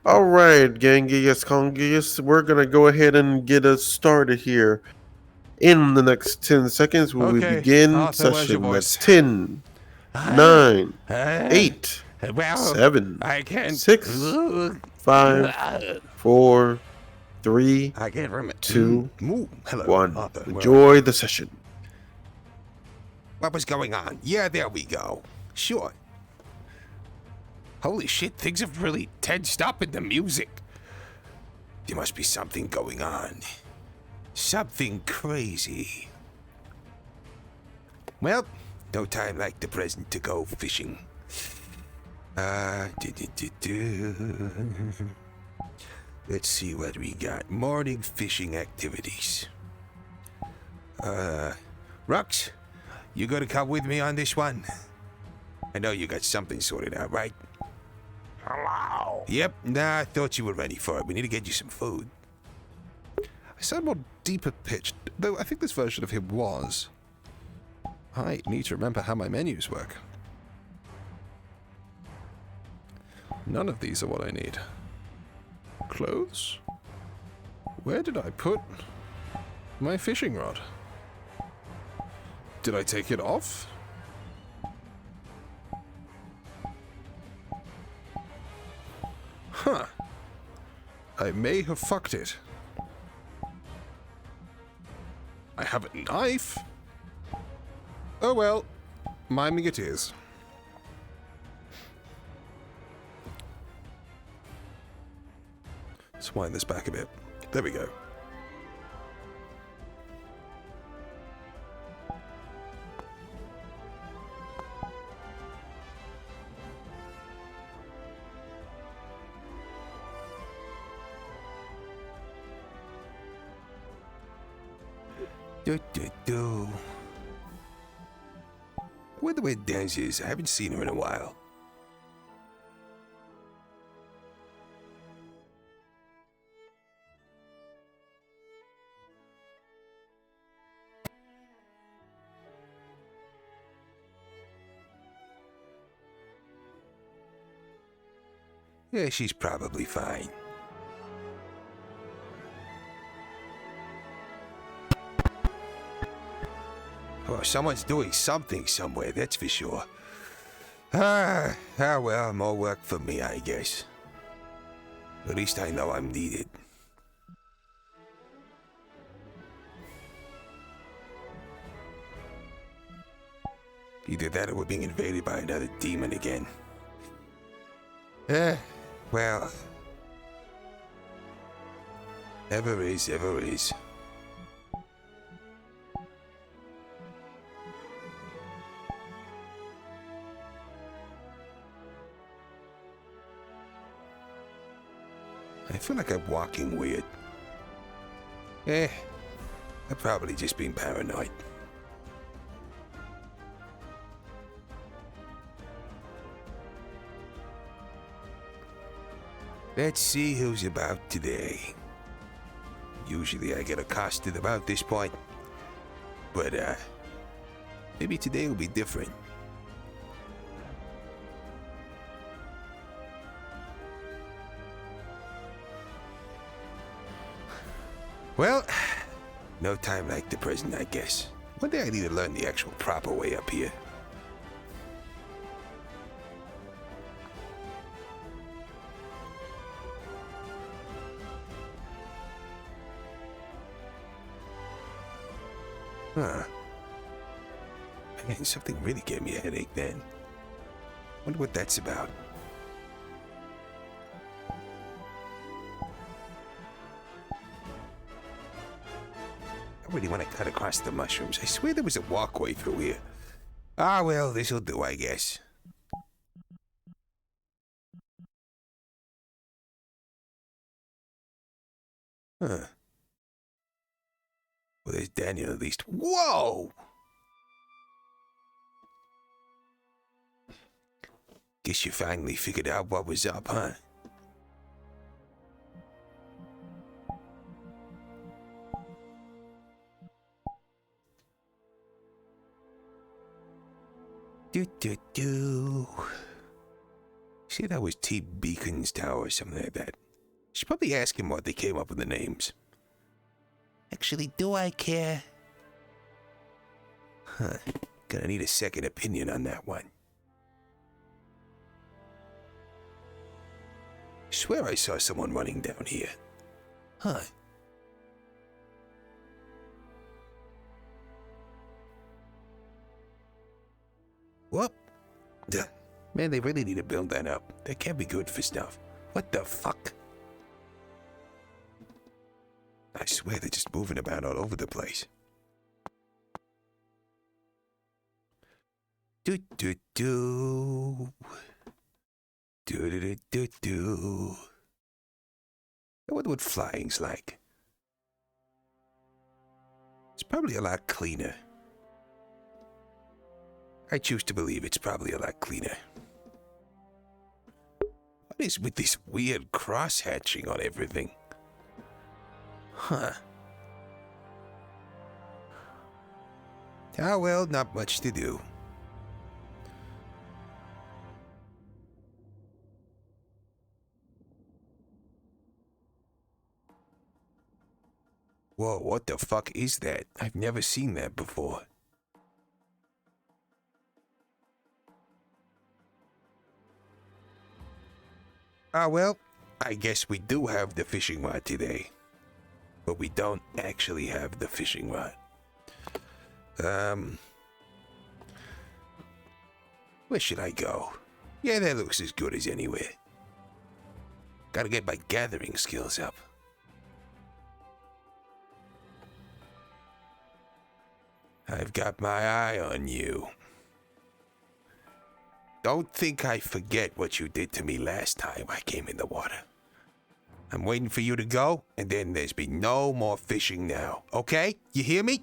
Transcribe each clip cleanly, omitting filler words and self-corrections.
All right, Genghis Congius, we're gonna go ahead and get us started here. In the next 10 seconds, we will Okay, begin Arthur, where's your session. That's voice? 10, Uh, 9, uh, 8, well, 7, I can't. 6, 5, 4, 3, I can't remember. 2, Hello, 1. Arthur. Where are Enjoy you? the session. What was going on? Yeah, there we go. Sure. Holy shit, things have really tensed up in the music. There must be something going on. Something crazy. Well, no time like the present to go fishing. Uh, do, do, do, do. Let's see what we got. Morning fishing activities. Rux, you gonna come with me on this one? I know you got something sorted out, right? Hello. Yep, nah, I thought you were ready for it. We need to get you some food. I sound more deeper pitched, though I think this version of him was. I need to remember how my menus work. None of these are what I need. Clothes? Where did I put my fishing rod? Did I take it off? Huh. I may have fucked it. I have a knife? Oh well, miming it is. Let's wind this back a bit. There we go. Do, do, do. I wonder where Daz is. I haven't seen her in a while. Yeah, she's probably fine. Oh, someone's doing something somewhere, that's for sure. Well, more work for me, I guess. At least I know I'm needed. Either that or we're being invaded by another demon again. Well. Ever is, ever is. I feel like I'm walking weird. I've probably just been paranoid. Let's see who's about today. Usually I get accosted about this point. But, maybe today will be different. Well, no time like the present, I guess. One day I need to learn the actual proper way up here. Huh. Man, something really gave me a headache then. Wonder what that's about. I really want to cut across the mushrooms. I swear there was a walkway through here. Ah, well, this'll do, I guess. Huh. Well, there's Daniel at least. Whoa! Guess you finally figured out what was up, huh? Do do do. See, that was T. Beacon's Tower or something like that. Should probably ask him what they came up with the names. Actually, do I care? Huh. Gonna need a second opinion on that one. Swear I saw someone running down here. Huh. Whoop. Duh. Man, they really need to build that up. That can't be good for stuff. What the fuck? I swear they're just moving about all over the place. Do do do. Do do do do do. I wonder what flying's like. It's probably a lot cleaner. I choose to believe it's probably a lot cleaner. What is with this weird cross-hatching on everything? Huh. Ah, well, not much to do. Whoa, what the fuck is that? I've never seen that before. Ah, well, I guess we do have the fishing rod today. But we don't actually have the fishing rod. Where should I go? Yeah, that looks as good as anywhere. Gotta get my gathering skills up. I've got my eye on you. Don't think I forget what you did to me last time I came in the water. I'm waiting for you to go, and then there's been no more fishing now. Okay? You hear me?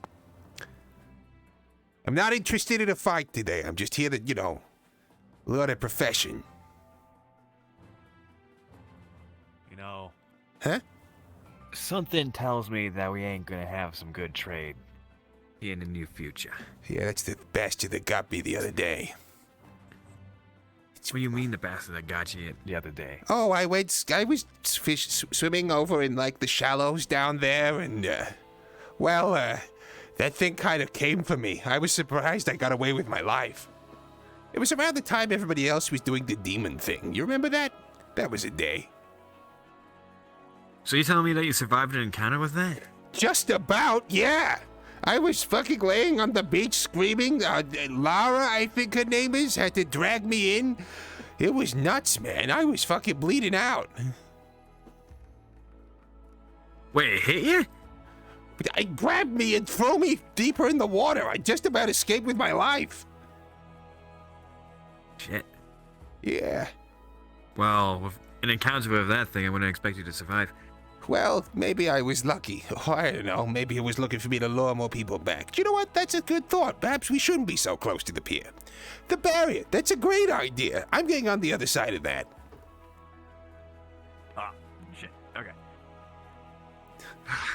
I'm not interested in a fight today. I'm just here to, learn a profession. You know... Huh? Something tells me that we ain't gonna have some good trade in the near future. Yeah, that's the bastard that got me the other day. What do you mean the bastard that got you the other day? Oh, I was swimming over in, the shallows down there, and, that thing kind of came for me. I was surprised I got away with my life. It was around the time everybody else was doing the demon thing. You remember that? That was a day. So you telling me that you survived an encounter with that? Just about, yeah. I was fucking laying on the beach screaming. Lara, I think her name is, had to drag me in. It was nuts, man. I was fucking bleeding out. Wait, it hit you? It grabbed me and threw me deeper in the water. I just about escaped with my life. Shit. Yeah. Well, with an encounter with that thing, I wouldn't expect you to survive. Well, maybe I was lucky. Oh, I don't know. Maybe it was looking for me to lure more people back. Do you know what? That's a good thought. Perhaps we shouldn't be so close to the pier. The barrier. That's a great idea. I'm getting on the other side of that. Ah, shit. Okay.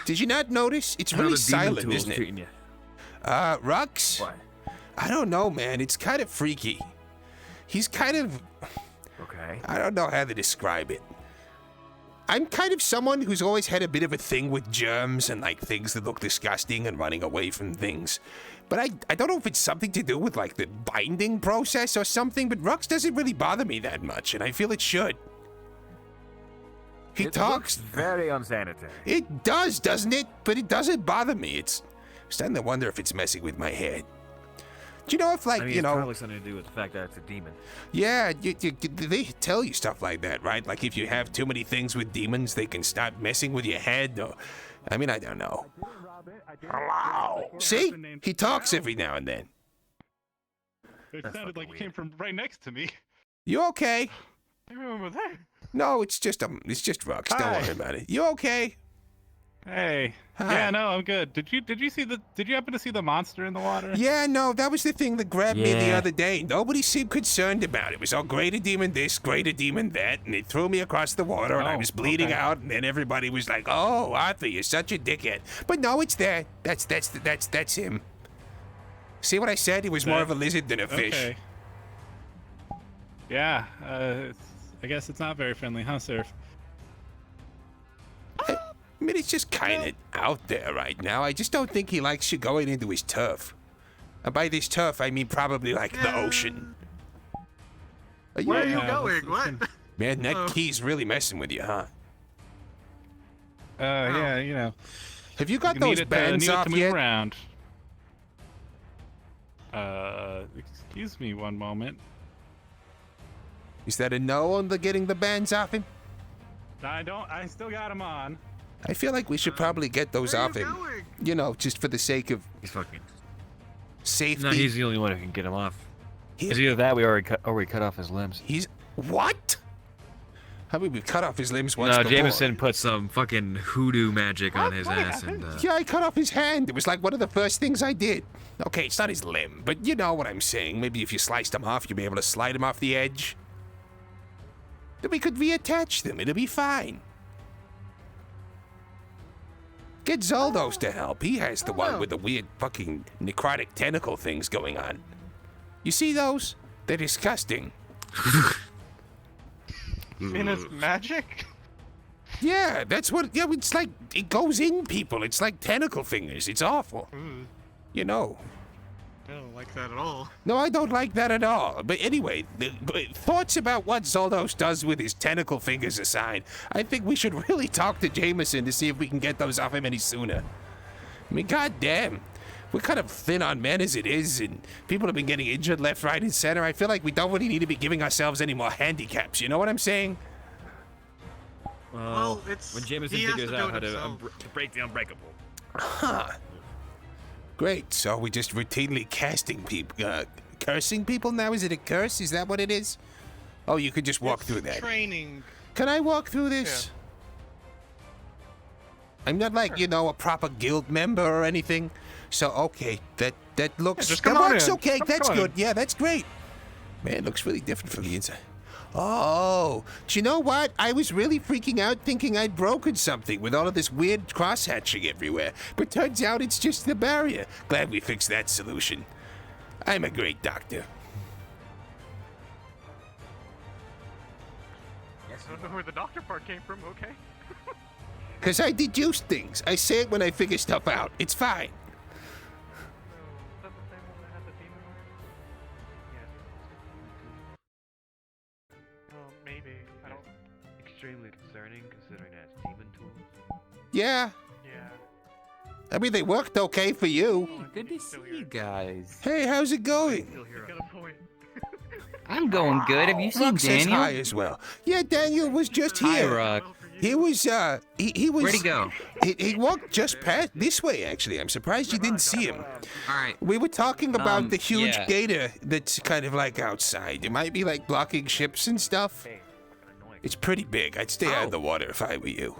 Did you not notice? It's really silent, isn't it? You? Rux? What? I don't know, man. It's kind of freaky. He's kind of... Okay. I don't know how to describe it. I'm kind of someone who's always had a bit of a thing with germs and, things that look disgusting and running away from things. But I don't know if it's something to do with, the binding process or something, but Rux doesn't really bother me that much, and I feel it should. He talks... very unsanitary. It does, doesn't it? But it doesn't bother me. I'm starting to wonder if it's messing with my head. Do you know if, It's probably something to do with the fact that it's a demon. Yeah, they tell you stuff like that, right? Like if you have too many things with demons, they can start messing with your head. Or, I don't know. Hello. See? He talks every now and then. It That's sounded like fucking it came from right next to me. You okay? I remember that. No, it's just Rux. Don't Hi. worry about it. You okay? Hey. Hi. Yeah, no, I'm good. Did you happen to see the monster in the water? Yeah, no, that was the thing that grabbed me the Yeah. other day. Nobody seemed concerned about it. It was all greater demon this, greater demon that, and it threw me across the water, and I Oh, was bleeding okay. out, and then everybody was like, "Oh, Arthur, you're such a dickhead." But no, it's there. That's him. See what I said? He was more of a lizard than a fish. Okay. Yeah, I guess it's not very friendly, huh, Surf? I mean, it's just kind of out there right now. I just don't think he likes you going into his turf. And by this turf, I mean probably like the ocean. Where are you Yeah, going? What? Man, that key's really messing with you, huh? Yeah, you know. Have you got Need those it, bands need it off to move yet? around. Excuse me one moment. Is that a no on the getting the bands off him? I still got him on. I feel like we should probably get those Where are off you him. going? You know, just for the sake of He's fucking. safety. No, he's the only one who can get him off. He- It's either that we already cut off his limbs. He's what? How about we cut off his limbs once No, before? Jameson put some fucking hoodoo magic on his ass, and Yeah, I cut off his hand. It was like one of the first things I did. Okay, it's not his limb, but you know what I'm saying. Maybe if you sliced him off, you'd be able to slide him off the edge. Then we could reattach them. It'll be fine. Get Zoldos to help. He has the one with the weird fucking necrotic tentacle things going on. You see those? They're disgusting. In his magic? Yeah, that's what. Yeah, it's like it goes in people. It's like tentacle fingers. It's awful. Ooh, You know. I don't like that at all. No, I don't like that at all. But anyway, thoughts about what Zoldos does with his tentacle fingers aside, I think we should really talk to Jameson to see if we can get those off him any sooner. I mean, goddamn. We're kind of thin on men as it is, and people have been getting injured left, right, and center. I feel like we don't really need to be giving ourselves any more handicaps. You know what I'm saying? Well, it's when Jameson he has figures to do out it how to himself. break the unbreakable. Huh. Great. So we're just routinely casting people, cursing people now? Is it a curse? Is that what it is? Oh, you could just walk It's through that. Training. Can I walk through this? I'm not like, you know, a proper guild member or anything. So, okay, that looks... just that come on works in. okay, Come that's on good. in. Yeah, that's great. Man, it looks really different from the inside. Oh, do you know what? I was really freaking out thinking I'd broken something with all of this weird cross-hatching everywhere. But turns out it's just the barrier. Glad we fixed that solution. I'm a great doctor. I don't know where the doctor part came from, okay? Because I deduce things. I say it when I figure stuff out. It's fine. Is that the same one that had the demon on it? Oh, maybe. I don't... Extremely concerning considering it has demon tools. Yeah. Yeah. I mean, they worked okay for you. Good to see you guys. Hey, how's it going? He's got a point. I'm going good. Have you seen Rock says Daniel? hi as well. Yeah, Daniel was just Hi, here. Rock. Well, for you. He was, he was... Where'd he go? He walked just past this way, actually. I'm surprised you didn't see him. All right. We were talking about the huge yeah. gator that's kind of like outside. It might be like blocking ships and stuff. It's pretty big. I'd stay out of the water if I were you.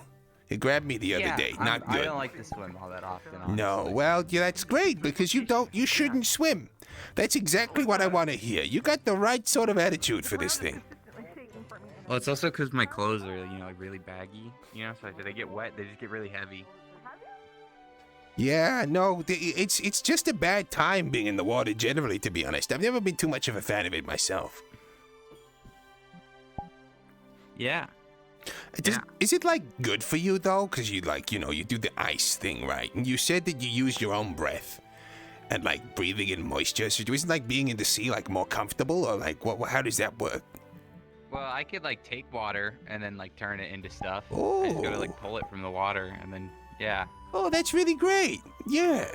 It grabbed me the other day. Not I good. don't like to swim all that often. Honestly. No, well, yeah, that's great because you shouldn't swim. That's exactly what I want to hear. You got the right sort of attitude for this thing. Well, it's also because my clothes are, like really baggy. So if they get wet, they just get really heavy. Yeah, no, it's just a bad time being in the water generally, to be honest. I've never been too much of a fan of it myself. Yeah. Is it like good for you though? Because you you do the ice thing, right? And you said that you use your own breath and like breathing in moisture. So isn't like being in the sea like more comfortable, or like what? How does that work? Well, I could like take water and then like turn it into stuff. I Oh. just gotta like pull it from the water and then Oh, that's really great. Yeah.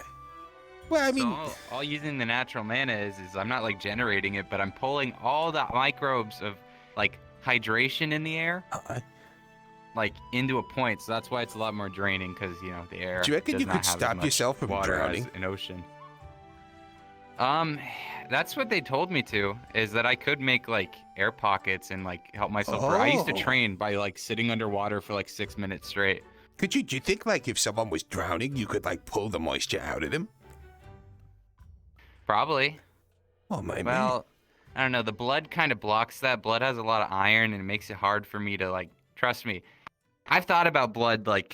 Well, I mean, so all using the natural mana is I'm not like generating it, but I'm pulling all the microbes of like hydration in the air like into a point. So that's why it's a lot more draining because the air. Do you reckon does you not could have as stop much yourself from water drowning? as an ocean. That's what they told me to, is that I could make like air pockets and like help myself. I used to Oh. train by like sitting underwater for like 6 minutes straight. do you think like if someone was drowning, you could like pull the moisture out of them? Probably. Oh my man. Well, I don't know. The blood kind of blocks that. Blood has a lot of iron, and it makes it hard for me to like. Trust me, I've thought about blood like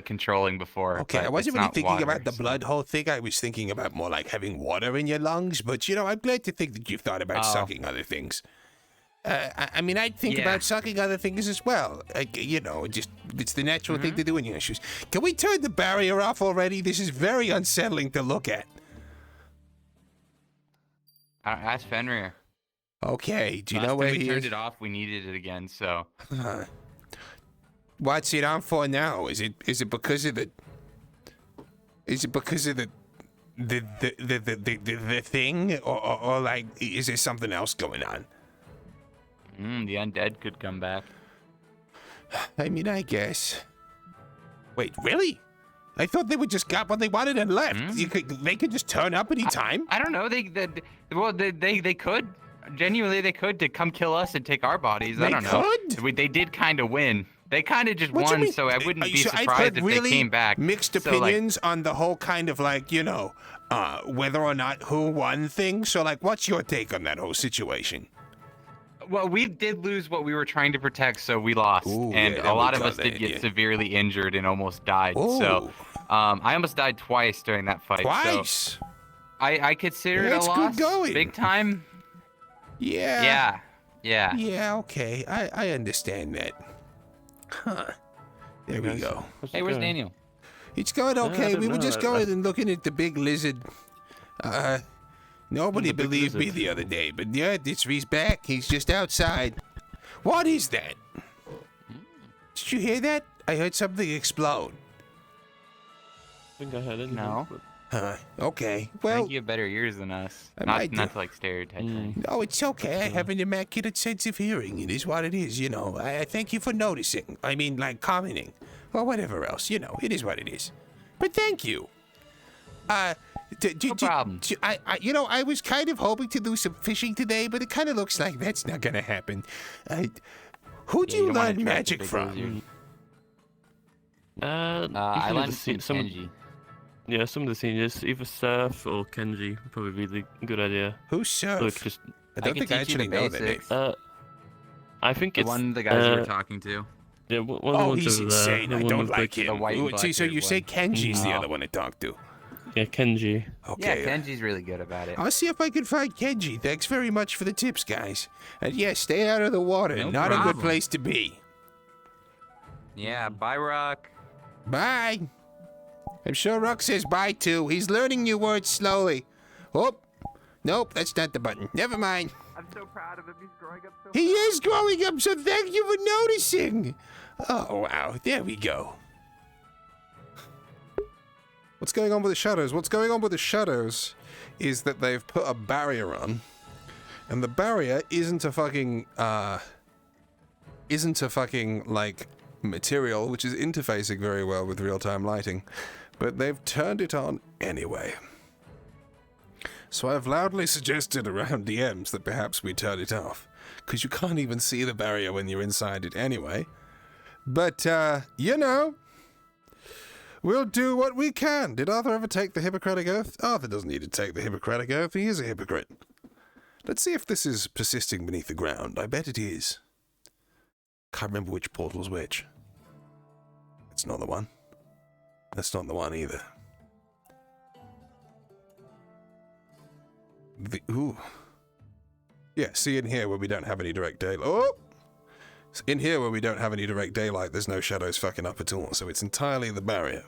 controlling before. Okay, but I wasn't it's really not thinking water, about the so- blood hole thing. I was thinking about more like having water in your lungs. But I'm glad to think that you've thought about Oh. sucking other things. I mean, I'd think Yeah. about sucking other things as well. You know, just it's the natural thing to do in your shoes. Can we turn the barrier off already? This is very unsettling to look at. Ask Fenrir. Okay, do you Last know time where we he turned is? it off, we needed it again. So What's it on for now? Is it because of the? Is it because of the thing, or like is there something else going on? the undead could come back. I mean, I guess. Wait, really? I thought they would just got what they wanted and left. They could just turn up any time. I don't know. They could. Genuinely, they could to come kill us and take our bodies. I don't know. They did kind of win. They kind of just What do you won, mean? so I wouldn't be I've surprised heard if really they came back. mixed So, like, opinions on the whole kind of like, you know, whether or not who won thing. So, like, what's your take on that whole situation? well, we did lose what we were trying to protect, so we lost, Ooh, and yeah, a that lot would of us cut did that, get yeah. severely injured and almost died. Ooh. So, I almost died twice during that fight. Twice. So I consider That's it a good loss. going. Big time. Yeah. Yeah. Yeah. Okay. I understand that. Huh. There we go. Hey, where's Daniel? It's going okay. don't We were know. just going and looking at the big lizard. Nobody The big believed me lizard. the other day, but yeah, he's back. He's just outside. What is that? Did you hear that? I heard something explode. I think I had it. No. Okay. I Well, think you have better ears than us. I might Not do. to like stereotype. things. no, it's okay. I have an immaculate sense of hearing. It is what it is, you know. I thank you for noticing. I mean, like commenting. Or whatever else, you know. It is what it is. But thank you. No problem. I was kind of hoping to do some fishing today, but it kind of looks like that's not going to happen. Who'd Yeah, you you don't wanna learn attract magic the big from? lizard. I I learned some, from Kenji. Yeah, some of the seniors, either Surf or Kenji, would probably be the good idea. Who's So Surf? it's just, I don't can think I teach you the actually know that name. basics. I think The it's one the guys you uh, were talking to. Yeah, one of the Oh, ones he's over there. insane. the I one don't with like the- him. The white and See, so black you say one. Kenji's the Oh. other one to talk to. Yeah, Kenji. Okay. Yeah, Kenji's really good about it. I'll see if I can find Kenji. Thanks very much for the tips, guys. And yes, stay out of the water. No Not a good problem. place to be. Yeah, bye, Rock. Bye. I'm sure Ruck says bye too. He's learning new words slowly. Oh, nope, that's not the button. Never mind. I'm so proud of him. He's growing up so He is growing up, so thank you for noticing. Oh, wow. There we go. What's going on with the shadows? What's going on with the shadows is that they've put a barrier on, and the barrier isn't a fucking like material which is interfacing very well with real-time lighting, but they've turned it on anyway. So I've loudly suggested around DMs that perhaps we turn it off, because you can't even see the barrier when you're inside it anyway. But, you know, we'll do what we can. Did Arthur ever take the Hippocratic Oath? Arthur doesn't need to take the Hippocratic Oath. He is a hypocrite. Let's see if this is persisting beneath the ground. I bet it is. Can't remember which portal's which. It's not the one. That's not the one either. Ooh. Yeah, see in here where we don't have any direct daylight. Oh! In here where we don't have any direct daylight, there's no shadows fucking up at all, so it's entirely the barrier.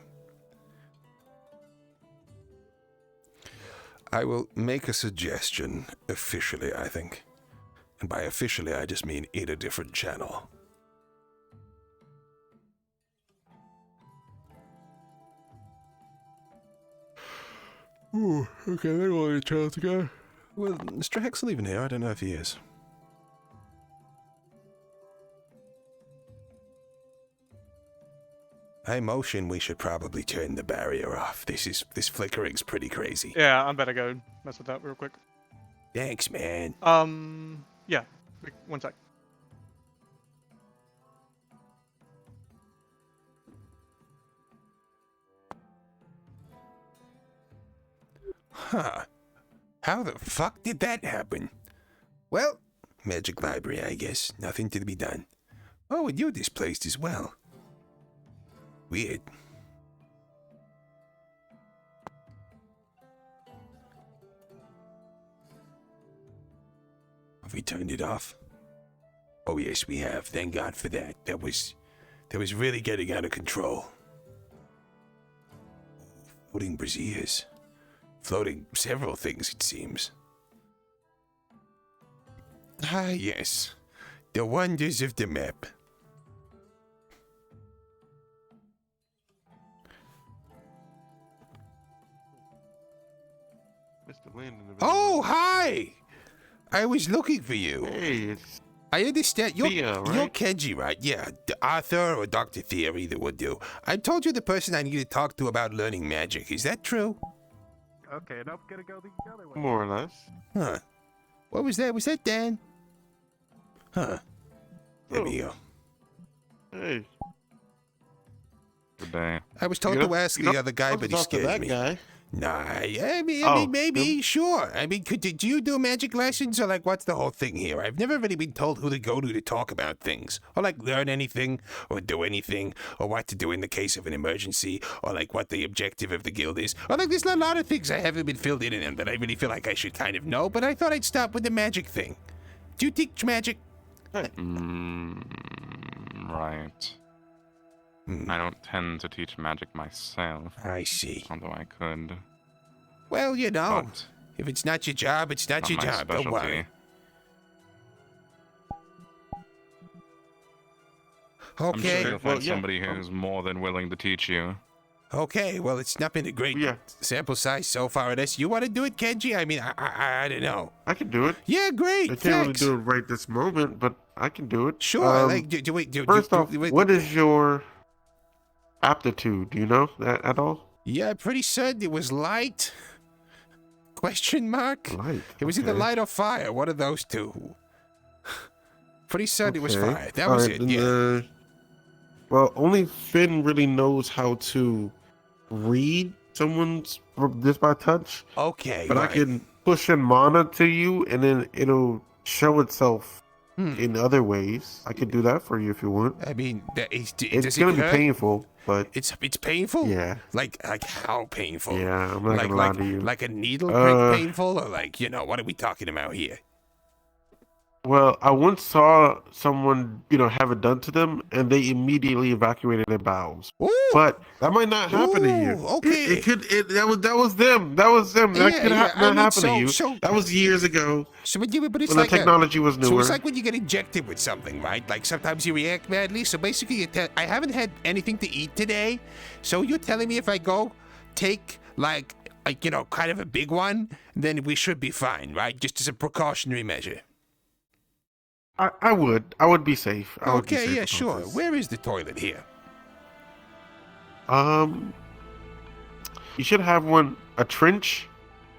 I will make a suggestion, officially, I think. And by officially, I just mean in a different channel. Ooh, okay, they don't want your channel to go. Well, Mr. Hexel even here? I don't know if he is. I motion we should probably turn the barrier off. This flickering's pretty crazy. Yeah, I better go mess with that real quick. Thanks, man. Yeah, one sec. Huh. How the fuck did that happen? Well, magic library, I guess. Nothing to be done. Oh, and you're displaced as well. Weird. Have we turned it off? Oh yes, we have. Thank God for that. That was really getting out of control. Floating braziers. Floating several things, it seems. Ah, yes. The wonders of the map. Mr. Landon. Oh, hi! I was looking for you. Hey, it's I understand. You're Thea, right? You're Kenji, right? Yeah. Arthur or Dr. Thea, either would do. I told you the person I need to talk to about learning magic. Is that true? Okay, nope, gonna go the other way. more or less. Huh. What was that? Was that Dan? Huh. There we go. Hey, Good day. I was told You know- to ask you know, the other guy, I'll but he talk to scared that me. guy. Nah, I mean, Oh, maybe, him? sure. I mean, do you do magic lessons, or like, what's the whole thing here? I've never really been told who to go to talk about things, or like learn anything, or do anything, or what to do in the case of an emergency, or like what the objective of the guild is, or like there's a lot of things I haven't been filled in on that I really feel like I should kind of know. But I thought I'd start with the magic thing. Do you teach magic? Right. Hmm. I don't tend to teach magic myself, I see. although I could. Well, you know, But if it's not your job, it's not not your my job. Don't specialty. worry. I'm Okay. sure you'll find Well, yeah. somebody who's more than willing to teach you. Okay, well, it's not been a great Yeah. sample size so far of this. You want to do it, Kenji? I mean, I don't know. I can do it. Yeah, great. I can't really Thanks. do it right this moment, but I can do it. Sure. Like, do First off, what is your aptitude? Do you know that at all? Yeah, I'm pretty certain it was light. Question mark? Light. It was either okay. light or fire. One of those two. Pretty certain it was Okay. fire. That All was right, it. then, Yeah. Well, only Finn really knows how to read someone's just by touch. Okay. But right. I can push in mana to you, and then it'll show itself Hmm. in other ways. I could do that for you if you want. I mean, It's does gonna it be hurt? painful, but It's painful. yeah, Like how painful? yeah. I'm not Like gonna lie to you. like a needle prick Uh, painful, or like what are we talking about here? Well, I once saw someone, have it done to them, and they immediately evacuated their bowels. Ooh. But that might not happen to you. Ooh, okay. It could. That was them. That was them. That Yeah, could yeah, not I mean, happen to you. so- That was years ago But it's when like the technology was newer. So it's like when you get injected with something, right? Like sometimes you react badly. So basically, I haven't had anything to eat today. So you're telling me if I go take like kind of a big one, then we should be fine, right? Just as a precautionary measure. I would be safe. I would be Okay, safe yeah, about sure. this. Where is the toilet here? You should have a trench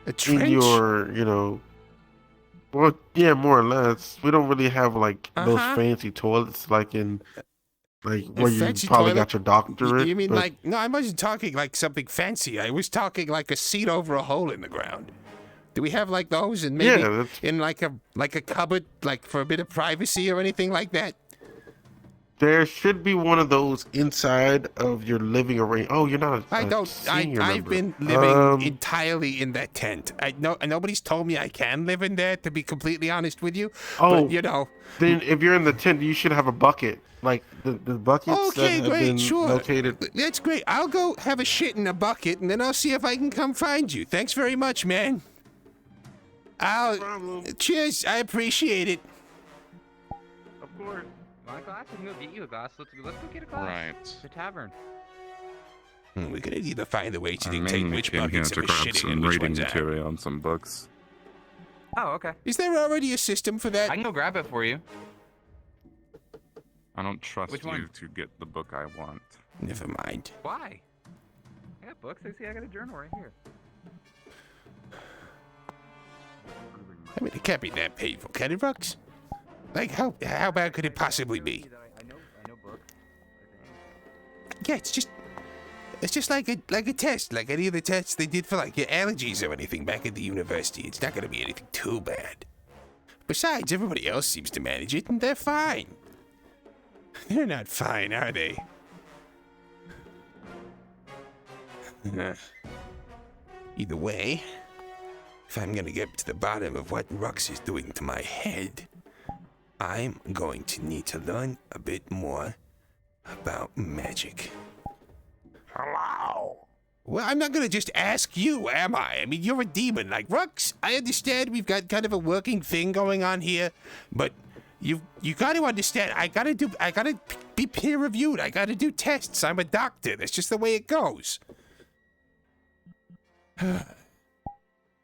A trench? in your, well, yeah, more or less. We don't really have like those Uh-huh. fancy toilets like in where you fancy probably toilet? got your doctorate. You mean but- like no? I wasn't talking like something fancy. I was talking like a seat over a hole in the ground. Do we have like those, and maybe Yeah, that's- in like a cupboard, like for a bit of privacy or anything like that? There should be one of those inside of your living arrangement. Oh, you're not. I don't. Senior I've member. been living entirely in that tent. Nobody's told me I can live in there. To be completely honest with you. Oh, But, then if you're in the tent, you should have a bucket, like the buckets Okay, that have great, been sure. located. That's great. I'll go have a shit in a bucket, and then I'll see if I can come find you. Thanks very much, man. Problem. Cheers. I appreciate it. Of course. My glass? I can go get you a glass. Let's go get a glass. Right. The tavern. We're gonna need to find a way to I dictate mainly which came here buckets to are grab shitting some and which reading ones aren't. material and some books. Oh, okay. Is there already a system for that? I can go grab it for you. I don't trust Which you one? to get the book I want. Never mind. Why? I got books. I got a journal right here. I mean, it can't be that painful, can it, Rux? Like, how bad could it possibly be? I know books. Yeah, it's just like a test, like any of the tests they did for like your allergies or anything back at the university. It's not gonna be anything too bad. Besides, everybody else seems to manage it, and they're fine. They're not fine, are they? Either way, if I'm gonna get to the bottom of what Rux is doing to my head, I'm going to need to learn a bit more about magic. Hello? Well, I'm not gonna just ask you, am I? I mean, you're a demon like Rux. I understand we've got kind of a working thing going on here, but you got to understand. I gotta be peer reviewed. I gotta do tests. I'm a doctor. That's just the way it goes. Don't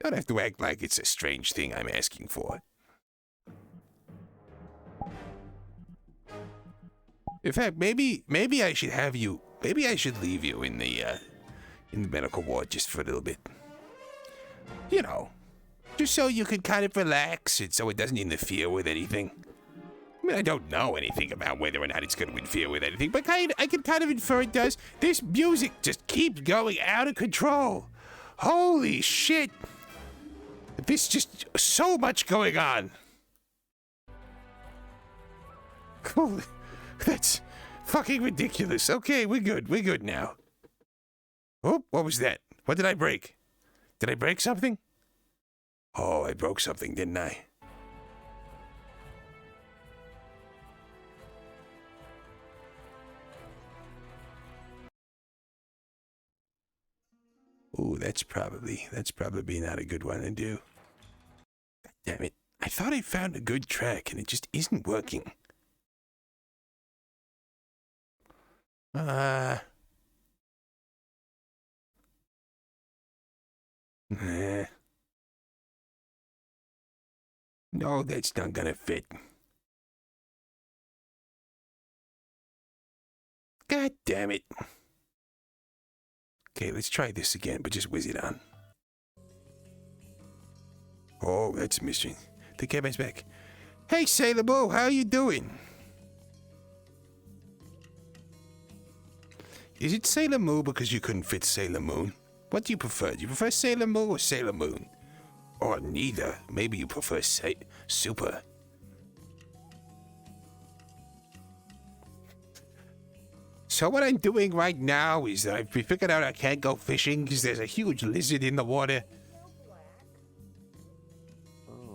have to act like it's a strange thing I'm asking for. In fact, maybe I should have you. Maybe I should leave you in the medical ward just for a little bit. You know, just so you can kind of relax and so it doesn't interfere with anything. I mean, I don't know anything about whether or not it's going to interfere with anything, but I can kind of infer it does. This music just keeps going out of control. Holy shit. There's just so much going on. Cool. That's fucking ridiculous. Okay, we're good. We're good now. Oh, what was that? What did I break? Did I break something? Oh, I broke something, didn't I? Ooh, that's probably not a good one to do. God damn it. I thought I found a good track and it just isn't working. Nah. No, that's not gonna fit. God damn it. Okay, let's try this again, but just whiz it on. Oh, that's a mystery. The cabin's back. Hey, Sailor Moon, how you doing? Is it Sailor Moon because you couldn't fit Sailor Moon? What do you prefer? Do you prefer Sailor Moon or Sailor Moon? Or neither. Maybe you prefer Super. So what I'm doing right now is I've figured out I can't go fishing because there's a huge lizard in the water.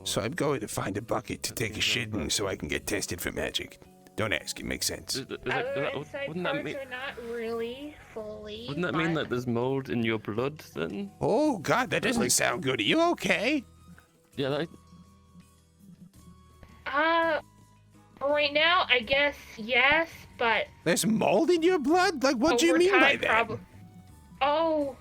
So I'm going to find a bucket to take a shit in so I can get tested for magic. Don't ask, it makes sense. Wouldn't that mean? Are not really fully. Wouldn't that mean that there's mold in your blood then? Oh God, that doesn't sound good. Are you okay? Yeah, right now, I guess yes, but there's mold in your blood? Like, what do you mean by that? Oh,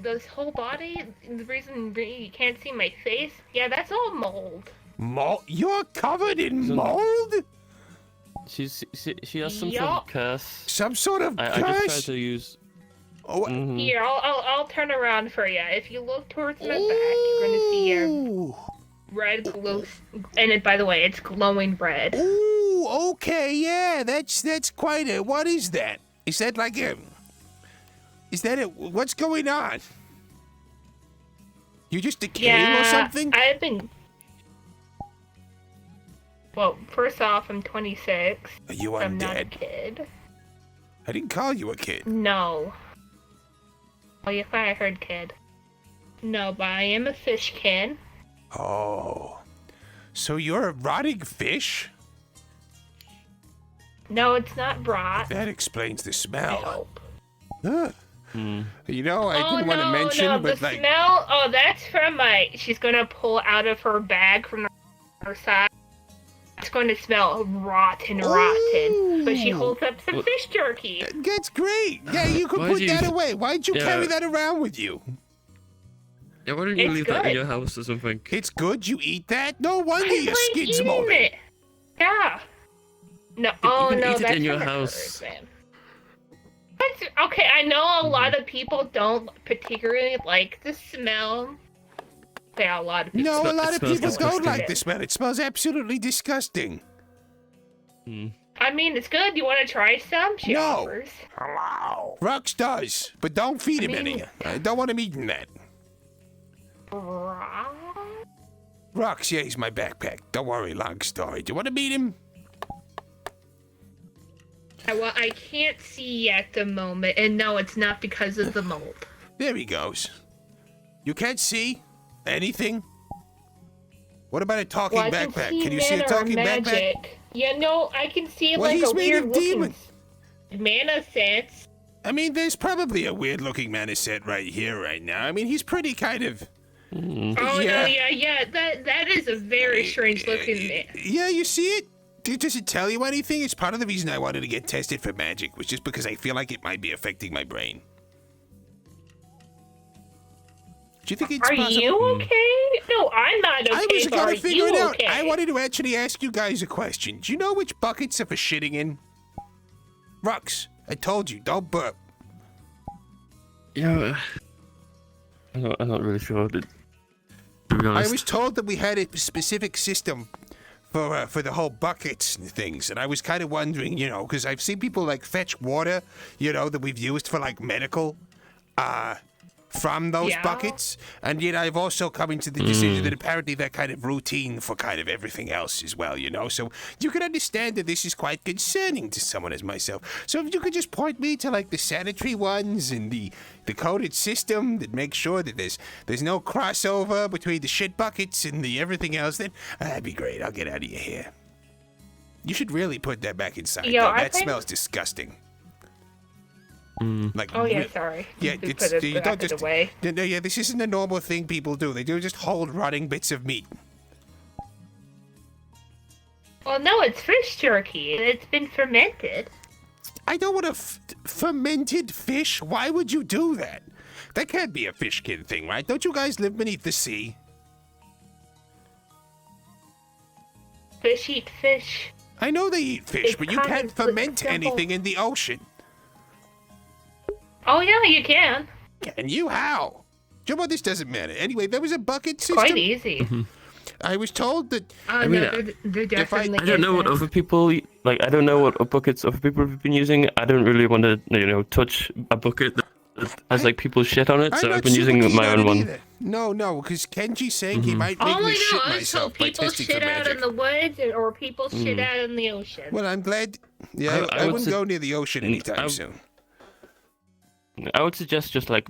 this whole body. The reason you can't see my face, yeah, that's all mold. Mold? You're covered in mold? She has some sort of curse. Some sort of curse? I just tried to use. Oh, Here, I'll turn around for you. If you look towards my back, you're gonna see a red glow. And by the way, it's glowing red. Ooh, okay, yeah, that's quite a. What is that? Is that like a? Is that it? What's going on? You just decaying or something? I've been. Well, first off, I'm 26. Are you undead? I'm not a kid. I didn't call you a kid. No. Oh, you thought I heard kid. No, but I am a fish kid. Oh. So you're a rotting fish? No, it's not rot. That explains the smell. I hope. You know, I didn't want to mention, but the like... smell, that's from she's gonna pull out of her bag from her side. It's going to smell rotten. But she holds up some fish jerky. That's great. Yeah, you can put that away. Why'd you carry that around with you? Yeah, why don't you leave that in your house or something? It's good you eat that? No wonder your skin's moldy. Yeah. No, you can eat it that's in your from a house. bird, man. Okay, I know a lot of people don't particularly like the smell. Yeah, a lot of people. No, a lot of people disgusting. don't like the smell. It smells absolutely disgusting. I mean, it's good. You want to try some? She offers. Hello. Rux does, but don't feed him any. I don't want him eating that. Rux, yeah, he's my backpack. Don't worry, long story. Do you want to meet him? Well, I can't see at the moment, and no, it's not because of the mold. There he goes. You can't see anything? What about a talking Well, I can backpack? see Can you see a mana or talking backpack? magic. Yeah, no, I can see Well, like he's a made weird of looking demon. mana sense. I mean, there's probably a weird-looking mana set right here, right now. I mean, he's pretty kind of... Oh no, yeah. That is a very strange looking man. Yeah, you see it? Does it tell you anything? It's part of the reason I wanted to get tested for magic, was just because I feel like it might be affecting my brain. Do you think it's Are possible? you okay? No, I'm not okay. I was but gonna are figure you it out. okay? I wanted to actually ask you guys a question. Do you know which buckets are for shitting in? Rux, I told you, don't burp. Yeah. I'm not really sure. To be honest. I was told that we had a specific system for the whole buckets and things, and I was kind of wondering, you know, because I've seen people like fetch water, you know, that we've used for like medical, from those buckets, and yet I've also come into the decision that apparently they're kind of routine for kind of everything else as well, you know, so you can understand that this is quite concerning to someone as myself. So if you could just point me to like the sanitary ones and the coded system that makes sure that there's no crossover between the shit buckets and the everything else, then that'd be great. I'll get out of your hair. You should really put that back inside. Yo, though. I That think- smells disgusting. Like, Oh yeah, sorry. yeah, Just it's put it you back don't just away. no, yeah. This isn't a normal thing people do. They do just hold rotting bits of meat. Well, no, it's fish jerky. It's been fermented. I don't want fermented fish. Why would you do that? That can't be a fish kid thing, right? Don't you guys live beneath the sea? Fish eat fish. I know they eat fish, It's but you kind can't of ferment simple. anything in the ocean. Oh yeah, you can. Can you? How? Joe, well, this doesn't matter. Anyway, there was a bucket system. Quite easy. I was told that Oh mean, no, there definitely I don't know what isn't. other people like. I don't know what buckets other people have been using. I don't really want to, touch a bucket that has like people's shit on it. I'm So not I've been super using keen my on own it one. either. No, because Kenji's saying he might make Only me shit no, so myself by people testing shit for out magic. in the woods, or people shit out in the ocean. Well, I'm glad. Yeah, I I would wouldn't go near the ocean anytime I- soon. I would suggest just like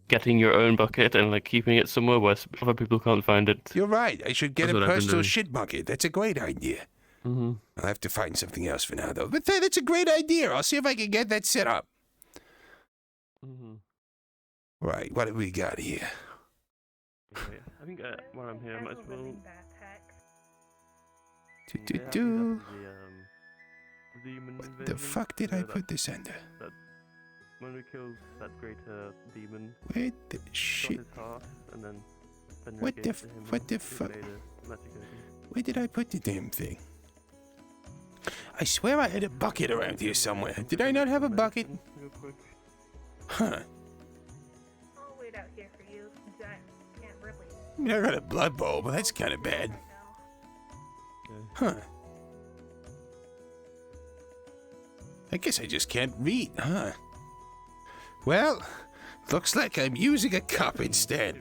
getting your own bucket and like keeping it somewhere where other people can't find it. You're right. I should get That's a what I've been personal doing. shit bucket. That's a great idea. Mm-hmm. I'll have to find something else for now, though. But that's a great idea. I'll see if I can get that set up. Mm-hmm. Right, what have we got here? I think while I'm here, I might as well. Do. Demon The invasion. fuck did I put this under? When we killed that great demon, Where the got shit? his heart, and then What the gave f- to him what the he fuck? made a magic item. Where did I put the damn thing? I swear I had a bucket around here somewhere. Did I not have a bucket? Real quick. Huh. I'll wait out here for you. I can't really. I mean, I got a blood bowl, but that's kind of bad. Huh. I guess I just can't read, huh? Well, looks like I'm using a cup instead.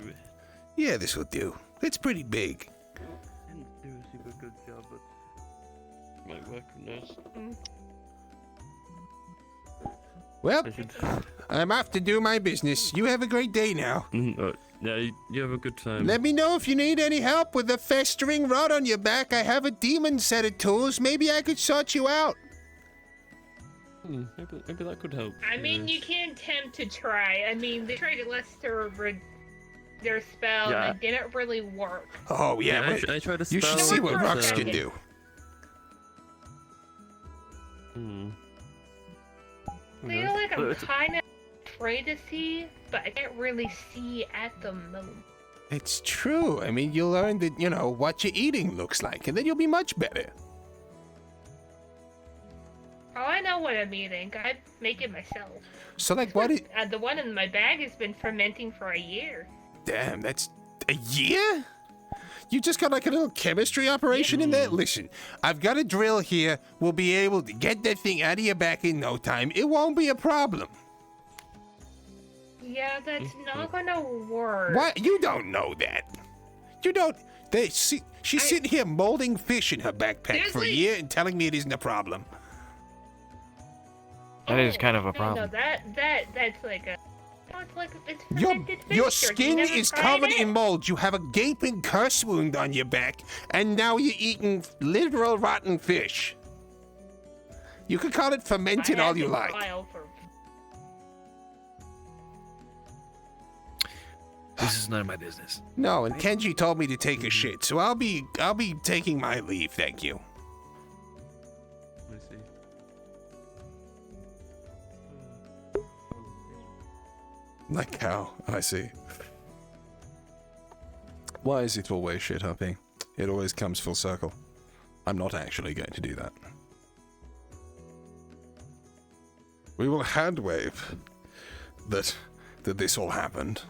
Yeah, this will do. It's pretty big. Didn't do a super good job, but might work from this. Well, I should. I'm off to do my business. You have a great day now. Yeah, you have a good time. Let me know if you need any help with the festering rot on your back. I have a demon set of tools. Maybe I could sort you out. Maybe that could help. I mean, you can attempt to try. I mean, they tried to Lester their spell, Yeah. and it didn't really work. Oh, yeah. I tried to You should spell, see what but, Rux can do. I feel like I'm kind of afraid to see, but I can't really see at the moment. It's true. I mean, you'll learn that, what you're eating looks like, and then you'll be much better. Oh, I know what I'm eating. I make it myself. So, like, what is... The one in my bag has been fermenting for a year. Damn, that's a year? You just got like a little chemistry operation in there? Listen, I've got a drill here. We'll be able to get that thing out of your back in no time. It won't be a problem. Yeah, that's not gonna work. What? You don't know that. You don't... She's sitting here molding fish in her backpack for a year and telling me it isn't a problem. That is kind of a No, problem. that's like a... it's like it's Your, fermented fish your jerky. skin You never is tried covered it? in mold. You have a gaping curse wound on your back, and now you're eating literal rotten fish. You can call it fermented I all have you been like. vile for- This is none of my business. No, and Kenji told me to take a shit, so I'll be taking my leave, thank you. Let me see. Like how? I see. Why is it always shit hopping? It always comes full circle. I'm not actually going to do that. We will hand wave that this all happened.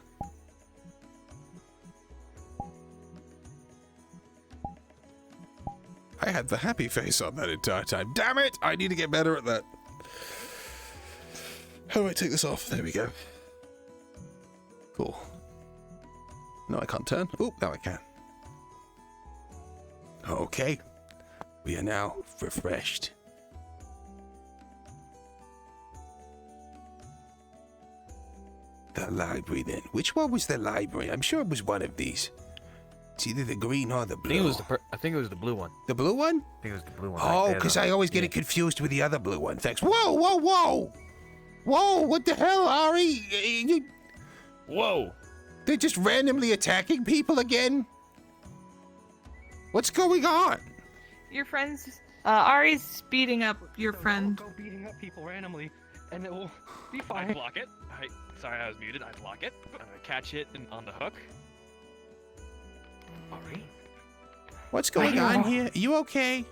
I had the happy face on that entire time. Damn it! I need to get better at that. How do I take this off? There we go. Cool. No, I can't turn. Oop, now I can. Okay. We are now refreshed. The library then. Which one was the library? I'm sure it was one of these. It's either the green or the blue. I think it was the blue one. The blue one? I think it was the blue one. Oh, because I always get it confused with the other blue one. Thanks. Whoa, whoa, whoa! Whoa, what the hell, Ari? Whoa! They're just randomly attacking people again? What's going on? Your friend's Ari's speeding up your friend. Go beating up people randomly, and it will be fine. I block it. Sorry, I was muted. I block it. I'm gonna catch it on the hook. Ari? What's going on here? Are you okay?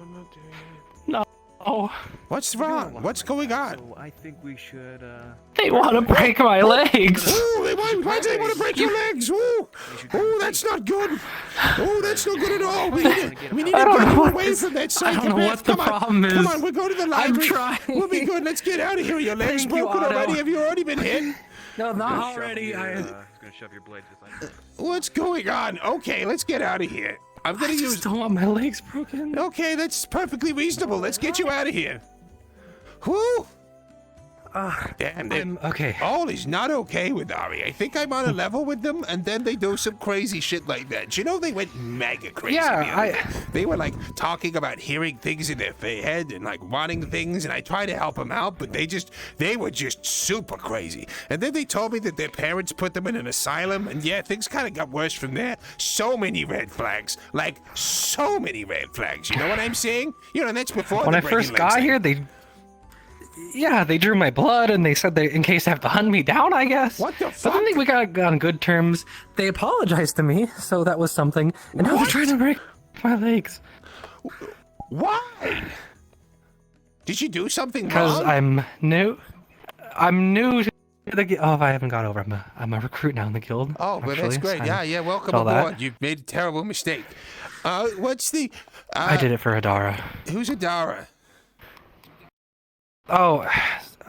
I'm not doing it. No. Oh, What's wrong? What's going on? So I think we should, they want to break my legs. Ooh, why do they want to break your legs? Ooh, that's not good. Oh, that's not good at all. We need to I don't get know you what away this- from that I don't know psychopath. what the Come on, problem is. Come on, we'll go to the library. trying. We'll be good. Let's get out of here. Your legs Thank you, broken Otto. already. Have you already been hit? No, not shove already. your, I he's gonna shove your blade just like that. What's going on? Okay, let's get out of here. I'm gonna use. just don't want my legs broken. Okay, that's perfectly reasonable. Let's get you out of here. Whoo! Damn, Okay. all is not okay with Ari. I think I'm on a level with them, and then they do some crazy shit like that. You know, they went mega crazy. Yeah, the other day. They were like talking about hearing things in their head and like wanting things, and I tried to help them out, but they were just super crazy. And then they told me that their parents put them in an asylum, and yeah, things kind of got worse from there. So many red flags, like so many red flags. You know what I'm saying? You know, and that's before When the I breaking first legs got thing. here, they drew my blood and they said that in case they have to hunt me down, I guess. What the But fuck? then we got on good terms. They apologized to me, so that was something. And now they're What? trying to break my legs. Why? Did you do something Because wrong? I'm new. I'm new to the guild. Oh, I haven't got over. I'm a recruit now in the guild. Oh, well, that's actually, great. so Yeah, welcome all aboard. that. You've made a terrible mistake. What's the... I did it for Adara. Who's Adara? Oh,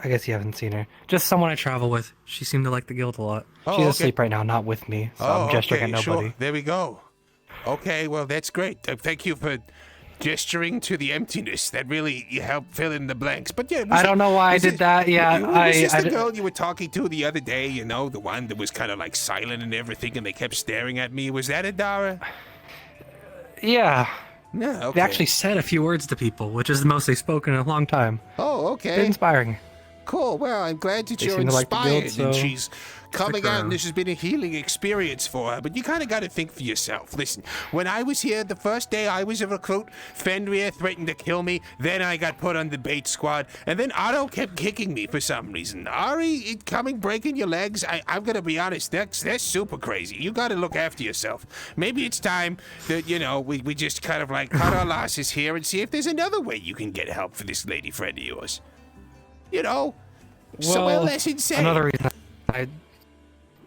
I guess you haven't seen her. Just someone I travel with. She seemed to like the guild a lot. Oh, She's okay. asleep right now, not with me, so I'm gesturing at nobody. Sure. There we go. Okay, well, that's great. Thank you for gesturing to the emptiness. That really helped fill in the blanks. But yeah, I don't know why I did that. Yeah, was this I the girl you were talking to the other day? You know, the one that was kind of like silent and everything, and they kept staring at me. Was that Adara? yeah. Yeah, okay. They actually said a few words to people, which is the most they've spoken in a long time. Oh, okay. Inspiring. Cool. Well, I'm glad that They you're seem to like the guild, inspired and so she's coming out and around. this has been a healing experience for her. But you kind of got to think for yourself. Listen, when I was here, the first day I was a recruit, Fenrir threatened to kill me. Then I got put on the bait squad. And then Otto kept kicking me for some reason. Ari, breaking your legs, I'm going to be honest, that's super crazy. You got to look after yourself. Maybe it's time that, you know, we just kind of like cut our losses here and see if there's another way you can get help for this lady friend of yours. You know, somewhere less insane.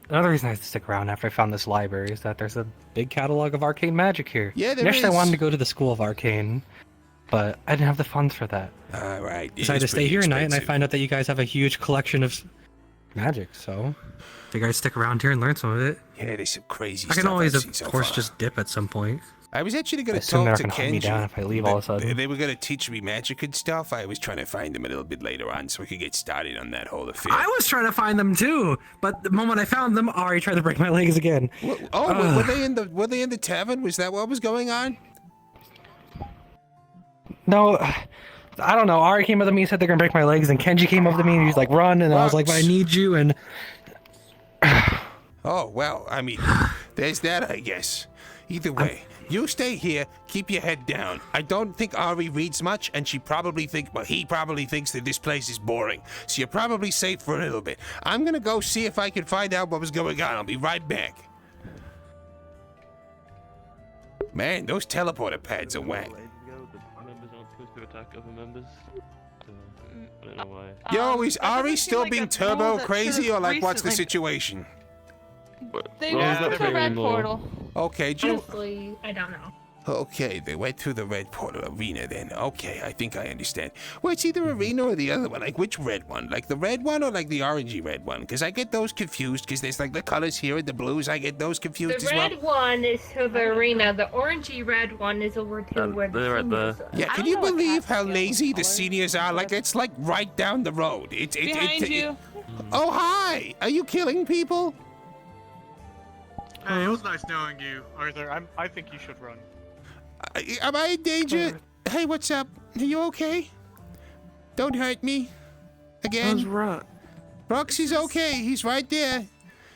Another reason I stick around after I found this library is that there's a big catalog of arcane magic here. Yeah, there Initially, I is. wanted to go to the School of Arcane, but I didn't have the funds for that. All right. Decided to stay here tonight, and I find out that you guys have a huge collection of magic, so figure I'd stick around here and learn some of it. Yeah, there's some crazy I stuff can always, I've of seen so course, far. just dip at some point. I was actually I going to assume they're talk not to gonna hunt me down Kenji. if I leave all of a sudden. They were going to teach me magic and stuff. I was trying to find them a little bit later on so we could get started on that whole affair. I was trying to find them too, but the moment I found them, Ari tried to break my legs again. Were they in the tavern? Was that what was going on? No, I don't know. Ari came up to me and said they're gonna break my legs, and Kenji came up to me and he's like, "Run!" And I was like, "But I need you." And oh well, I mean, there's that, I guess. Either way, you stay here, keep your head down. I don't think Ari reads much, and he probably thinks that this place is boring. So you're probably safe for a little bit. I'm gonna go see if I can find out what was going on. I'll be right back. Man, those teleporter pads are whack. Members aren't supposed to attack other members. So, I don't know why. Yo, is Ari still being turbo that crazy, should've or like what's the recently- situation? They Well, went is that through the red anymore? portal. Okay, Jill. Honestly, I don't know. Okay, they went through the red portal arena then. Okay, I think I understand. Well, it's either arena or the other one. Like, which red one? Like the red one or like the orangey red one? Because I get those confused, because there's like the colors here and the blues. I get those confused The as well. red one is to the arena. The orangey red one is over to where the they're right there. seniors are. Yeah, can you believe how lazy the seniors are? Like, it's like right down the road. Behind you. Oh, hi! Are you killing people? Hey, it was nice knowing you, Arthur. I think you should run. Am I in danger? Hey, what's up? Are you okay? Don't hurt me. Again. Roxy's okay. He's right there.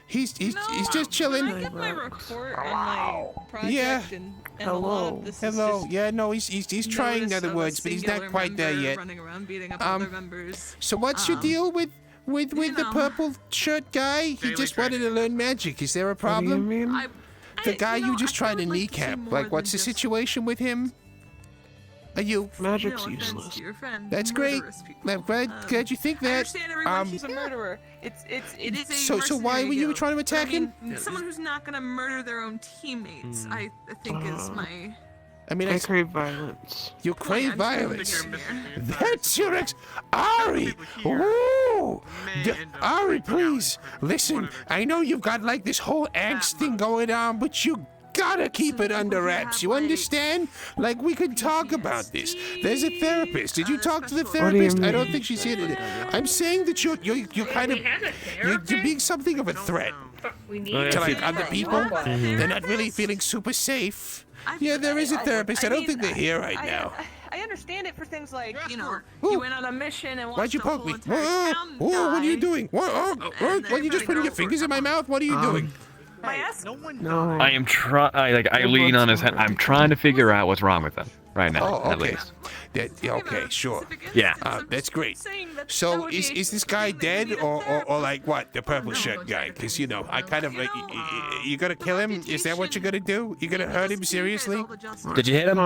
He's just chilling. When I get my report on my project Yeah. and a lot of this is Hello. just Yeah, no, he's trying notice other of a words, but he's not singular quite there member yet. Running around beating up other members. So what's your deal with the know. purple shirt guy? He Daily just wanted to learn magic. Is there a problem? The guy you just tried to kneecap. Like, what's the situation with him? Are you? Magic's useless. That's great. I'm glad you think I that. understand everyone. She's a murderer. It is a So why were you mercenary trying to guild, attack but I him? mean, someone who's not gonna murder their own teammates, I think is my. I mean, I crave violence. You crave I'm violence. here. That's your ex, Ari. Ooh, Ari, please listen. I know you've got like this whole angst thing going on, but you gotta keep it under wraps. You understand? Like, we could talk about this. There's a therapist. Did you talk to the therapist? I don't think she's here today. I'm saying that you're kind of you're being something of a threat We need to like other people. Mm-hmm. They're not really feeling super safe. Yeah, there is a therapist. I don't think they're here right now. I understand it for things like, you know, Ooh. you went on a mission and Why'd watched you the poke whole me? entire town What are you die. doing? What are you just putting your fingers in my mouth? What are you doing? My ass? I am I lean on his head. I'm trying to figure out what's wrong with him right now, Oh, at okay. least. Okay, sure. Yeah. That's great. So is this guy dead or like what? The purple shirt guy? Because, you know, I kind of like, you gonna kill him? Is that what you're gonna do? You gonna hurt him seriously? Did you hit him?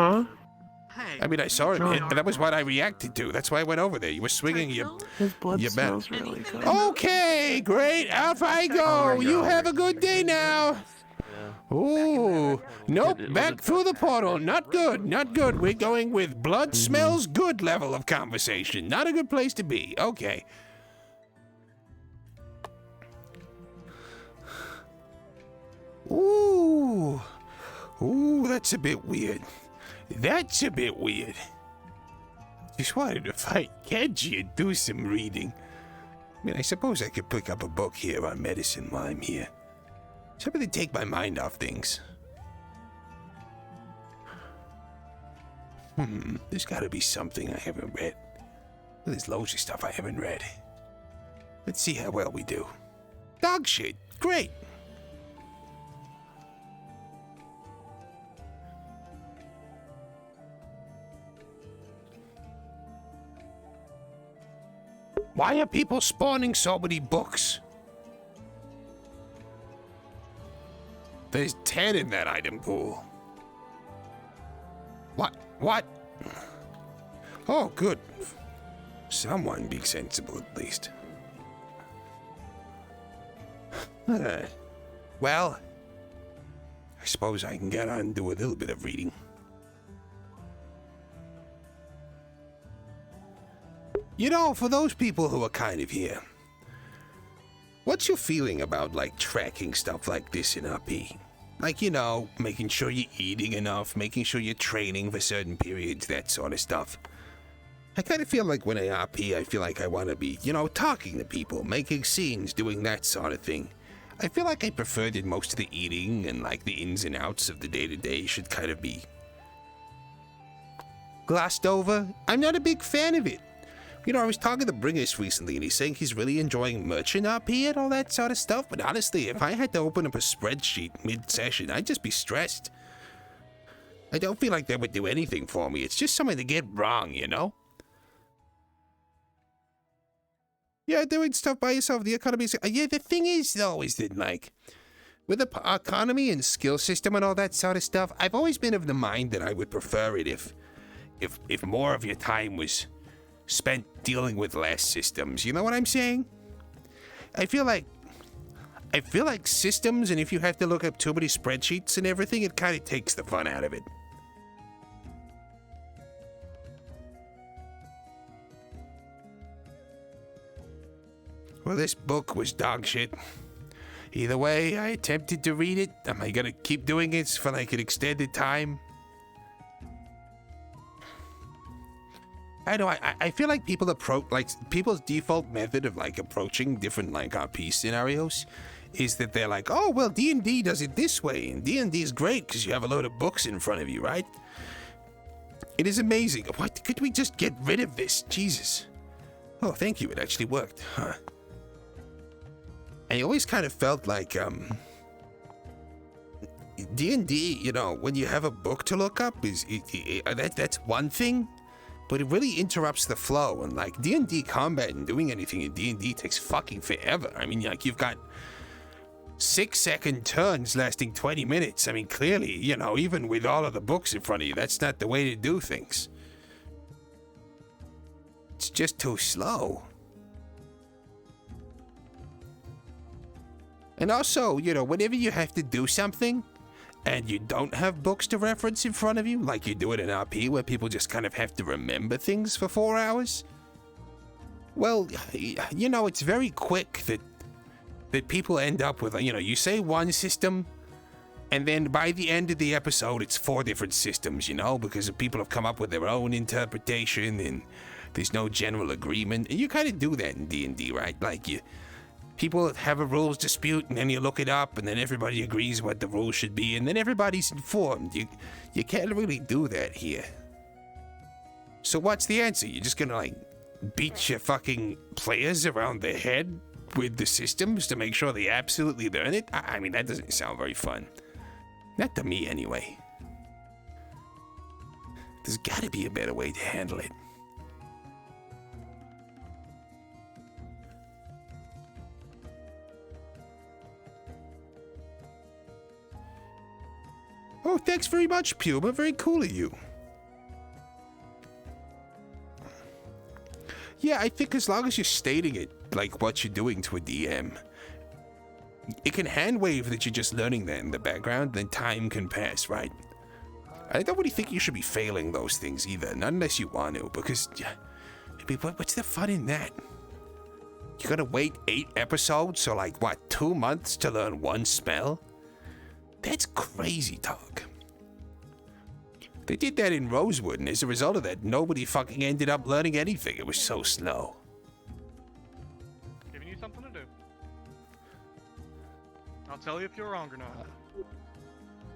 I mean, I saw it, and that was what I reacted to. That's why I went over there. You were swinging your bat. really good. Okay, great. Off I go. You have a good day now. Ooh, nope, back through the portal. Not good, not good. We're going with blood smells good level of conversation. Not a good place to be. Okay. Ooh, that's a bit weird. That's a bit weird. Just wanted to fight Kenji and do some reading. I mean, I suppose I could pick up a book here on medicine while I'm here. Something to take my mind off things. There's gotta be something I haven't read. There's loads of stuff I haven't read. Let's see how well we do. Dog shit, great. Why are people spawning so many books? There's 10 in that item pool. What? Oh, good. Someone be sensible at least. Well, I suppose I can get on and do a little bit of reading. You know, for those people who are kind of here, what's your feeling about, like, tracking stuff like this in RP? Like, you know, making sure you're eating enough, making sure you're training for certain periods, that sort of stuff. I kind of feel like when I RP, I feel like I want to be, you know, talking to people, making scenes, doing that sort of thing. I feel like I prefer that most of the eating and, like, the ins and outs of the day-to-day should kind of be glossed over. I'm not a big fan of it. You know, I was talking to Bringers recently, and he's saying he's really enjoying merchant RP and all that sort of stuff, but honestly, if I had to open up a spreadsheet mid-session, I'd just be stressed. I don't feel like that would do anything for me. It's just something to get wrong, you know? Yeah, doing stuff by yourself, the economy is... Yeah, the thing is, though, is that, like, with the economy and skill system and all that sort of stuff, I've always been of the mind that I would prefer it if more of your time was spent dealing with less systems. You know what I'm saying? I feel like systems, and if you have to look up too many spreadsheets and everything, it kind of takes the fun out of it. Well, this book was dog shit. Either way, I attempted to read it. Am I gonna keep doing it for like an extended time? I know, I feel like people people's default method of like approaching different like RP scenarios is that they're like, oh, well, D&D does it this way, and D&D is great because you have a load of books in front of you, right? It is amazing. What, could we just get rid of this? Jesus. Oh, thank you, it actually worked, huh? I always kind of felt like, D&D, you know, when you have a book to look up, that's one thing, but it really interrupts the flow, and like D&D combat and doing anything in D&D takes fucking forever. I mean, like, you've got 6-second turns lasting 20 minutes. I mean, clearly, you know, even with all of the books in front of you, that's not the way to do things. It's just too slow. And also, you know, whenever you have to do something and you don't have books to reference in front of you, like you do it in RP where people just kind of have to remember things for 4 hours, well, you know, it's very quick that people end up with, you know, you say one system, and then by the end of the episode, it's 4 different systems, you know, because people have come up with their own interpretation and there's no general agreement. And you kind of do that in D&D, right? Like, people have a rules dispute, and then you look it up, and then everybody agrees what the rules should be, and then everybody's informed. You can't really do that here. So what's the answer? You're just gonna, like, beat your fucking players around the head with the systems to make sure they absolutely learn it? I mean, that doesn't sound very fun. Not to me, anyway. There's gotta be a better way to handle it. Oh, thanks very much, Puma. Very cool of you. Yeah, I think as long as you're stating it, like what you're doing to a DM, it can hand wave that you're just learning that in the background, then time can pass, right? I don't really think you should be failing those things either, not unless you want to, because, I mean, what's the fun in that? You gotta wait 8 episodes, so like, what, 2 months to learn 1 spell? That's crazy talk. They did that in Rosewood, and as a result of that, nobody fucking ended up learning anything. It was so slow. Giving you something to do. I'll tell you if you're wrong or not.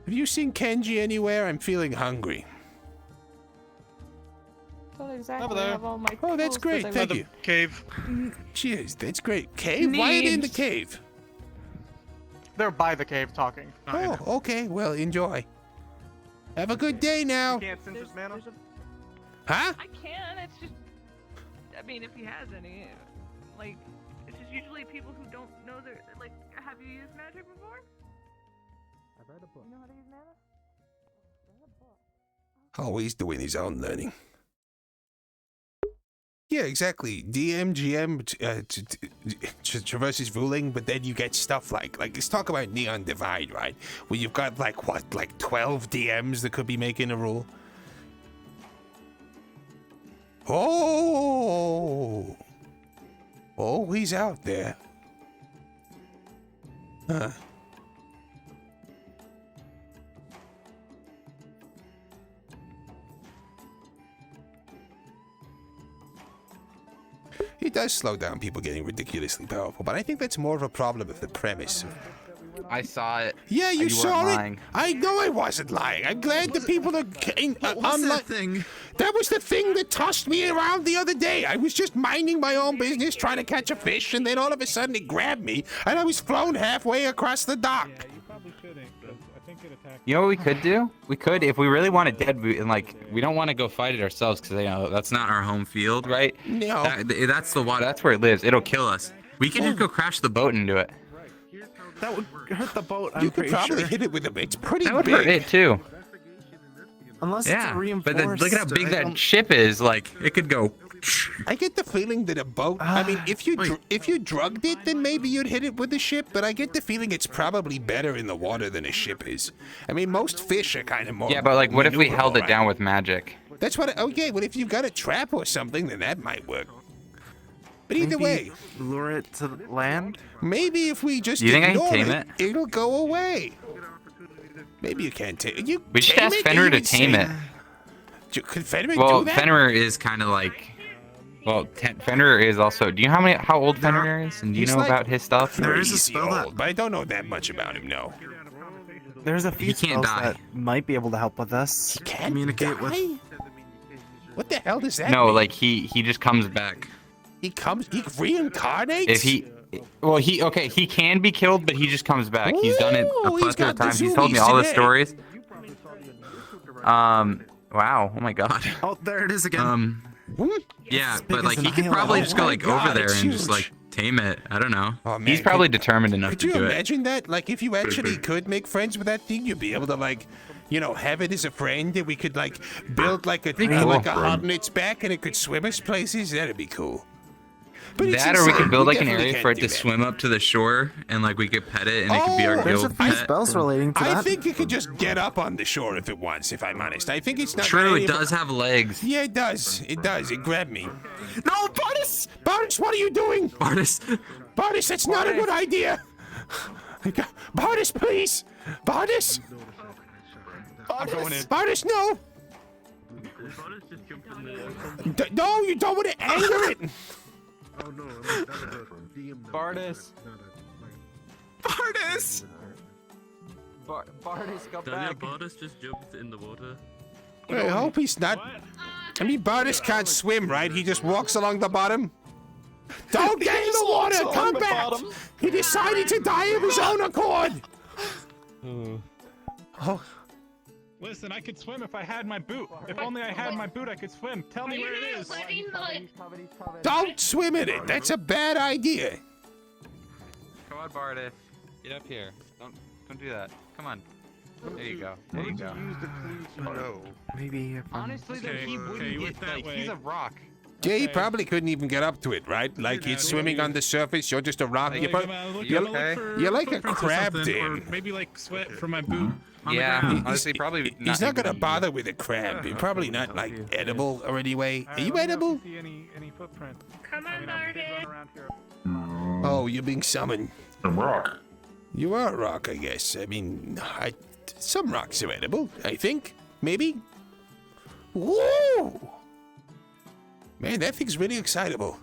Have you seen Kenji anywhere? I'm feeling hungry. Don't exactly Over there. have all my Oh, that's clothes, great. but I Thank The you. cave. Cheers. That's great. Cave? Why are they in the cave? They're by the cave talking. not in Oh, it. okay. Well, enjoy. Have a good day now. You can't sense his mana? Huh? I can. It's just, I mean, if he has any, like, it's just usually people who don't know their, like, have you used magic before? I've read a book. You know how to use mana? Always doing his own learning. Yeah, exactly. DM, GM traverses ruling, but then you get stuff like let's talk about Neon Divide, right? Where you've got like 12 DMs that could be making a rule. Oh, he's out there. Huh. It does slow down people getting ridiculously powerful, but I think that's more of a problem of the premise. I saw it. Yeah, you saw weren't it. lying. I know I wasn't lying. I'm glad the people are. What's that thing? That was the thing that tossed me around the other day. I was just minding my own business, trying to catch a fish, and then all of a sudden it grabbed me, and I was thrown halfway across the dock. You know what we could do? We could, if we really want it dead, we don't want to go fight it ourselves because that's not our home field, right? No. That's the water. That's where it lives. It'll kill us. We can just go crash the boat into it. That would hurt the boat. You could probably hit it with a. It's pretty That would big. hurt it too. Unless it's a Yeah, reinforced. but then look at how big I that don't- ship is. Like it could go. I get the feeling that a boat. I mean, if you drugged it, then maybe you'd hit it with a ship. But I get the feeling it's probably better in the water than a ship is. I mean, most fish are kind of more. Yeah, but like, what if we held it maneuverable, down right? with magic? That's what. Okay, well, if you've got a trap or something, then that might work. But either Maybe way, lure it to land. maybe if we just Do you think I can ignore tame it? it'll go away. Maybe you can't tame it. We should ask Fenrir to tame it. Could Fenrir Well, do that? Fenrir is kind of like. Well, Fenrir is also. Do you know how old Fenrir is? And do you He's know like about his stuff? There is a Crazy spell that- old, but I don't know that much about him. No. There's a few He can't spells die. that might be able to help with this. Can't Communicate with. die? What the hell does that No, mean? like he just comes back. He reincarnates. If he can be killed, but he just comes back. He's done it a Ooh, he's plethora of got the times. He's told me zoomies all the today. stories. Wow. Oh my god. Oh, there it is again. Yeah, big but as like an he could island. probably Oh just go my like God, over there it's and just huge. like tame it. I don't know. Oh, man, He's probably determined enough Could to you do it. imagine that? Like, if you actually could make friends with that thing, you'd be able to, like, have it as a friend, and we could, like, build, like, a hut on its back, and it could swim us places. That'd be cool. But it's That, or we insane. could build like an definitely area can't for it do to that. swim up to the shore, and like we could pet it, and it could be our There's a guild few pet. spells relating to I that. think it could just get up on the shore if it wants, if I'm honest. I think it's not... True, really it does have legs. Yeah, it does. It does. It grabbed me. No, Bartis! Bartis, what are you doing? Bartis. Bartis, that's not a good idea. Bartis, please. Bartis. Bartis, no. No, you don't want to anger it. Bardis. Bartis! Bardis, go Daniel Bardis just jumped in the water. I hope he's not... I mean, Bartis can't swim, right? He just walks along the bottom. Don't get in the water! Come back! He decided to die of his own accord! Oh. Listen, I could swim if I had my boot. If only I had my boot, I could swim. Tell me where it is. Don't swim in it! That's a bad idea! Come on, Bardis. Get up here. Don't do that. Come on. There you go. There you go. Maybe. Honestly, though, he wouldn't get, like, he's a rock. Yeah, he probably couldn't even get up to it, right? Like, he's swimming on the surface, you're just a rock. Like, You're like a crab, Dan. Maybe like sweat from my boot. Yeah, He's- honestly, probably He's not gonna even- bother with a crab. He's probably not, like, edible or anyway. Are you edible? See any footprint? Come on, Bardis. Around here. Oh, you're being summoned. A rock. You are a rock, I guess. I mean, some rocks are edible, I think. Maybe. Woo! Man, that thing's really excitable.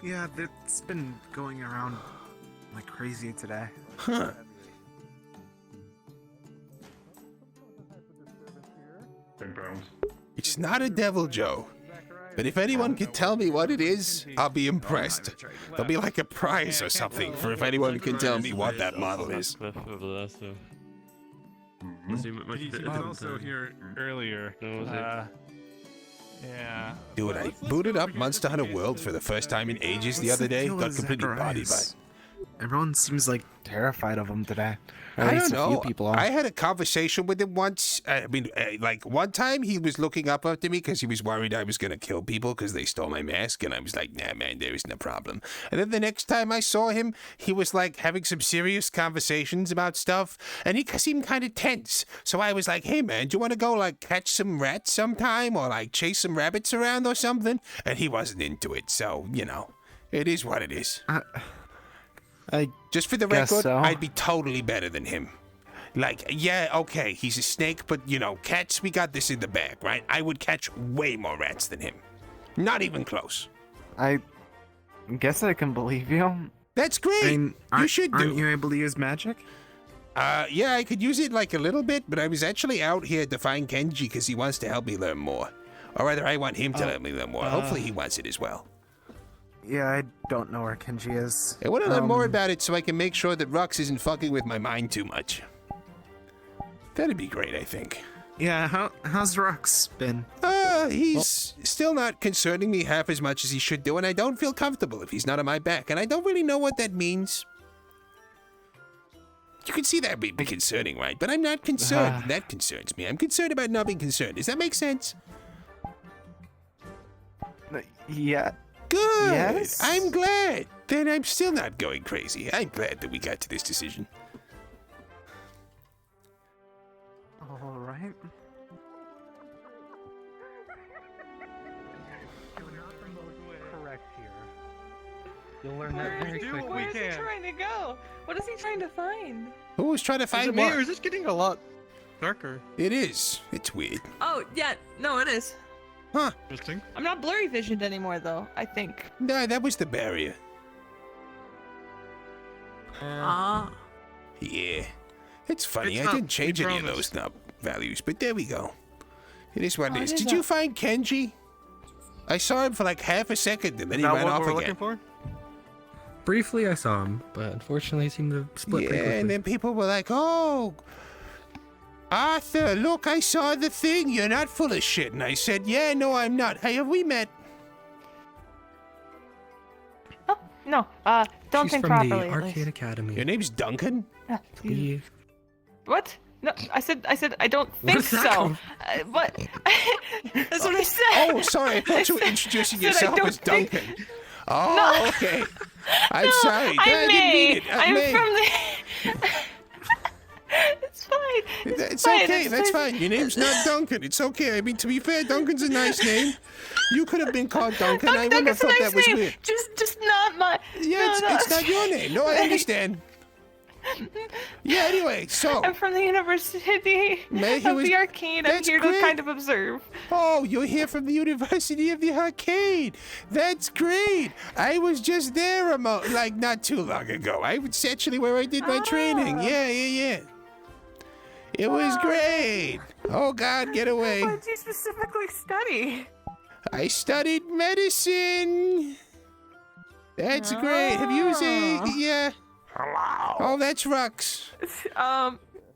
Yeah, it's been going around like crazy today. Huh. It's not a devil, Joe. But if anyone can tell me what it is, I'll be impressed. There'll be like a prize or something for if anyone can tell me what that model is. He was also here earlier. Yeah. Dude, I booted up Monster Hunter World for the first time in ages the other day. Got completely bodied by it. Everyone seems like terrified of him today. Or at I least don't a few know. people are. I had a conversation with him once. I mean, like one time he was looking up after me because he was worried I was going to kill people because they stole my mask. And I was like, nah, man, there isn't a problem. And then the next time I saw him, he was like having some serious conversations about stuff. And he seemed kind of tense. So I was like, hey, man, do you want to go like catch some rats sometime or like chase some rabbits around or something? And he wasn't into it. So, it is what it is. Just for the guess record, so. I'd be totally better than him. Like, yeah, okay, he's a snake, but, cats, we got this in the bag, right? I would catch way more rats than him. Not even close. I guess I can believe you. That's great. I mean, you should do. Aren't you able to use magic? Yeah, I could use it like a little bit, but I was actually out here to find Kenji because he wants to help me learn more. Or rather, I want him to help me learn more. Hopefully he wants it as well. Yeah, I don't know where Kenji is. I want to learn more about it so I can make sure that Rux isn't fucking with my mind too much. That'd be great, I think. Yeah, how's Rux been? He's still not concerning me half as much as he should do, and I don't feel comfortable if he's not on my back, and I don't really know what that means. You can see that would be concerning, right? But I'm not concerned. That concerns me. I'm concerned about not being concerned. Does that make sense? Yeah. Good. Yes. I'm glad. Then I'm still not going crazy. I'm glad that we got to this decision. All right. Correct here. You'll learn that very quickly. Where is he trying to go? What is he trying to find? Who was trying to find Is it me, what? or is this getting a lot darker? It is. It's weird. Oh, yeah. No, it is. Huh. Interesting. I'm not blurry visioned anymore, though, I think. No, that was the barrier. Ah. Yeah. It's funny. It's I up, didn't change we any of promised. those values, but there we go. It is what Oh, it is. it is Did you up. find Kenji? I saw him for like half a second, and then he Is that ran what off we're again. looking for? Briefly, I saw him, but unfortunately, he seemed to split pretty Yeah, quickly. and then people were like, "Oh, Arthur, look, I saw the thing. You're not full of shit." And I said, "Yeah, no, I'm not. Hey, have we met?" Oh, no. Don't She's think from properly. the at least. Arcade Academy. Your name's Duncan? We- What? No, I said I don't Where think did that so. come What? That's what I said. Oh, sorry. I thought you were introducing said I yourself don't as think- Duncan. Oh, No. okay. I'm No, sorry. I'm I didn't May. mean it. I'm May. from the. It's fine. It's fine. okay. It's That's fine. fine. Your name's not Duncan. It's okay. I mean, to be fair, Duncan's a nice name. You could have been called Duncan. I wouldn't have Duncan's a thought nice that was name. weird. Just not my. Yeah, no, it's not your name. No, I understand. Yeah, anyway, so. I'm from the University May, of was- the Arcade. I'm that's here great. to kind of observe. Oh, you're here from the University of the Arcade. That's great. I was just there not too long ago. I was actually where I did my training. Yeah. It was great. Oh, God, get away. What did you specifically study? I studied medicine. That's great. Have you seen? Yeah. Hello. Oh, that's Rux.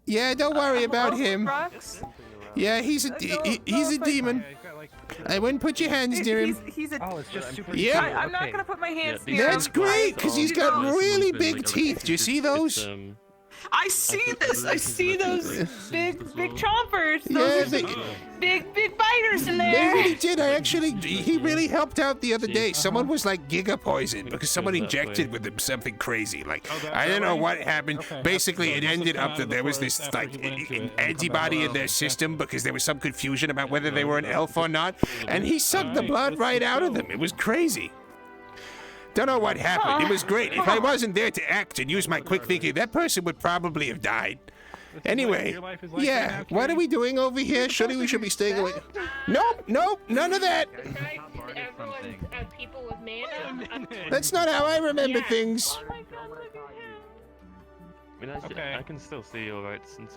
Yeah, don't worry about him. Rux? Yeah, he's a demon. I wouldn't put your hands near him. He's a. Oh, it's just super. Yeah. I'm not gonna put my hands near him. That's great, because he's got really big teeth. Do you see those? I see this. I see those big chompers. Yeah, Those big biters in They there. really did. He really helped out the other day. Someone was like giga poisoned because someone injected with him something crazy. Like, I don't know what happened. Basically, it ended up that there was this like antibody in their system because there was some confusion about whether they were an elf or not. And he sucked the blood right out of them. It was crazy. Don't know what happened. It was great. If I wasn't there to act and use my quick thinking, that person would probably have died. Anyway, yeah, what are we doing over here? Surely we should be staying away. Nope, none of that. Besides everyone's people with mana. That's not how I remember things. I mean, I can still see you alright since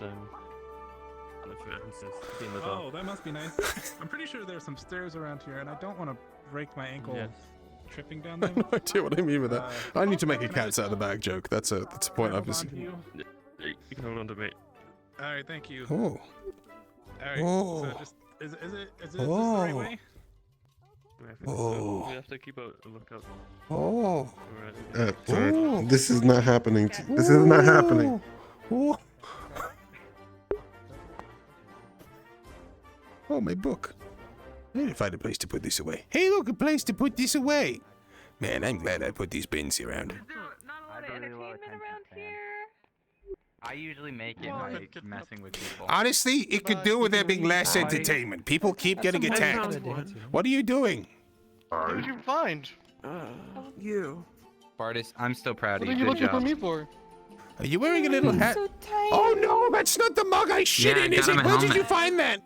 Oh, that must be nice. I'm pretty sure there's some stairs around here, and I don't want to break my ankle tripping down them. No idea what I mean with that. I need to make a cats out of the bag joke. That's a point I've just. You can hold on to me. All right, thank you. Oh. All right. Oh. So just is this the right way? Oh. We have to keep a lookout. Oh. Sorry. This is not happening. This is not happening. Oh. Oh, my book. I need to find a place to put this away. Hey, look, a place to put this away. Man, I'm glad I put these bins around. I usually make it by messing with people. Honestly, it could do with there being less entertainment. People keep getting attacked. What are you doing? What did you find? You. Bartis, I'm still proud What of are you. you Good looking for job. me for? Are you wearing a little hat? Oh no, that's not the mug I shit Yeah, I in, is got it? him a Where did you helmet. find that?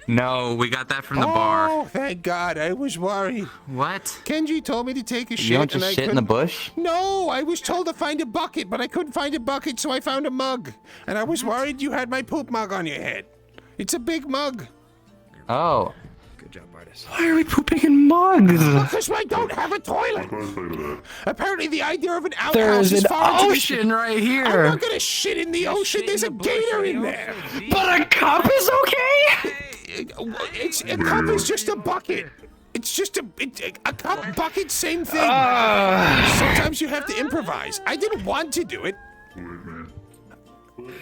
No, we got that from the bar. Oh, thank God. I was worried. What? Kenji told me to take a shit. You don't just and I shit in the couldn't- bush? No, I was told to find a bucket, but I couldn't find a bucket, so I found a mug. And I was worried you had my poop mug on your head. It's a big mug. Oh. Good job, artist. Why are we pooping in mugs? Because I don't have a toilet. Apparently, the idea of an outhouse There's is an far too- ocean right I'm here. not gonna shit in the ocean. There's a gator in there. But a cup is okay? A cup is just a bucket. It's just a cup, bucket, same thing. Sometimes you have to improvise. I didn't want to do it.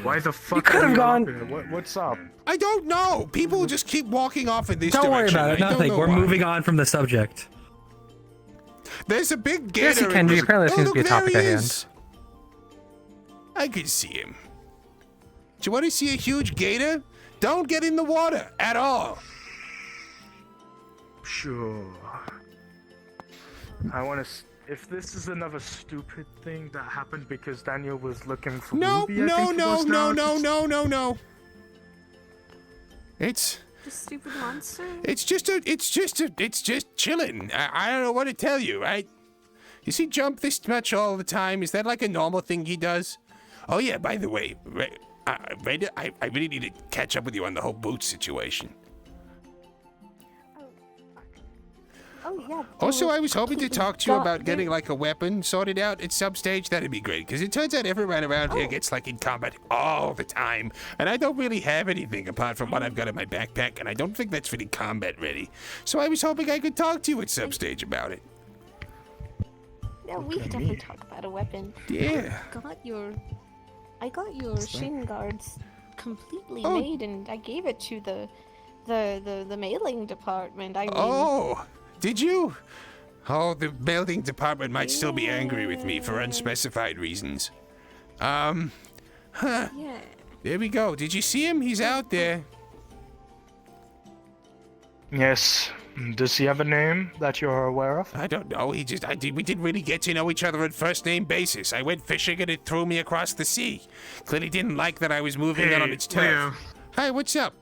Why the fuck? You could have gone. What's up? I don't know. People just keep walking off in this Don't worry direction. about it. I don't Nothing. know We're why. moving on from the subject. There's a big gator. Yes, he can. in- Apparently, there seems to be a look, there topic he at hand. is. I can see him. Do you want to see a huge gator? Don't get in the water at all. Sure. I want to. If this is another stupid thing that happened because Daniel was looking for No, Ruby, I no, think it no, was no, now, no, just- no, no, no. It's The stupid monster? it's just chilling. I don't know what to tell you. Does he jump this much all the time? Is that like a normal thing he does? Oh yeah. By the way, Raider, I really need to catch up with you on the whole boot situation. Oh, yeah. Also, I was hoping to talk to you about getting like a weapon sorted out at some stage. That'd be great, because it turns out everyone around here gets like in combat all the time, and I don't really have anything apart from what I've got in my backpack, and I don't think that's really combat ready. So I was hoping I could talk to you at some stage about it. Yeah, we could definitely talk about a weapon. Yeah. I got your shin guards completely Oh. made, and I gave it to the mailing department. I mean, Oh, did you? Oh, the building department might still be angry with me for unspecified reasons. Huh. yeah. There we go. Did you see him? He's out there. Yes. Does he have a name that you're aware of? I don't know. We didn't really get to know each other on first name basis. I went fishing and it threw me across the sea. Clearly didn't like that I was moving out on its turf. Leo. Hi, what's up?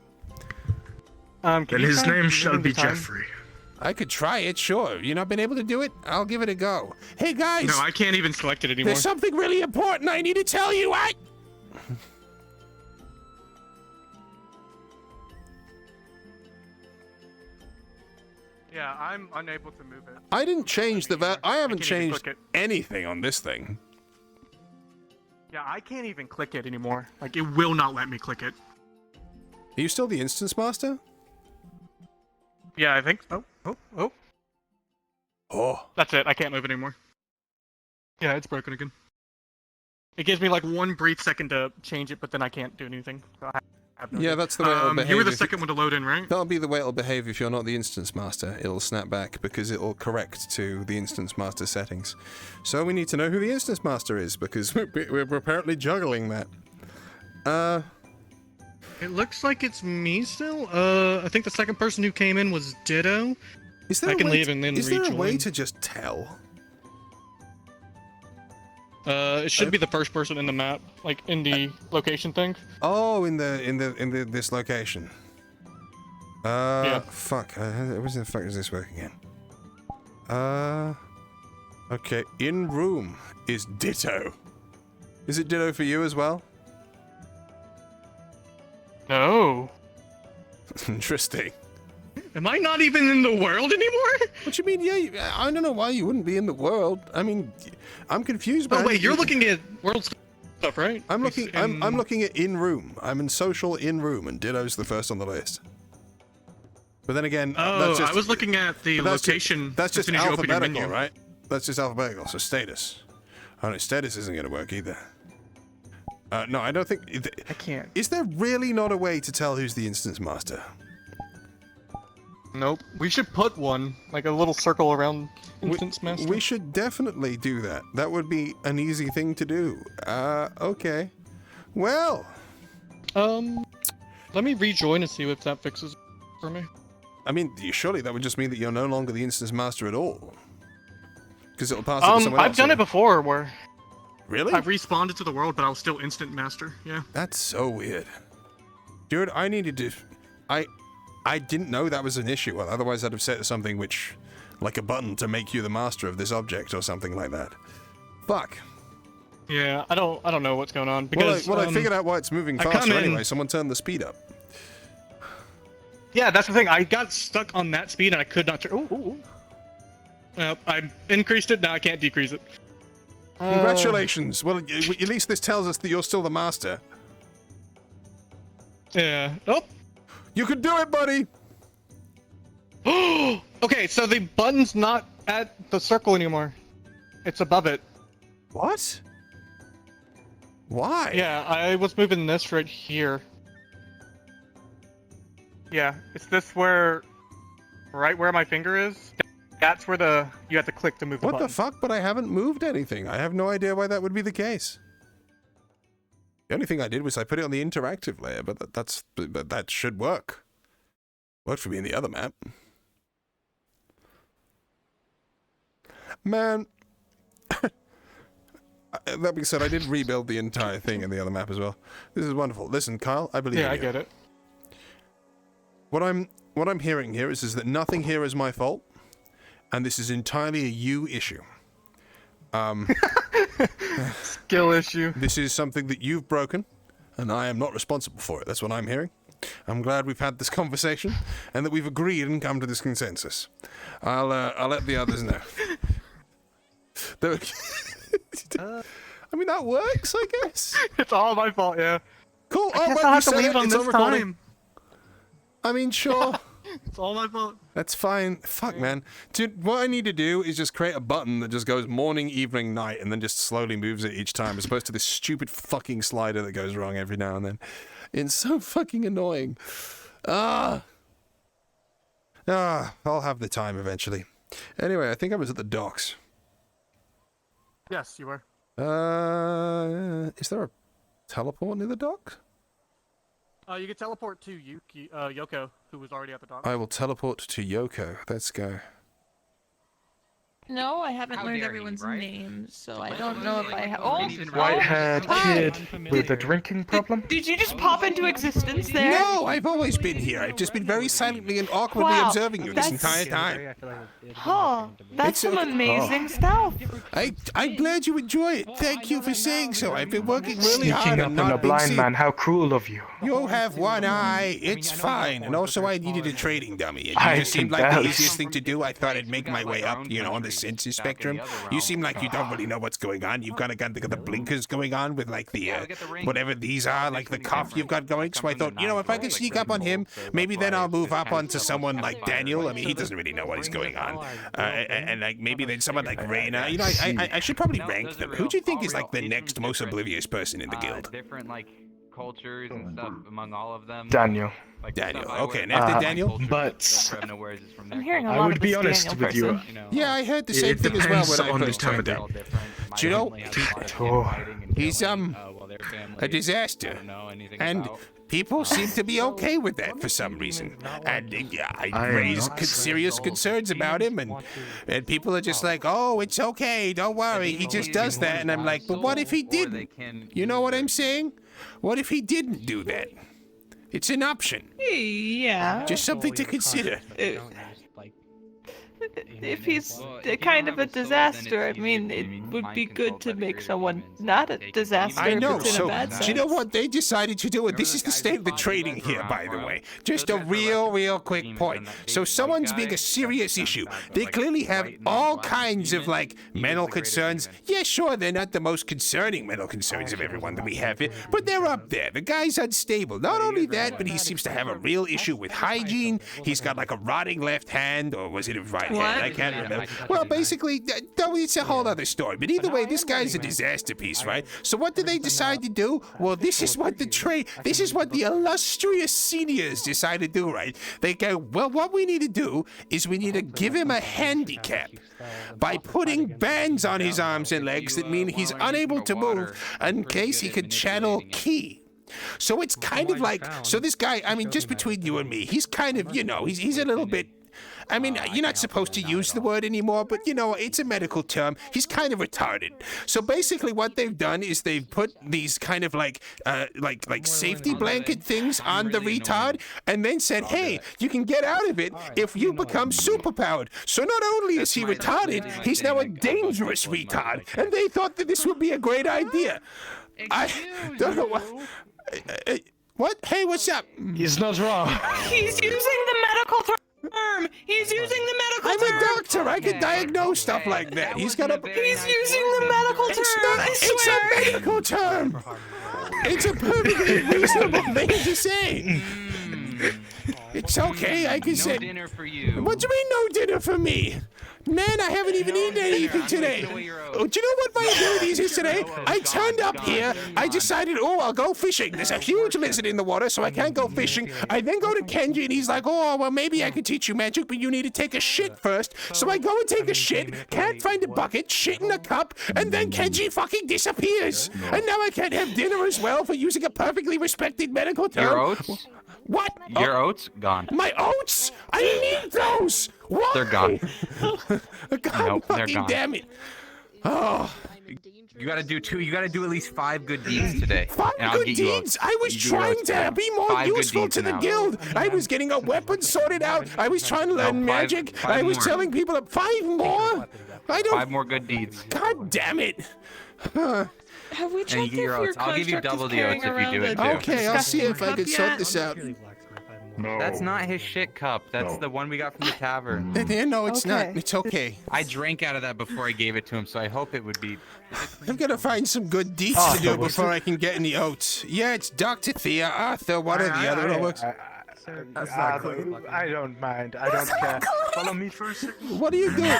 Then his name shall be Jeffrey. I could try it, sure. You not been able to do it? I'll give it a go. Hey guys! No, I can't even select it anymore. There's something really important I need to tell you. Yeah, I'm unable to move it. I didn't change I haven't can't even changed click anything on this thing. Yeah, I can't even click it anymore. Like, it will not let me click it. Are you still the instance master? Yeah, I think. Oh. Oh. That's it. I can't move it anymore. Yeah, it's broken again. It gives me like one brief second to change it, but then I can't do anything. So I have no Yeah, idea. that's the way it'll behave. You were the if second one to load in, right? That'll be the way it'll behave if you're not the instance master. It'll snap back because it'll correct to the instance master settings. So we need to know who the instance master is because we're apparently juggling that. It looks like it's me still. I think the second person who came in was Ditto. Is there I can a way leave and then is rejoin. there a way to just tell? It should be the first person in the map, like in the location thing. Oh, in this location. Yeah. Fuck. Where the fuck does this work again? Okay. In room is Ditto. Is it Ditto for you as well? No. Interesting. Am I not even in the world anymore? What you mean? Yeah, I don't know why you wouldn't be in the world. I mean, I'm confused by. Oh wait, you're looking at world stuff, right? I'm looking. I'm looking at in room. I'm in social in room, and Ditto's the first on the list. But then again, Oh, that's just, I was looking at the but that's location. That's as just soon as you open your alphabetical, menu. right? That's just alphabetical. So status. Oh no, status isn't going to work either. No, I don't think. I can't. Is there really not a way to tell who's the instance master? Nope. We should put one, like a little circle around instance master. We should definitely do that. That would be an easy thing to do. Okay. Well. Let me rejoin and see if that fixes for me. I mean, surely that would just mean that you're no longer the instance master at all. Because it'll pass it to someone else. I've done it before where... Really? I've respawned to the world, but I was still instant master, yeah. That's so weird. Dude, I needed to... I didn't know that was an issue. Well, otherwise I'd have set something which, like a button to make you the master of this object or something like that. Fuck. Yeah, I don't know what's going on because Well, I figured out why it's moving faster anyway. Someone turned the speed up. Yeah, that's the thing. I got stuck on that speed and I could not turn. Ooh. I increased it. Now I can't decrease it. Congratulations. Well, at least this tells us that you're still the master. Yeah. Oh. You can do it, buddy. Okay, so the button's not at the circle anymore. It's above it. What? Why? Yeah, I was moving this right here. Yeah, it's this where, right where my finger is. That's where you have to click to move the button. What the fuck? But I haven't moved anything. I have no idea why that would be the case. The only thing I did was I put it on the interactive layer, but that should work. Worked for me in the other map. Man. That being said, I did rebuild the entire thing in the other map as well. This is wonderful. Listen, Kyle, I believe in you. Yeah, I get it. What I'm hearing here is that nothing here is my fault, and this is entirely a you issue. Skill issue. This is something that you've broken, and I am not responsible for it. That's what I'm hearing. I'm glad we've had this conversation, and that we've agreed and come to this consensus. I'll let the others know. I mean, that works, I guess. It's all my fault, yeah. Cool. I guess I'll have to leave on this time. I mean, sure. It's all my fault. That's fine. Fuck, man. Dude, what I need to do is just create a button that just goes morning, evening, night, and then just slowly moves it each time, as opposed to this stupid fucking slider that goes wrong every now and then. It's so fucking annoying. I'll have the time eventually. Anyway, I think I was at the docks. Yes, you were. Is there a teleport near the docks? You could teleport to Yoko, who was already at the dock. I will teleport to Yoko. Let's go. No, I haven't learned everyone's names, so I don't know if I have. Oh, White-haired kid with a drinking problem? Did you just pop into existence there? No, I've always been here. I've just been very silently and awkwardly observing you this entire time. Huh, that's some amazing stuff. I'm glad you enjoy it. Thank you for saying so. I've been working really hard Sneaking on up on a not being blind seen. man, how cruel of you. You have one eye. It's fine. And also, I needed a trading dummy. I It just seemed can like the barely easiest thing to do. I thought I'd make my way up, on the senses spectrum. You seem like you don't really know what's going on. You've got the blinkers going on with like the whatever these are, like the cuff you've got going. So I thought, if I can sneak up on him, maybe then I'll move up onto someone like Daniel. I mean, he doesn't really know what is going on. And like maybe then someone like Reyna. I should probably rank them. Who do you think is like the next most oblivious person in the guild? Different cultures and stuff among all of them. Daniel. Daniel. Okay, and after Daniel? But I'm hearing a I lot would of be this honest Daniel with you. person. Yeah, I heard the same thing as well when I first turned out. Do you know, he's a disaster, and people seem to be okay with that for some reason. And I raise serious concerns about him, and people are just like, "Oh, it's okay, don't worry, he just does that." And I'm like, "But what if he didn't? You know what I'm saying? What if he didn't do that? It's an option. Yeah. Just something to consider." If he's kind of a disaster, I mean, it would be good to make someone not a disaster. I know, if it's in so a bad sense. do you know what they decided to do? And this is the state of the trading here, by the way. Just a real quick point. So someone's being a serious issue. They clearly have all kinds of, mental concerns. Yeah, sure, they're not the most concerning mental concerns of everyone that we have here, but they're up there. The guy's unstable. Not only that, but he seems to have a real issue with hygiene. He's got, a rotting left hand, or was it a right hand? I can't remember. Well, basically, it's a whole other story. But either way, this guy's a disaster piece, right? So what do they decide to do? Well, this is what the illustrious seniors decide to do, right? They go, well, what we need to do is we need to give him a handicap by putting bands on his arms and legs that mean he's unable to move in case he could channel ki. So it's kind of so this guy, I mean, just between you and me, he's kind of, he's a little bit I mean, you're not supposed to use the word anymore, but you know, it's a medical term. He's kind of retarded. So basically what they've done is they've put these kind of like safety blanket things on the retard and then said, hey, you can get out of it if you become superpowered. So not only is he retarded, he's now a dangerous retard. And they thought that this would be a great idea. I don't know what... What? Hey, what's up? He's not wrong. He's using the medical term. He's using the medical term. I'm a doctor. I can diagnose stuff like that. He's got a... He's using the medical term. It's a medical term. It's a perfectly reasonable thing to say. It's okay. I can say... No dinner for you. What do you mean no dinner for me? Man, I haven't even eaten anything today. Do you know what my abilities is today? I turned up here. I decided, I'll go fishing. There's a huge lizard in the water, so I can't go fishing. I then go to Kenji, and he's like, well, maybe I can teach you magic, but you need to take a shit first. So I go and take a shit, can't find a bucket, shit in a cup, and then Kenji fucking disappears. And now I can't have dinner as well for using a perfectly respected medical term. Your oats? What? Your oats? Gone. My oats? I need those! Why? They're gone. God Nope, they're fucking gone. damn it. Oh. You gotta do at least 5 good deeds today. Five and I'll good get you deeds? oats. I was You do your trying oats to now. be more 5 good useful deeds to the now. guild. I was getting a weapon sorted out. I was trying to learn No, magic. five I was more. telling people 5 more. I don't... 5 more good deeds. God damn it. Have we And you checked get if your your oats. I'll give you construct double is the oats carrying if you do around it a too. Okay, I'll see if I cup can sort yet? this out. That's not his shit cup. That's the one we got from the tavern. No, it's not. Okay. It's okay. I drank out of that before I gave it to him, so I hope it would be. I'm gonna find some good deeds to do before I can get any oats. Yeah, it's Dr. Thea, Arthur, one or the other. It works. That's not clean. I don't mind. I don't care. Follow me for a second. What are you doing?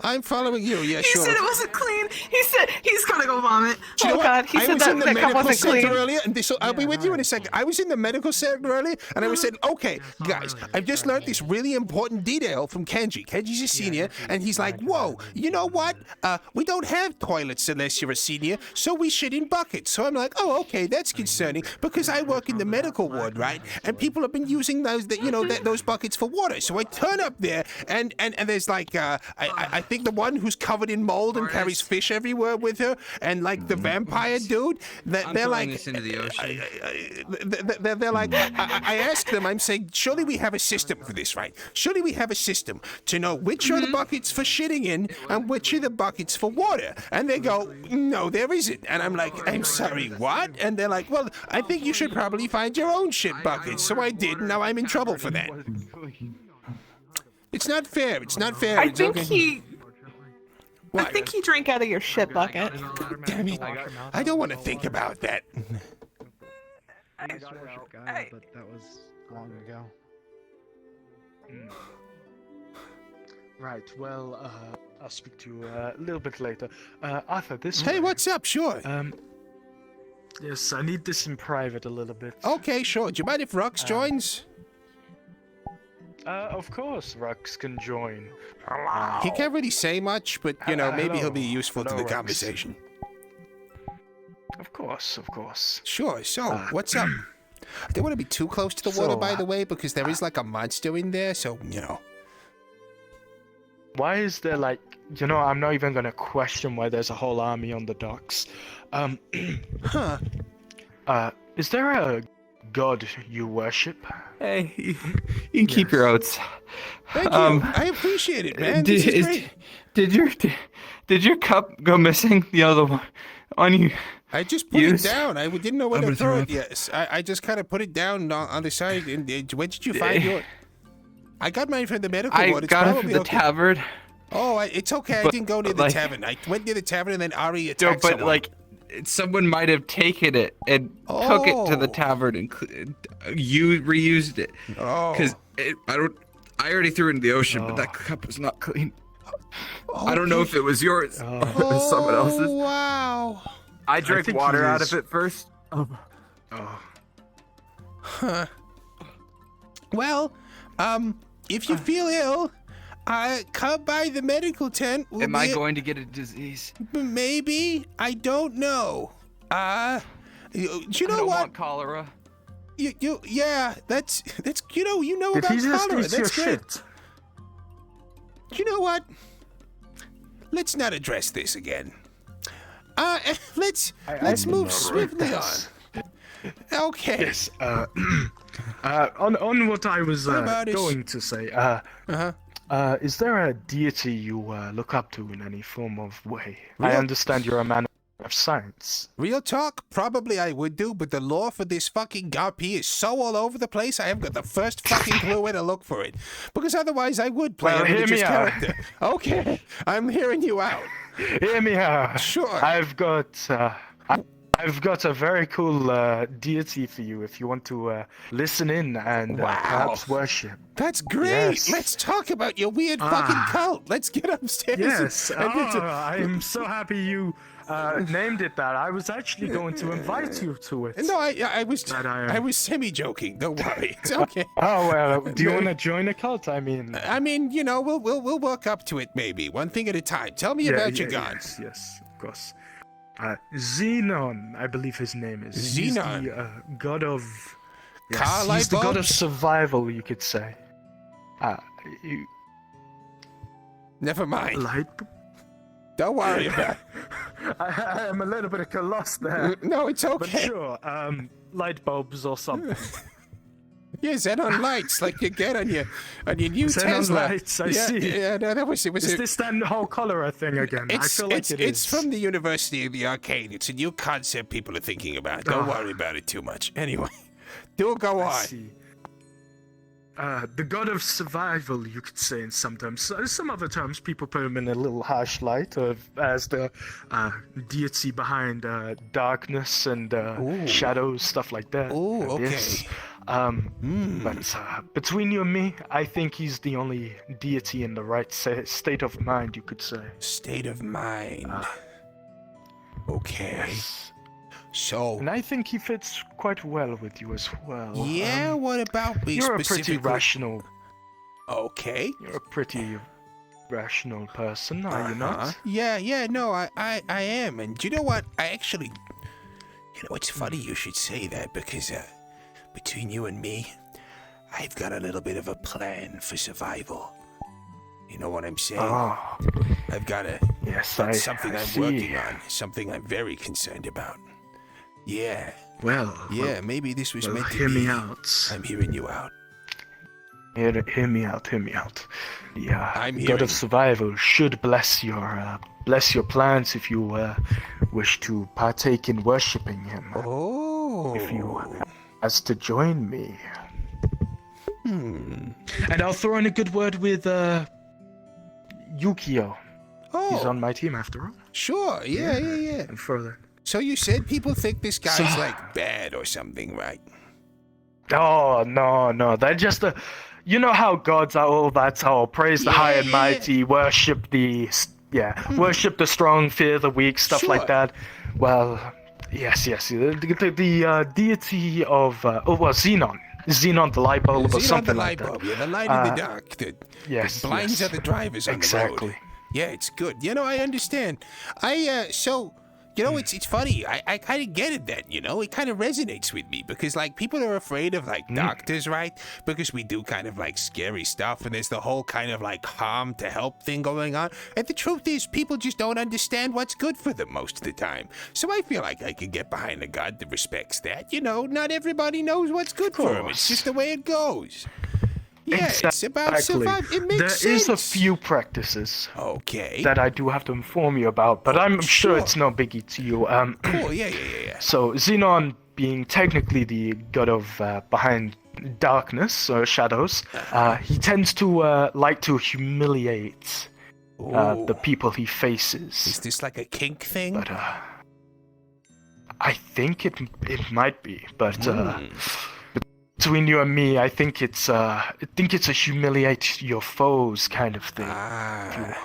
I'm following you. Yeah, He sure. said it wasn't clean. He said he's gonna go vomit. Do you know Oh what? God, he I said was in the that cup medical wasn't center clean. earlier, and so I'll be with you in a second. I was in the medical center earlier, and I was saying, okay, guys, I've just learned this really important detail from Kenji. Kenji's a senior, and he's like, whoa, you know what? We don't have toilets unless you're a senior, so we shit in buckets. So I'm like, oh, okay, that's concerning, because I work in the medical ward, right? And people have been using those, those buckets for water. So I turn up there, and there's like, I think the one who's covered in mold and carries fish everywhere with her, and like the vampire dude, they're like, this into the ocean. they're like, I ask them, I'm saying, surely we have a system for this, right? Surely we have a system to know which are the buckets for shitting in and which are the buckets for water. And they go, no, there isn't. And I'm like, I'm sorry, what? And they're like, well, I think you should probably find your own shit buckets. So I did, and now I'm in trouble for that. It's not fair. It's not fair. I think he. What? I think he drank out of your shit bucket. Damn it. I don't want to think about that. I got it out, guy, but that was long ago. Right, well, I'll speak to you a little bit later. Arthur, this Hey, way. what's up? Sure. Yes, I need this in private a little bit. Okay, sure. Do you mind if Rux joins? Of course, Rux can join. He can't really say much, but, you know, maybe he'll be useful to the Rux. conversation. Of course, of course. Sure, so, what's up? I don't want to be too close to the water, by the way, because there is, like, a monster in there, so, you know. Why is there, like, I'm not even gonna question why there's a whole army on the docks. Is there a god you worship? Hey, you can keep your oats. Thank you. I appreciate it, man. This is great. Did your cup go missing? The other one on you. I just put it down. I didn't know where to throw it. Yes, I just kind of put it down on the side. And where did you find yours? I got mine from the medical ward. It's got it probably from the okay. tavern. Oh, it's okay. I didn't go near the tavern. I went near the tavern and then Ari attacked someone. Someone might have taken it and took it to the tavern and you reused it. Oh. Because I already threw it in the ocean, but that cup was not clean. I don't know if it was yours or someone else's. Wow. I drank water out of it first. Huh. Well, if you feel ill, come by the medical tent. Am I going to get a disease? Maybe. I don't know. Do you know I don't what? want cholera. Yeah, that's you know Did about he just cholera. eat your That's great. shit? You know what? Let's not address this again. Let's move swiftly on. Okay. Yes. On what I was going to say. Is there a deity you look up to in any form of way? I understand you're a man of science. Real talk, probably I would do, but the lore for this fucking RP is so all over the place, I haven't got the first fucking clue where to look for it. Because otherwise I would play a religious character. Okay, I'm hearing you out. Hear me out. Sure. I've got a very cool deity for you if you want to listen in and perhaps worship. That's great. Yes. Let's talk about your weird fucking cult. Let's get upstairs. Yes. I'm so happy you named it that. I was actually going to invite you to it. No, I was semi-joking. Don't worry. It's okay. Oh well. Do you want to join a cult? I mean, you know, we'll work up to it maybe, one thing at a time. Tell me about your gods. Yes, of course. Xenon, I believe his name is. Xenon. He's the god of. Car He's the god of bulbs? survival, you could say. Never mind. Light. Don't worry about it. I am a little bit lost there. No, it's okay. But sure, light bulbs or something. Yeah, Xenon lights, like you get on your new Xenon Tesla. lights, I see. Yeah, no, it was. Is this that whole cholera thing again? I feel like it's from the University of the Arcade. It's a new concept people are thinking about. Don't worry about it too much. Anyway, do go on. I see. The god of survival, you could say in some terms. Some other terms, people put him in a little harsh light as the deity behind darkness and shadows, stuff like that. Ooh, okay. Yes. But between you and me, I think he's the only deity in the right state of mind, you could say. State of mind. Okay. Yes. So. And I think he fits quite well with you as well. Yeah, what about me You're specifically? a pretty rational. Okay. You're a pretty rational person, are you not? Yeah, no, I am. And do you know what? It's funny you should say that because, between you and me, I've got a little bit of a plan for survival. You know what I'm saying? Oh. I've got something I'm working on, something I'm very concerned about. Yeah. Well. Yeah, maybe this was meant to be. Hear me out. I'm hearing you out. Hear me out. Yeah. I'm God hearing. of survival should bless your plans if you wish to partake in worshiping him. Oh. If you as to join me. And I'll throw in a good word with Yukio. Oh. He's on my team after all. Sure. Yeah. And further. So you said people think this guy's like bad or something, right? Oh no! They're just you know how gods are all that all praise the high and mighty, worship the worship the strong, fear the weak, stuff like that. Well, yes. The deity of Xenon the light bulb or something like that. Yeah, the light in the dark that blinds other drivers on the road. Yeah, it's good. You know, I understand. It's funny. I kind of get it then, you know? It kind of resonates with me because, like, people are afraid of, like, doctors, right? Because we do kind of, like, scary stuff and there's the whole kind of, like, harm to help thing going on. And the truth is, people just don't understand what's good for them most of the time. So I feel like I could get behind a god that respects that. You know, not everybody knows what's good for them. It's just the way it goes. Yeah, it's about survival. It makes sense. There is a few practices that I do have to inform you about, but I'm sure it's no biggie to you. Cool, yeah. So, Xenon being technically the god of behind darkness or shadows, he tends to like to humiliate the people he faces. Is this like a kink thing? But I think it might be, but between you and me, I think it's a humiliate your foes kind of thing. If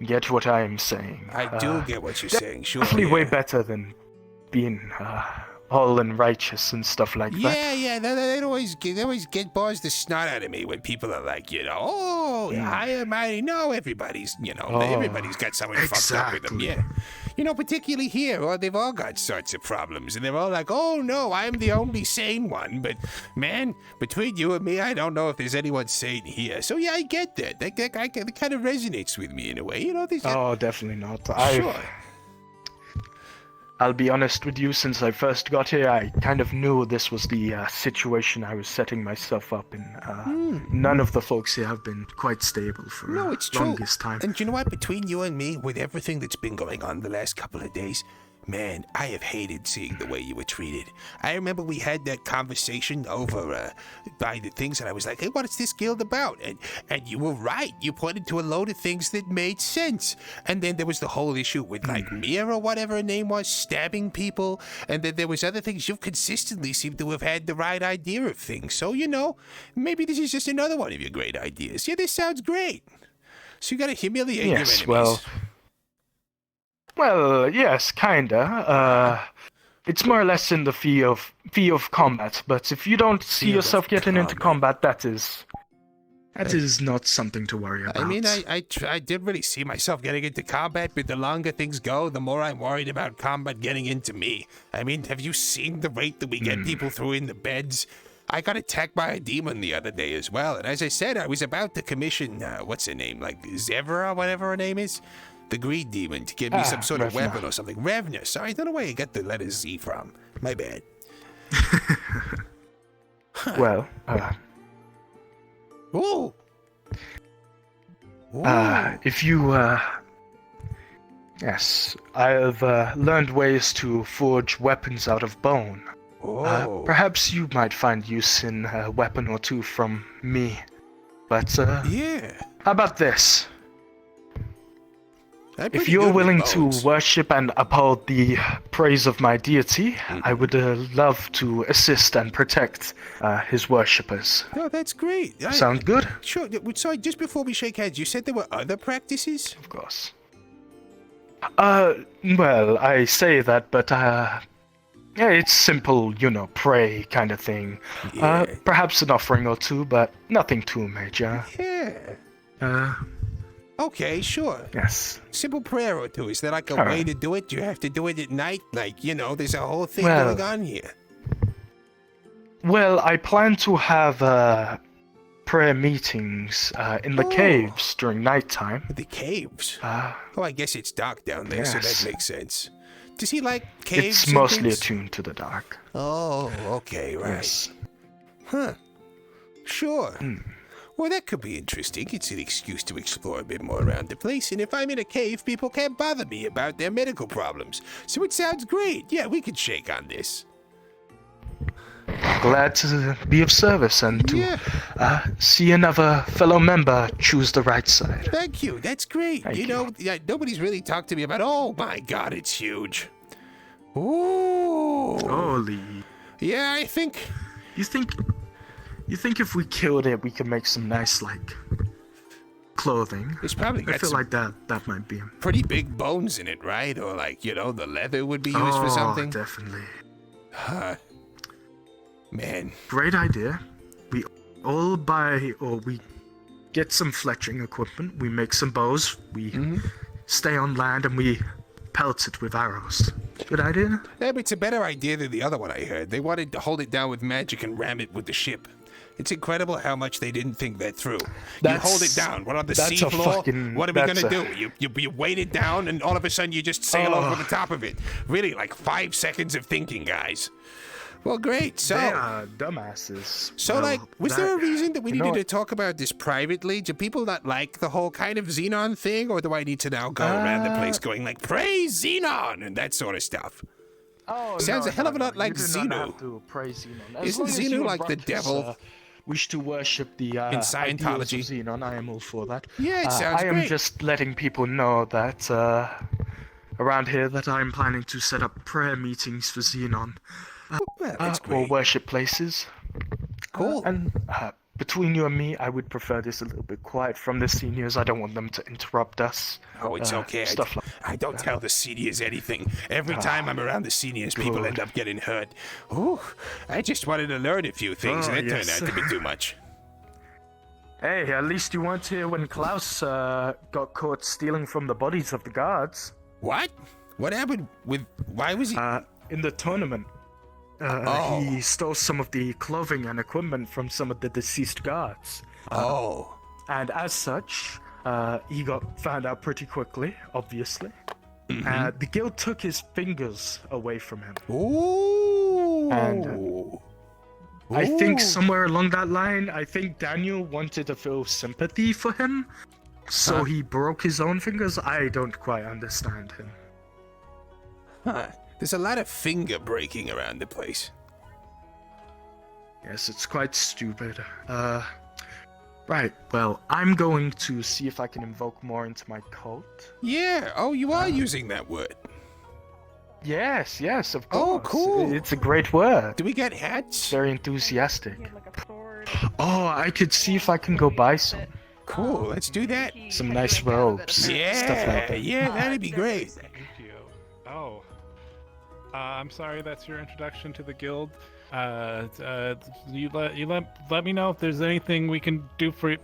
you get what I am saying. I do get what you're saying. Sure, definitely way better than being all and righteous and stuff like that. Yeah, they always get bars the snot out of me when people are like, high and mighty. No, everybody's got someone fucked up with them. Yeah, particularly here, they've all got sorts of problems, and they're all like, oh no, I'm the only sane one. But man, between you and me, I don't know if there's anyone sane here. So yeah, I get that. That kind of resonates with me in a way. Definitely not. Sure. I'll be honest with you, since I first got here, I kind of knew this was the situation I was setting myself up in. None of the folks here have been quite stable for the longest time. And you know what? Between you and me, with everything that's been going on the last couple of days, man, I have hated seeing the way you were treated. I remember we had that conversation over by the things, and I was like, hey, what is this guild about? And you were right. You pointed to a load of things that made sense. And then there was the whole issue with, like, Mia or whatever her name was, stabbing people. And then there was other things. You've consistently seemed to have had the right idea of things. So, maybe this is just another one of your great ideas. Yeah, this sounds great. So you gotta humiliate your enemies. Well, yes, kinda. It's more or less in the fee of combat, but if you don't see yourself getting into combat, that is not something to worry about. I mean, I did really see myself getting into combat, but the longer things go, the more I'm worried about combat getting into me. I mean, have you seen the rate that we get people through in the beds? I got attacked by a demon the other day as well, and as I said, I was about to commission, what's her name, like Zevra or whatever her name is? The greed demon, to give me some sort of weapon or something. Revna, sorry, I don't know where you got the letter Z from. My bad. Well, Ooh. if you, yes, I have learned ways to forge weapons out of bone. Perhaps you might find use in a weapon or two from me. But, yeah. How about this? If you're willing to worship and uphold the praise of my deity, I would love to assist and protect his worshippers. Oh, that's great. Sound good? Sure. Sorry, just before we shake hands, you said there were other practices? Of course. Well, I say that, but, yeah, it's simple, pray kind of thing. Yeah. Perhaps an offering or two, but nothing too major. Yeah. Okay, sure. Yes. Simple prayer or two. Is there like a way to do it? Do you have to do it at night? Like, there's a whole thing going on here. Well, I plan to have prayer meetings in the caves during nighttime. The caves? I guess it's dark down there, so that makes sense. Does he like caves? It's mostly attuned to the dark. Oh, okay, right. Yes. Huh. Sure. Well, that could be interesting. It's an excuse to explore a bit more around the place, and if I'm in a cave, people can't bother me about their medical problems. So it sounds great. Yeah, we could shake on this. Glad to be of service and to see another fellow member choose the right side. Thank you. That's great. Thank you. Nobody's really talked to me about, oh my god, it's huge. Ooh. Holy. Yeah, I think... You think if we killed it, we could make some nice, clothing? It's probably got I feel like that might be pretty big bones in it, right? Or the leather would be used for something? Definitely. Man. Great idea. We all buy, or we get some fletching equipment, we make some bows, we stay on land, and we pelt it with arrows. Good idea? Yeah, but it's a better idea than the other one I heard. They wanted to hold it down with magic and ram it with the ship. It's incredible how much they didn't think that through. You hold it down. We're on the seafloor. What are we going to do? You weight it down, and all of a sudden you just sail over the top of it. Really, 5 seconds of thinking, guys. Well, great. So they are dumbasses. So, was there a reason that we needed to talk about this privately? Do people not like the whole kind of Xenon thing, or do I need to now go around the place going praise Xenon and that sort of stuff? Sounds a hell of a lot like Xenu. Isn't Xenu like the devil? Wish to worship the in Scientology. Xenon. I am all for that. Yeah, it sounds great. I am just letting people know that around here that I am planning to set up prayer meetings for Xenon. Well, that's great. Or worship places. Cool. And between you and me, I would prefer this a little bit quiet from the seniors. I don't want them to interrupt us. Oh, it's okay. Stuff like I don't tell the seniors anything. Every time I'm around the seniors, people end up getting hurt. Ooh, I just wanted to learn a few things, and it turned out to be too much. Hey, at least you weren't here when Klaus got caught stealing from the bodies of the guards. What? What happened with... Why was he... in the tournament. He stole some of the clothing and equipment from some of the deceased guards. And as such, he got found out pretty quickly, obviously. The guild took his fingers away from him. Ooh! And I think somewhere along that line, I think Daniel wanted to feel sympathy for him, so he broke his own fingers. I don't quite understand him. Huh. There's a lot of finger breaking around the place. Yes, it's quite stupid. Right, well, I'm going to see if I can invoke more into my cult. Yeah, oh, you are using that word. Yes, of course. Oh, cool. It's a great word. Do we get hats? Very enthusiastic. Oh, I could see if I can go buy some. Cool, let's do that. Some nice robes. Yeah, stuff like that. yeah, that'd be great. Thank you. Oh. I'm sorry that's your introduction to the guild. You let me know if there's anything we can do for you.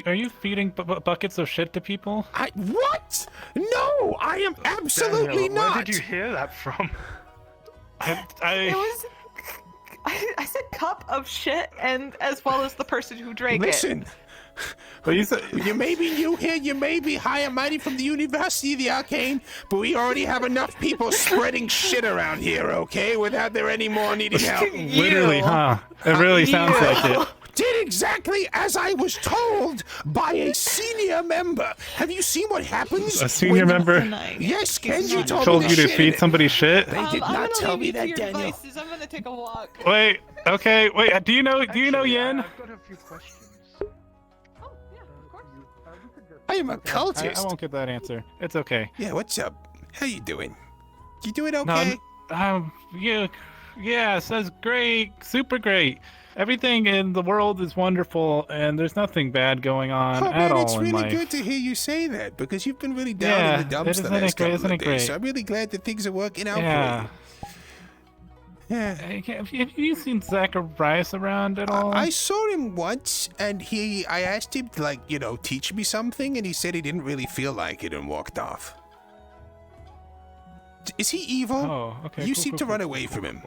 Are you feeding buckets of shit to people? What? No, I am absolutely Daniel, not. Where did you hear that from? It was. I said cup of shit, and as well as the person who drank Listen. But you may be new here, you may be high and mighty from the University of the Arcane, but we already have enough people spreading shit around here, okay? Without there any more needing help. Literally, huh? It really sounds like it. Did exactly as I was told by a senior member. Have you seen what happens? A senior member? Yes, Kenji Told you to feed somebody shit? They did not tell me that, Daniel. I'm gonna take a walk. Wait, okay, wait. Do you know Yen? I've got a few questions. I am a cultist. I won't get that answer. It's okay. Yeah, what's up? How you doing? You doing okay? Yeah, says great, super great. Everything in the world is wonderful, and there's nothing bad going on at all it's in really life. good to hear you say that, because you've been really down in the dumps the last couple of days. So I'm really glad that things are working out for you. Yeah. Have you seen Zacharias around at all? I saw him once, and I asked him to, teach me something, and he said he didn't really feel like it and walked off. Is he evil? Oh, okay. You seem to run away from him.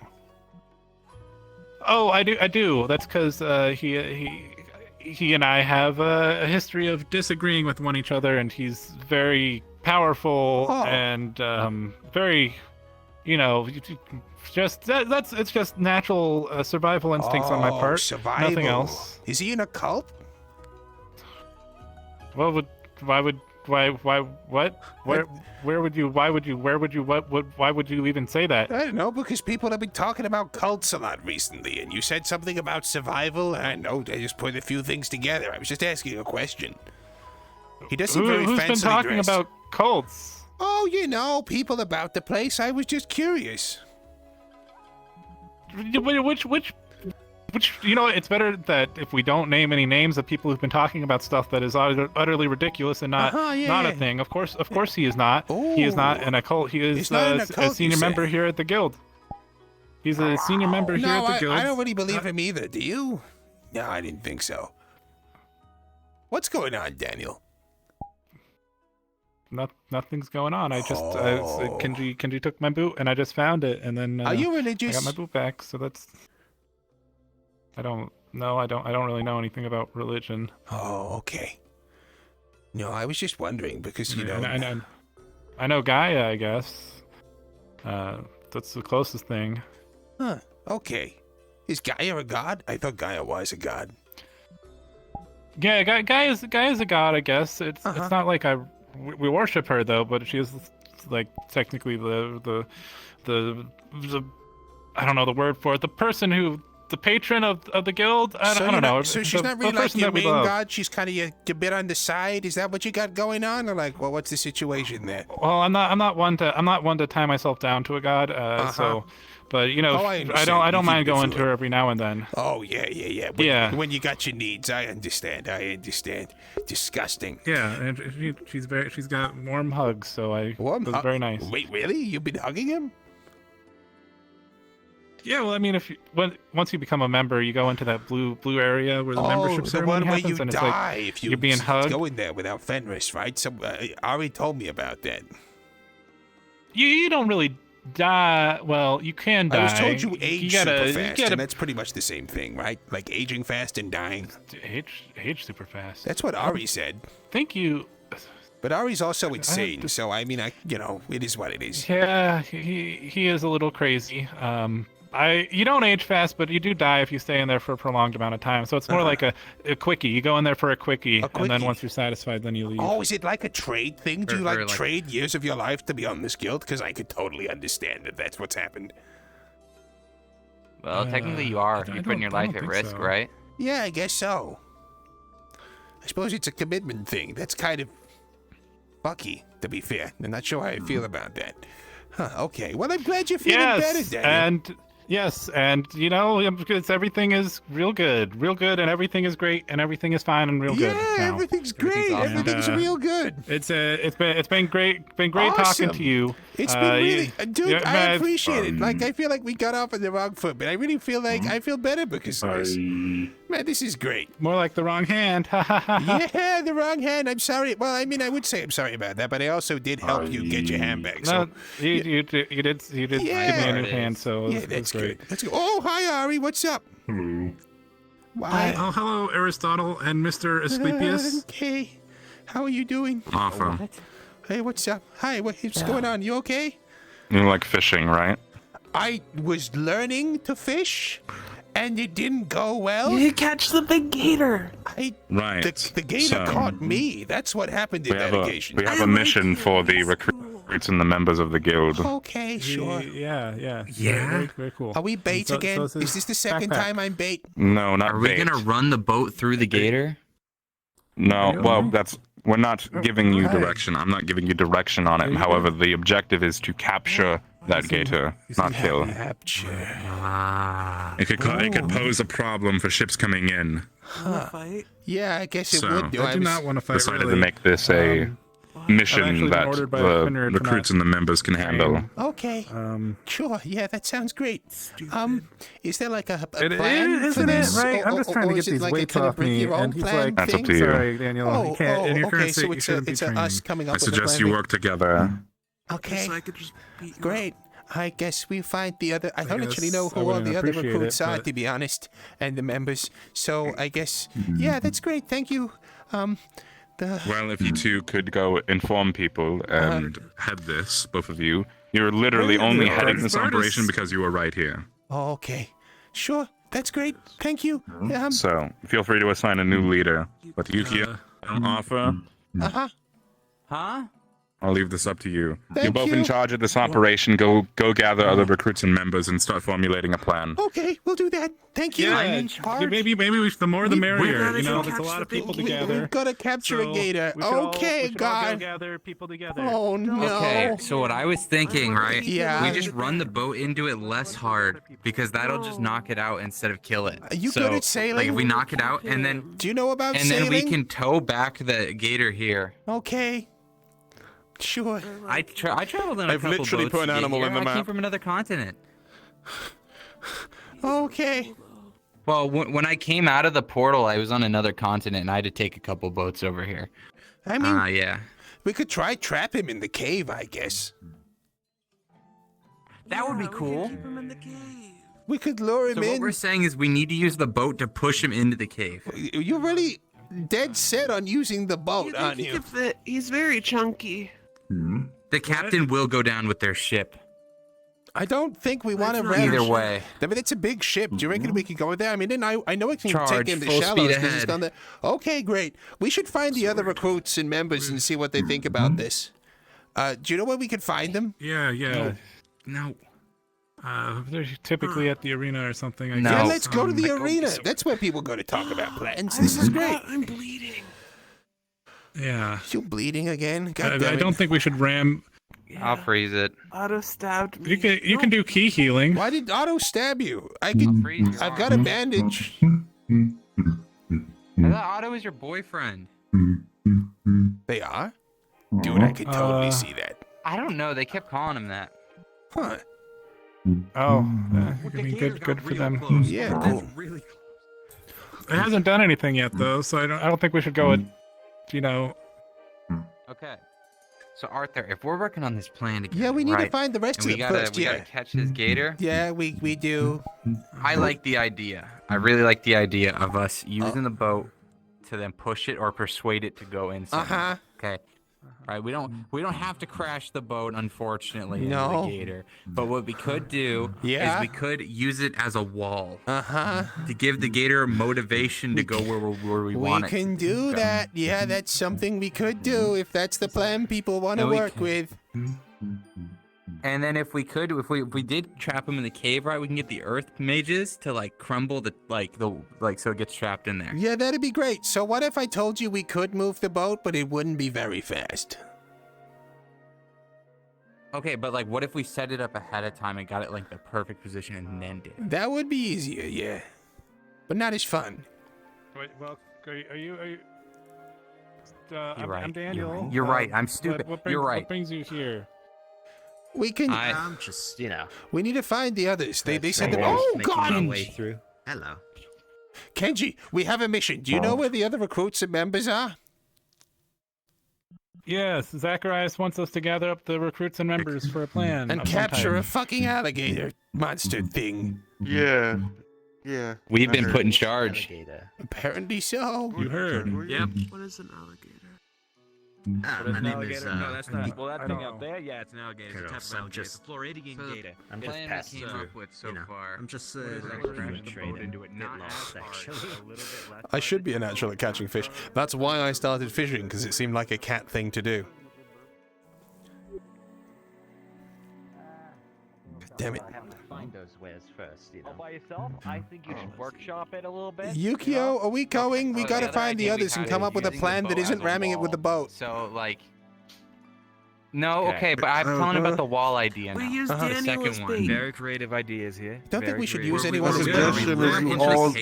Oh, I do. That's because he and I have a history of disagreeing with one each other, and he's very powerful and very, it's just natural survival instincts on my part. Survival. Nothing else. Is he in a cult? Where would you even say that? I don't know, because people have been talking about cults a lot recently, and you said something about survival, and I just put a few things together. I was just asking a question. He does seem very Who's fancily been talking dressed. about cults? Oh, people about the place. I was just curious. Which it's better that if we don't name any names of people who've been talking about stuff that is utterly ridiculous and not a thing. Of course he is not. He is not in a cult. He is a senior member here at the guild. He's a senior member here at the guild. I don't really believe him either. Do you? No, I didn't think so. What's going on, Daniel? Nothing's going on. I just Kenji took my boot and I just found it, and then are you religious? I got my boot back, so that's. I don't really know anything about religion. Oh, okay. No, I was just wondering because I know Gaia, I guess. That's the closest thing. Huh. Okay. Is Gaia a god? I thought Gaia was a god. Yeah, Gaia is a god, I guess. It's not like we worship her though, but she is technically the I don't know the word for it. The person who the patron of the guild. I don't know. So she's not really like your main god. She's kind of a bit on the side. Is that what you got going on, or like, well, what's the situation there? Well, I'm not one to tie myself down to a god. So, but you know, I don't mind going to her every now and then. Oh yeah. When you got your needs, I understand. Disgusting. Yeah, and she's got warm hugs, so it was very nice. Wait, really? You've been hugging him? Yeah, well, I mean, once you become a member, you go into that blue area where the membership ceremony happens, you and die it's like if you you're being hugged. Go in there without Fenris, right? So Ari told me about that. You don't really die. Well, you can die. I was told you age super fast, and that's pretty much the same thing, right? Like aging fast and dying. Age super fast. That's what Ari said. Thank you. But Ari's also insane, so I mean, it is what it is. Yeah, he is a little crazy. You don't age fast, but you do die if you stay in there for a prolonged amount of time. So it's more like a quickie. You go in there for a quickie, and then once you're satisfied, then you leave. Oh, is it like a trade thing? Do you trade years of your life to be on this guild? Because I could totally understand that that's what's happened. Well, technically you are. You're putting your life at risk, right? Yeah, I guess so. I suppose it's a commitment thing. That's kind of fucky, to be fair. I'm not sure how I feel about that. Huh, okay. Well, I'm glad you're feeling better, Daniel. And you know, everything is real good, and everything is great, and everything is fine and real good. Yeah, everything's great. Everything's real good. It's been great talking to you. It's been really, dude. I appreciate it. Like, I feel like we got off on the wrong foot, but I really feel like I feel better because of this. Man, this is great. More like the wrong hand. Yeah, the wrong hand. I'm sorry. Well, I mean, I would say I'm sorry about that, but I also did help you get your hand back. So you did give me a new hand, so yeah, that's good. Let's go. Oh, hi, Ari. What's up? Hello. Why? Oh, hello, Aristotle and Mr. Asclepius. Okay. How are you doing? Awesome. Hey, what's up? Hi, what's going on? You okay? You like fishing, right? I was learning to fish, and it didn't go well. You catch the big gator. Right. The gator caught me. That's what happened in that occasion. We have a mission for the recruits and the members of the guild. Okay, sure. Yeah. Very cool. Are we bait again? Is this the second time I'm bait? No, not Are we bait. gonna run the boat through the gator? No, well, we're not giving you direction. I'm not giving you direction on it. However, the objective is to capture that gator, not kill. It could pose a problem for ships coming in. Yeah, I guess it would do. I do not want to fight. Decided to make this a mission that the recruits and the members can handle. Okay. Sure. Yeah, that sounds great. Is there like a plan Isn't for this? it right? I'm just trying to get these weights off me, and he's like, "That's up to you." Sorry, Daniel. You can't. In your okay. current So state, it's us coming up I with a plan. suggest you work together. Okay. So I could just beat you Great. I guess we find the other. I don't actually know I who all wouldn't the other appreciate recruits it, are, but- to be honest, and the members. So I guess, yeah, that's great. Thank you. Well, if you two could go inform people and head this, both of you. You're literally only heading this operation because you were right here. Oh, okay. Sure. That's great. Thank you. So feel free to assign a new leader. But Yuki, don't offer. Huh? I'll leave this up to you. Thank You're both you. in charge of this operation. Go gather other recruits and members and start formulating a plan. Okay, we'll do that. Thank you. Yeah, I'm in charge. maybe the more the merrier. You know, there's a lot of people together. We've got to capture a gator. We should all God. go gather people together. Oh no. Okay, so what I was thinking, right? Yeah. We just run the boat into it less hard because that'll just knock it out instead of kill it. Are you so, good at sailing? Like if we knock it out and then Do you know about and sailing? then we can tow back the gator here. Okay. Sure. I traveled on a I've couple literally boats put to an get animal here. in the I came map. from another continent. Okay. Well, when I came out of the portal, I was on another continent, and I had to take a couple boats over here. I mean, yeah. we could try trap him in the cave, I guess. That would be cool. We could lure him So in. what we're saying is we need to use the boat to push him into the cave. You're really dead set on using the boat, aren't you? He's very chunky. The captain will go down with their ship. I don't think we want to Either way. I mean, it's a big ship. Do you reckon we could go there? I mean, then I know it can Charge, take him to full shallows speed because it's ahead. done there. Okay, great. We should find the other recruits and members and see what they think about this. Do you know where we could find them? Yeah. No. They're typically at the arena or something. I Yeah, guess. let's go to the arena. That's where people go to talk about plans. This is great. I'm bleeding. Yeah. You bleeding again? God I damn it. don't think we should ram. I'll freeze it. Otto stabbed me. You can do key healing. Why did Otto stab you? I've got a bandage. I thought Otto was your boyfriend. They are? Dude, I could totally see that. I don't know. They kept calling him that. Huh. Oh, I mean, good for them. Yeah, cool. It hasn't done anything yet, though, so I don't think we should go with, you know. Okay. So Arthur, if we're working on this plan together, Yeah, we need to right, find the rest and of we them gotta, first, we yeah. gotta catch this gator. Yeah, we do. I like the idea. I really like the idea of us using the boat to then push it or persuade it to go inside. Uh-huh. Okay. Right. We don't have to crash the boat, unfortunately, into No. the gator. But what we could do Yeah. is we could use it as a wall. Uh-huh. To give the gator motivation to go where we want it. We can do that. Yeah, that's something we could do if that's the plan people want to And we work can- with. And then if we did trap him in the cave, right, we can get the earth mages to like crumble the so it gets trapped in there. Yeah, that'd be great. So what if I told you we could move the boat, but it wouldn't be very fast? Okay, but like, what if we set it up ahead of time and got it like the perfect position and then did it? That would be easier, yeah. But not as fun. Wait, well, are you? You're I'm right. Daniel. You're right. I'm stupid. You're right. What brings you here? We can. I'm just, We need to find the others. They said that. Oh, Oh making God! my way through. Hello. Kenji, we have a mission. Do you know where the other recruits and members are? Yes, Zacharias wants us to gather up the recruits and members for a plan. And of some capture a type. fucking alligator monster thing. Yeah. We've been put in charge. Apparently so. You heard. Yep. What is an alligator? My name is. No, that's not. Well, that thing up there, yeah, it's an alligator. It's a type of I'm alligator. just. It's a Floridian gator. I'm Plan just we passing came through. up with so far. I'm just What is that? Crashing the boat into it, not as hard, actually. a little bit less I should be a natural at catching fish. That's why I started fishing, because it seemed like a cat thing to do. God damn it. I have to find those wares first, All by yourself? I think you should workshop it a little bit. Yukio, are we going? We Oh, gotta the other find the idea we others and had come is up with a using the plan that boat isn't as a ramming it with the wall. boat. So like. No, Okay. okay, but I'm telling about the wall idea now. We use The Daniel as second bait. one. Very creative ideas here. Don't think Very we should creative. use My anyone's suggestion ability. is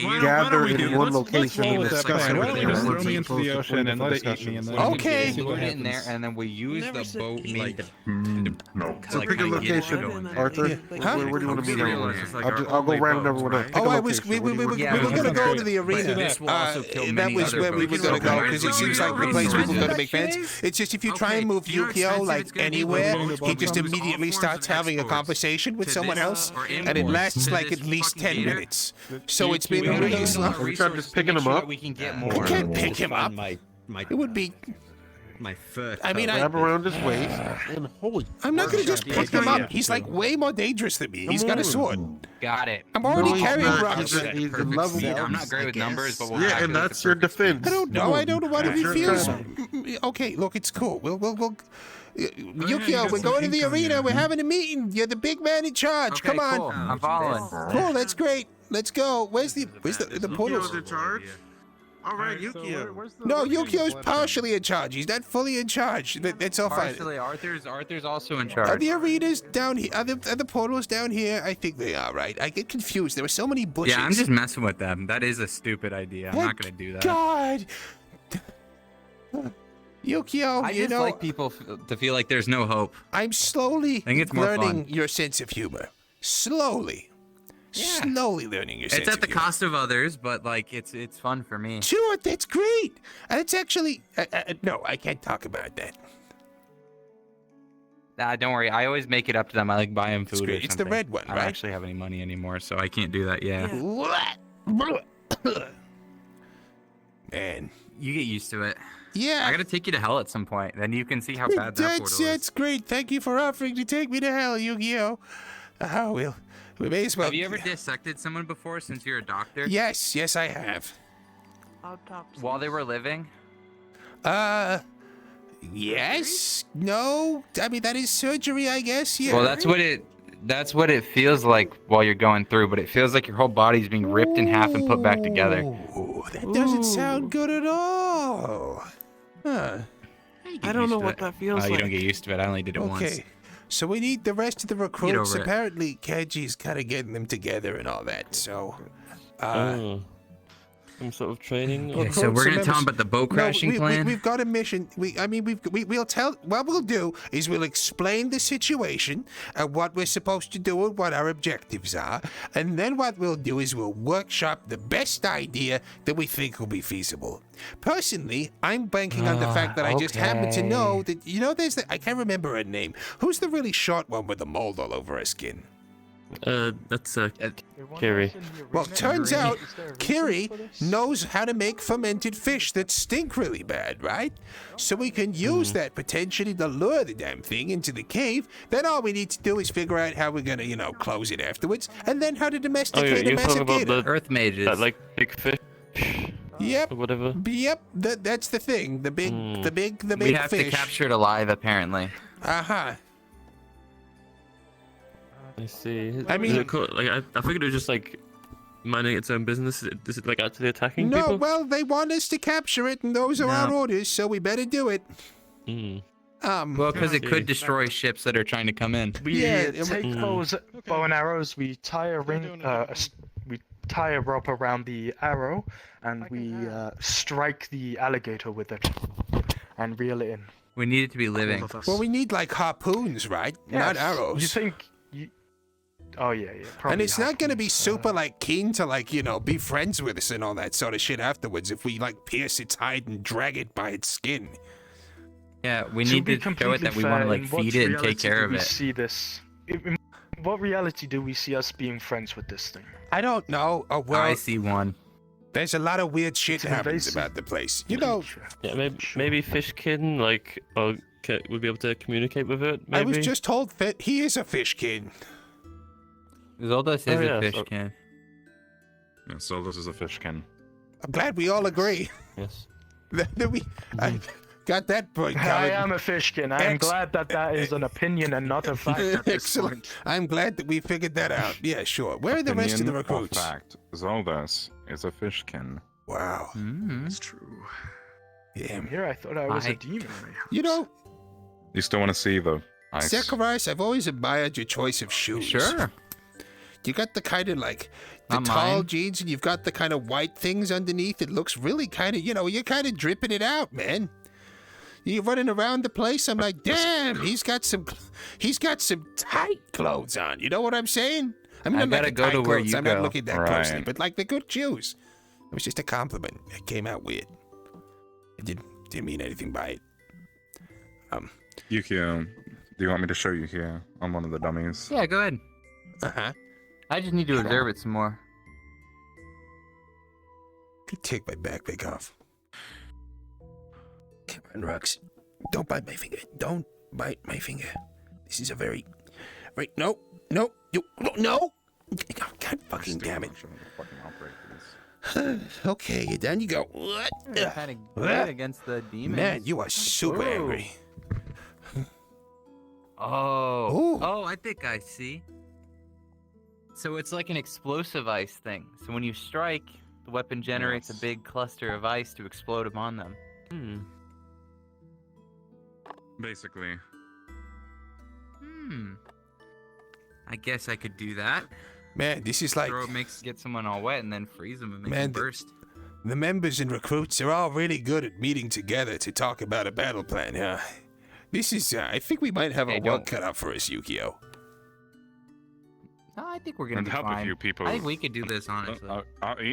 you all gather in one Let's location roll and with that discuss plan. Why don't you just everything. throw me into the ocean and let it eat me? And then Okay. see We what put it in there, happens. and then we use Never the said- boat You mean like. No. So like pick a I get it location, going there. Arthur. Huh? Where do you want to meet Okay. everyone? It's like I'll go round everyone up. Pick a Oh, I was. location. We What do you were want Yeah, we were that's gonna go great. to the But arena. this will also kill That many was other where we boats. were gonna go Okay. because it seems like the Okay. place people go to Okay. make fans. It's just if you try and move Do you know how Yukio expensive like it's gonna be anywhere, when he just boats immediately all starts forms of having a exports conversation with to someone this, else, or and it imports lasts to like this at least fucking 10 gator. minutes. So it's been We gotta really use slow. enough Have you tried resources just to picking make them sure up? that we can get You more. can't pick him up. My It would be. my fur. I mean, Grab around his waist and holy. I'm not gonna just pick him Yeah. up. He's like way more dangerous than me. He's got a sword. Got it. I'm already No, he's carrying not. rocks. He's in level. Speed. I'm not great with numbers, but we'll Yeah, calculate and that's the your perfect speed. defense. I don't know. I don't know what if he Sure. feels. Okay, look, it's cool. We'll. Yukio, we're going to the arena. We're having a meeting. You're the big man in charge. Okay, Come on. cool. I'm following. Cool. That's great. Let's go. Where's the portals? Yukio's in charge? Alright, Alright, so Yukio. where's the- No, where's the Yukio's blood partially in charge. He's not fully in charge. That's all fine. Partially, Arthur's also in Are charge. the arenas down here? Are the portals down here? I think they are, right? I get confused. There were so many bushes. Yeah, I'm just messing with them. That is a stupid idea. I'm What? not gonna do that. God. Yukio, I you just know, like people to feel like there's no hope. I'm slowly think it's more learning fun. your sense of humor. Slowly. Slowly learning your sense It's at of the humor. cost of others, but like it's fun for me. Sure, that's great. It's actually no, I can't talk about that. Don't worry. I always make it up to them. I like buy them It's food. great. Or It's the something. red one, I right? don't actually have any money anymore, so I can't do that. Yeah. Man, You get used to it. yeah. I gotta take you to hell at some point. Then you can see how bad that portal is. That's great. Thank you for offering to take me to hell, Yu-Gi-Oh. We may as well. Have you ever dissected someone before since you're a doctor? Yes, I have. While they were living? Yes. No. I mean, that is surgery, I guess. Yeah. Well, that's what it. That's what it feels like while you're going through, but it feels like your whole body's being ripped in half and put back together. Ooh, that doesn't sound good at all. Huh. I don't know what that feels like. You don't get used to it. I only did it once. Okay. So we need the rest of the recruits. over it. Apparently, Kenji's kind of getting them together and all that. So, some sort of training. Okay, so we're gonna tell them about the boat crashing plan. We've got a mission. We'll tell. What we'll do is we'll explain the situation and what we're supposed to do and what our objectives are, and then what we'll do is we'll workshop the best idea that we think will be feasible. Personally, I'm banking on the fact that I just happen to know that there's I can't remember her name. Who's the really short one with the mold all over her skin? That's Kiri. Well, turns out Kiri knows how to make fermented fish that stink really bad, right? So we can use that potentially to lure the damn thing into the cave. Then all we need to do is figure out how we're gonna, close it afterwards, and then how to domesticate the massive gator. Earth mages. That like big fish. Yep. Or whatever. Yep. That's the thing. The big We have fish. to capture it alive, apparently. I see. I mean- Is it cool? Like I figured it was just like minding its own business. Is it like actually attacking people? No, well, they want us to capture it, and those are our orders, so we better do it. Well, because it could destroy ships that are trying to come in. We take those bow and arrows. We tie a ring. We tie a rope around the arrow, and we strike the alligator with it, and reel it in. We need it to be living. Well, we need like harpoons, right? Not arrows. You think? Oh yeah. And it's not going to be super keen to be friends with us and all that sort of shit afterwards if we pierce its hide and drag it by its skin. Yeah, we need to show it that we want to feed it and take care of it. See this? In what reality do we see us being friends with this thing? I don't know. Oh, well, I see one. There's a lot of weird shit happens about the place. Yeah, maybe Fishkin would be able to communicate with it. Maybe? I was just told that he is a fishkin. Zoldos is a fishkin. Yeah, Zoldos is a fishkin. I'm glad we all agree. Yes. I got that point covered. I am a fishkin. I am glad that is an opinion and not a fact at this Excellent. point. I'm glad that we figured that out. Yeah, sure. Where are the rest of the recruits? Fact, Zoldos is a fishkin. Wow. That's true. Yeah. Here I thought I was a demon. You still want to see the ice? Zacharias, I've always admired your choice of shoes. Sure. You got the kind of the Not tall mine. jeans, and you've got the kind of white things underneath. It looks really kind of, you're kind of dripping it out, man. You're running around the place. I'm like, damn, he's got some tight clothes on. You know what I'm saying? I mean, I I'm not gotta the go tight to where clothes. you I'm go. not looking that Right. closely, but they're good shoes. It was just a compliment. It came out weird. I didn't mean anything by it. Yukio, do you want me to show you here on one of the dummies? Yeah, go ahead. Uh-huh. I just need to observe it some more. Take my backpack off. Come on, Rux. Don't bite my finger. Don't bite my finger. This is a very... Right, no. No. Oh, God fucking damn it. Okay, down you go. What? Kind of good against the demons. Man, you are super angry. Oh, I think I see. So it's like an explosive ice thing. So when you strike, the weapon generates a big cluster of ice to explode upon them. Basically. I guess I could do that. Man, this is like... Get someone all wet and then freeze them and make Man, them burst. The members and recruits are all really good at meeting together to talk about a battle plan, yeah. This is, I think we might have a work cut out for us, Yukio. No, I think we're gonna And be help fine. a few people. I think we could do this, honestly.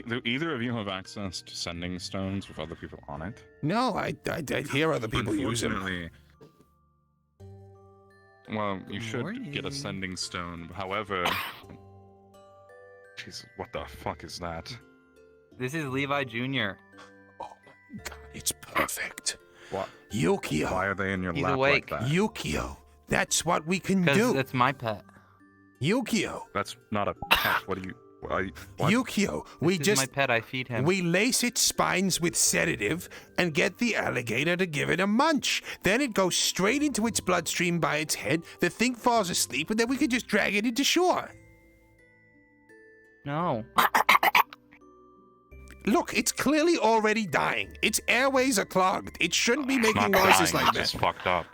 Do either of you have access to sending stones with other people on it? No, I hear other people use them. Unfortunately, well, you should get a sending stone. However, jeez, what the fuck is that? This is Levi Jr. It's perfect. What? Yukio. Why are they in your He's lap awake. like that? Yukio. That's what we can do. That's my pet. Yukio. That's not a pet. What? Yukio, we This is just my pet. I feed him. we lace its spines with sedative and get the alligator to give it a munch. Then it goes straight into its bloodstream by its head. The thing falls asleep, and then we can just drag it into shore. No. Look, it's clearly already dying. Its airways are clogged. It shouldn't be making noises like It's that. fucked up.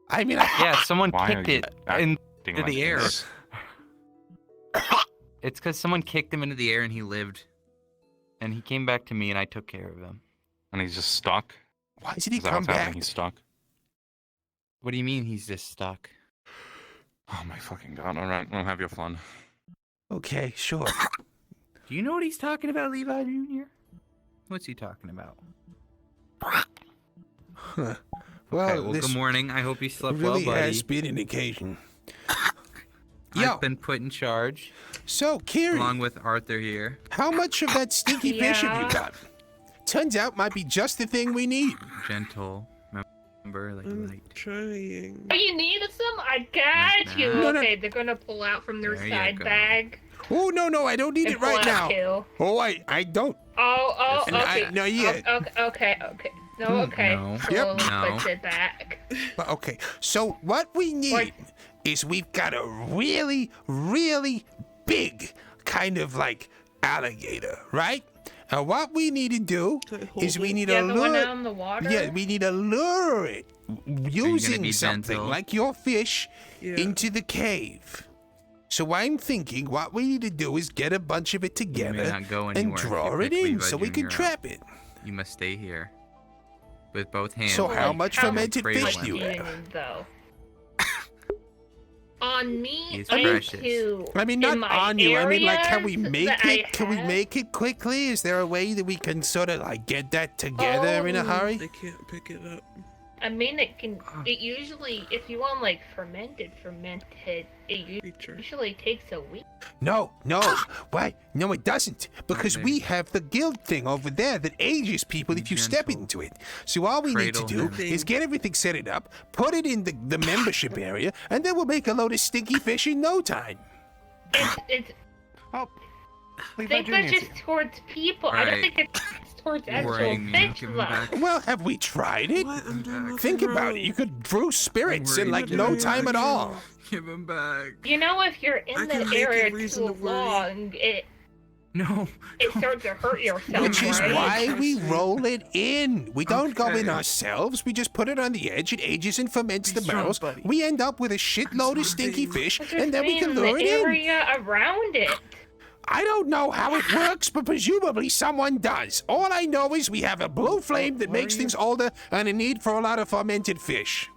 I mean, Yeah, someone Why kicked are you it acting into like the air. this? It's because someone kicked him into the air and he lived. And he came back to me and I took care of him. And he's just stuck? Why did he Is that come what's happening? back? He's stuck? What do you mean he's just stuck? Oh my fucking god. Alright, well, have your fun. Okay, sure. Do you know what he's talking about, Levi Jr.? What's he talking about? Huh. Okay, Well, well, this good morning. I hope you slept really well, buddy. has been an occasion. I've been put in charge. So, Kiri, along with Arthur here. how much of that stinky fish have you Yeah. got? Turns out might be just the thing we need. Gentle. Remember, like light. Trying. Oh, you needed some? I got you. No, no. Okay, they're gonna pull out from their There you side go. bag. Oh, no, I don't need and it right pull out now. two. Oh, I don't. Oh, And okay. no, yeah. Okay. No, okay. No. Slowly Yep. puts it back. But okay, so what we need is we've got a really, really big kind of like alligator, right? And what we need to do is we need Yeah, to the one lure. out in the water? Yeah, we need to lure it using be something gentle? like your fish Yeah. into the cave. So I'm thinking what we need to do is get a bunch of it You may together not go and anywhere. draw if it you pick in Levi so we can Jr. trap it. You must stay here. With both hands. So how much fermented fish do you Much have? needed, though. On me, He's I precious. too. I mean, in not my on you. I mean, like, can we areas make that I it? Can we have- make it quickly? Is there a way that we can sort of like get that together in a Oh. hurry? They can't pick it up. I mean, it can. It usually, if you want like fermented, it usually takes a week. No. Why? No, it doesn't. Because we have the guild thing over there that ages people if you step into it. So all we need to Cradle do him. is get everything set it up, put it in the membership area, and then we'll make a load of stinky fish in no time. It's. Oh, I think that's just towards people. I don't Alright. think it's towards actual Worrying me. fish, Give him though. back. Well, have we tried it? Think about it. You could brew spirits in like no time at all. Give him back. You know, if you're in I can that make area it too reasonably- long, No. it starts to hurt yourself. Which is right? why we roll it in. We don't go in ourselves. We just put it on the edge. It ages and ferments the barrels. We end up with a shitload of stinky fish, Just and then we can saying lure the it in. area around it. I don't know how it works, but presumably someone does. All I know is we have a blue flame that makes things older and a need for a lot of fermented fish.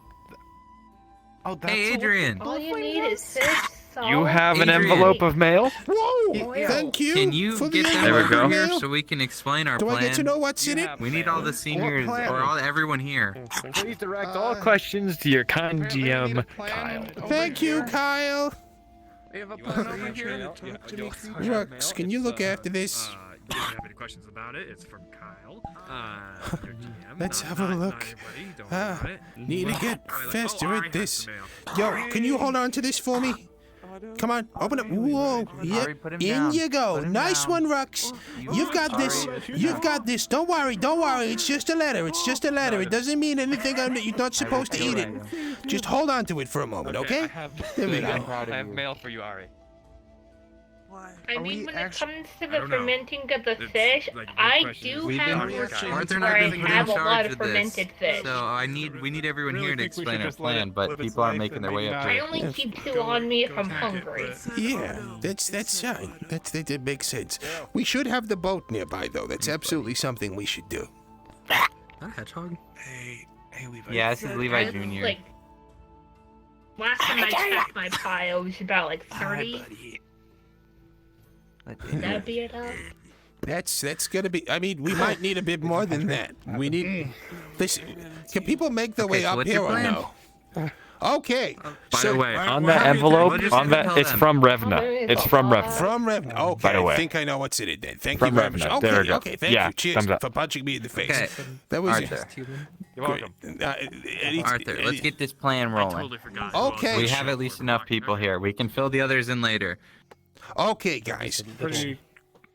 Oh, that's Hey, Adrian. All you need is fish, salt. You have an Adrian. envelope of mail? Whoa! Thank you. Can you for the get There we envelope go. here mail. so we can explain our Do plan? I get to know what's in it? We need all the seniors plan? or everyone here. Please direct all questions to your kind GM, Kyle. Thank you, Kyle. We have a plan over here. Rux, can you look after this? You don't have any questions about it. It's from Kyle. Your GM. Let's Not- have a not look. anybody. Don't worry about it. Need to get Probably like, faster Ari at has this. the mail. Yo, can you hold on to this for me? Come on, open up. Whoa, yep. put him In down. you go. Put him Nice down. one, Rux. You've got this. You've got this. Don't worry. It's just a letter. It's just a letter. It doesn't mean anything. You're not supposed to eat it. Just hold on to it for a moment, okay? There we I go. have mail for you, Ari. I mean, when it comes to I the don't know. fermenting of the It's fish, like a good I question. do We've have been workshops Arthur and where I I have been put in have a lot charge of of this. fermented fish. So we need everyone here to think we should explain our just let plan, it but live its people aren't life making and their way maybe up not- I here. only keep two on me if I'm hungry. Yeah, that's fine. That makes sense. We should have the boat nearby, though. That's absolutely something we should do. That hedgehog? Hey, Levi. Yeah, this is Levi That's Jr. Like, last time I checked my pile, it was about like 30. Would that be enough? That's gonna be. I mean, we might need a bit more than that. We need this. Can people make their way so up what's here your or plan? no? Okay. By so, the way, on what that happened? envelope, What did on you that, tell it's them? from Revna. It's from Revna. From Revna. Okay, By the way. I think I know what's in it then. Thank From you very much. Revna. Okay, There we go. okay, thank Yeah, you. Cheers thumbs up. for punching me in the face. Okay. That was Arthur. You're welcome. Arthur, let's get this plan rolling. Totally forgot. Okay. We have at least enough people here. We can fill the others in later. Okay, guys. Pretty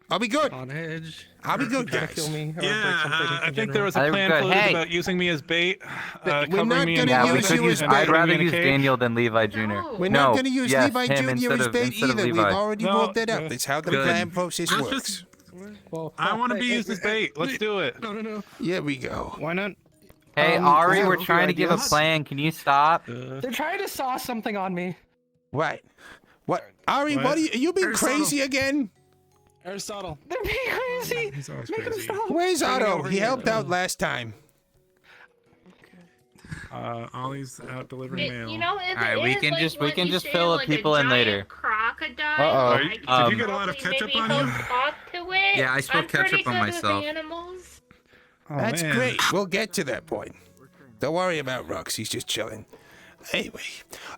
I'll be good. On edge. I'll be good, Trying to guys. kill me or Yeah, break something I in think there was a I think plan we're good. floated Hey. about using me as bait. We're Covering not me gonna in Yeah, use we you could as use. bait. I'd rather in a use cave. Daniel than Levi Jr. We're no, not going to use yes, Levi him Jr. instead as of, bait instead of either. We've Levi. already No, brought that up. That's how the Good. plan process Let's works. just- Well, I want to be hey, used as bait. Let's do it. No. Here we go. Why not? Hey, Ari, I we're have trying to give a ideas. plan. Can you stop? They're trying to saw something on me. Right. What? Ari, what are you being crazy again? Aristotle. They're being crazy. He's always Make them crazy. stop. Where's Bring it Otto? over He here. helped out last time. Ollie's out delivering mail. You know, if Alright, it we is, can like, just- we when can you just say, fill like, people a in later. giant crocodile. Uh-oh. like, Did you get a lot of probably ketchup maybe on you? help talk to it. Yeah, I spilled I'm pretty ketchup on good with myself. Animals. Oh, That's man. great. We'll get to that point. Don't worry about Rux. He's just chilling. Anyway,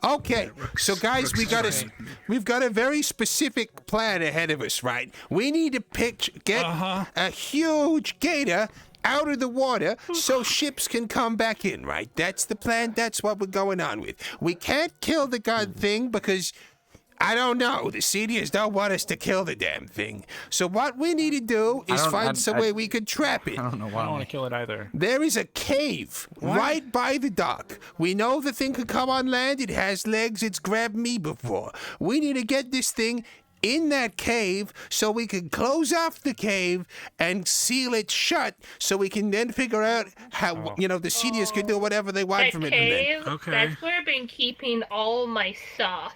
okay. So guys, we've got a very specific plan ahead of us, right? We need to get a huge gator out of the water so ships can come back in, right? That's the plan. That's what we're going on with. We can't kill the god thing because I don't know. The seniors don't want us to kill the damn thing. So what we need to do is find some way we could trap it. I don't know I why. don't want to kill it either. There is a cave right by the dock. We know the thing could come on land. It has legs. It's grabbed me before. We need to get this thing in that cave so we can close off the cave and seal it shut so we can then figure out how, the seniors can do whatever they want That from it. cave, Okay. that's where I've been keeping all my stuff.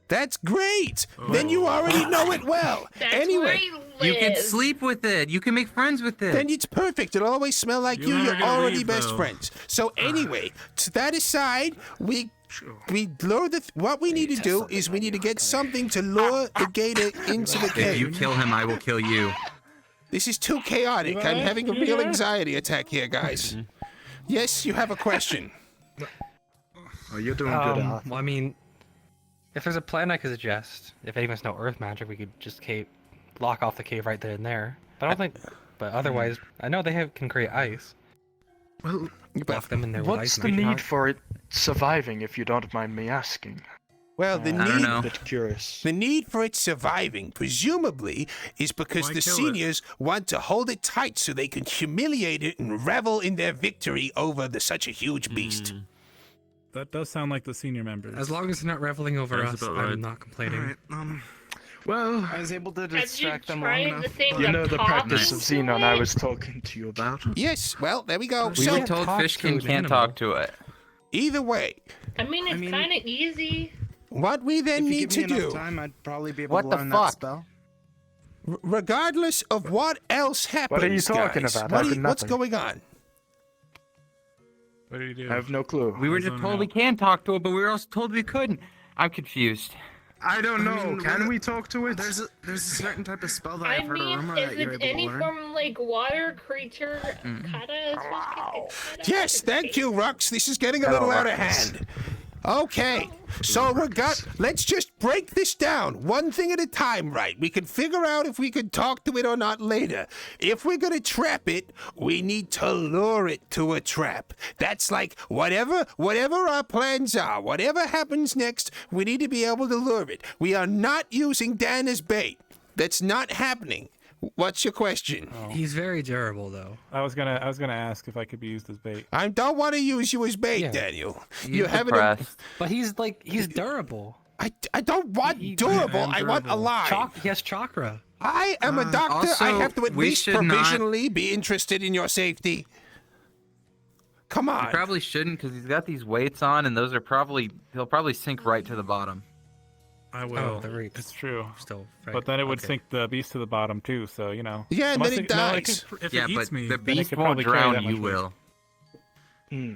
That's great. Then you already know it well. That's Anyway, where I You can live. sleep with it. You can make friends with it. then it's perfect. It'll always smell like you. You're You're never gonna already leave, best though. friends. So anyway, to that aside, we lure the. What we need to do is we need to get something to lure the gator into the If you cave. kill him, I will kill you. This is too chaotic. I'm having a real anxiety attack here, guys. Yes, you have a question. Oh, you're doing good, Al. Well, I mean, if there's a plan I could suggest, if anyone's no earth magic, we could just lock off the cave right there and there. But I don't think. But otherwise, I know they can create ice. Well, Lock them in there with what's ice the magic. need for it surviving, if you don't mind me asking? Well, the I don't need know. I'm a bit curious. The need for it surviving, presumably, is because Why the kill it? seniors want to hold it tight so they can humiliate it and revel in their victory over such a huge beast. That does sound like the senior members. As long as they're not reveling over That's us, about right. I'm not complaining. Alright, Well, I was able to Have you distract them long tried enough. the thing you of know the talking practice of to Xenon it? I was talking to you about. Yes, well, there we go. We So, were told talk to Fishkin an can't animal. talk to it. either way, I mean, it's mean- kind of easy. what we then If you need give me to enough do, time, I'd probably be able What to the learn fuck? that spell. regardless of what else happens, What are you talking guys, about? what I've are been what's nothing. going on? What do you do? I have no clue. We were I just don't told know. we can talk to it, but we were also told we couldn't. I'm confused. I don't know. mean, Can what- we talk to it? There's a certain type of spell that I I've heard a mean, rumor if that you're it's able any to learn. form like water creature, kinda. Yes, thank you, Rux. This is getting a little out of hand. Okay, so let's just break this down one thing at a time, right? We can figure out if we can talk to it or not later. If we're gonna trap it, we need to lure it to a trap. That's like whatever our plans are, whatever happens next, we need to be able to lure it. We are not using Dan as bait. That's not happening. What's your question? He's very durable, though. I was gonna ask if I could be used as bait. I don't want to use you as bait, Yeah. Daniel. He's You haven't. depressed. But he's durable. I don't want durable. I want alive. He has chakra. I am a doctor. I also, have to at we least should not- provisionally be interested in your safety. Come He on. probably shouldn't because he's got these weights on, and those are he'll probably sink right to the bottom. I will. Oh, the rates. It's true. Still, But then it would okay. sink the beast to the bottom too. So you know. Yeah, and then Unless it no, dies. if Yeah, it eats but me, the then it beast could won't probably carry drown. that You much weight. will.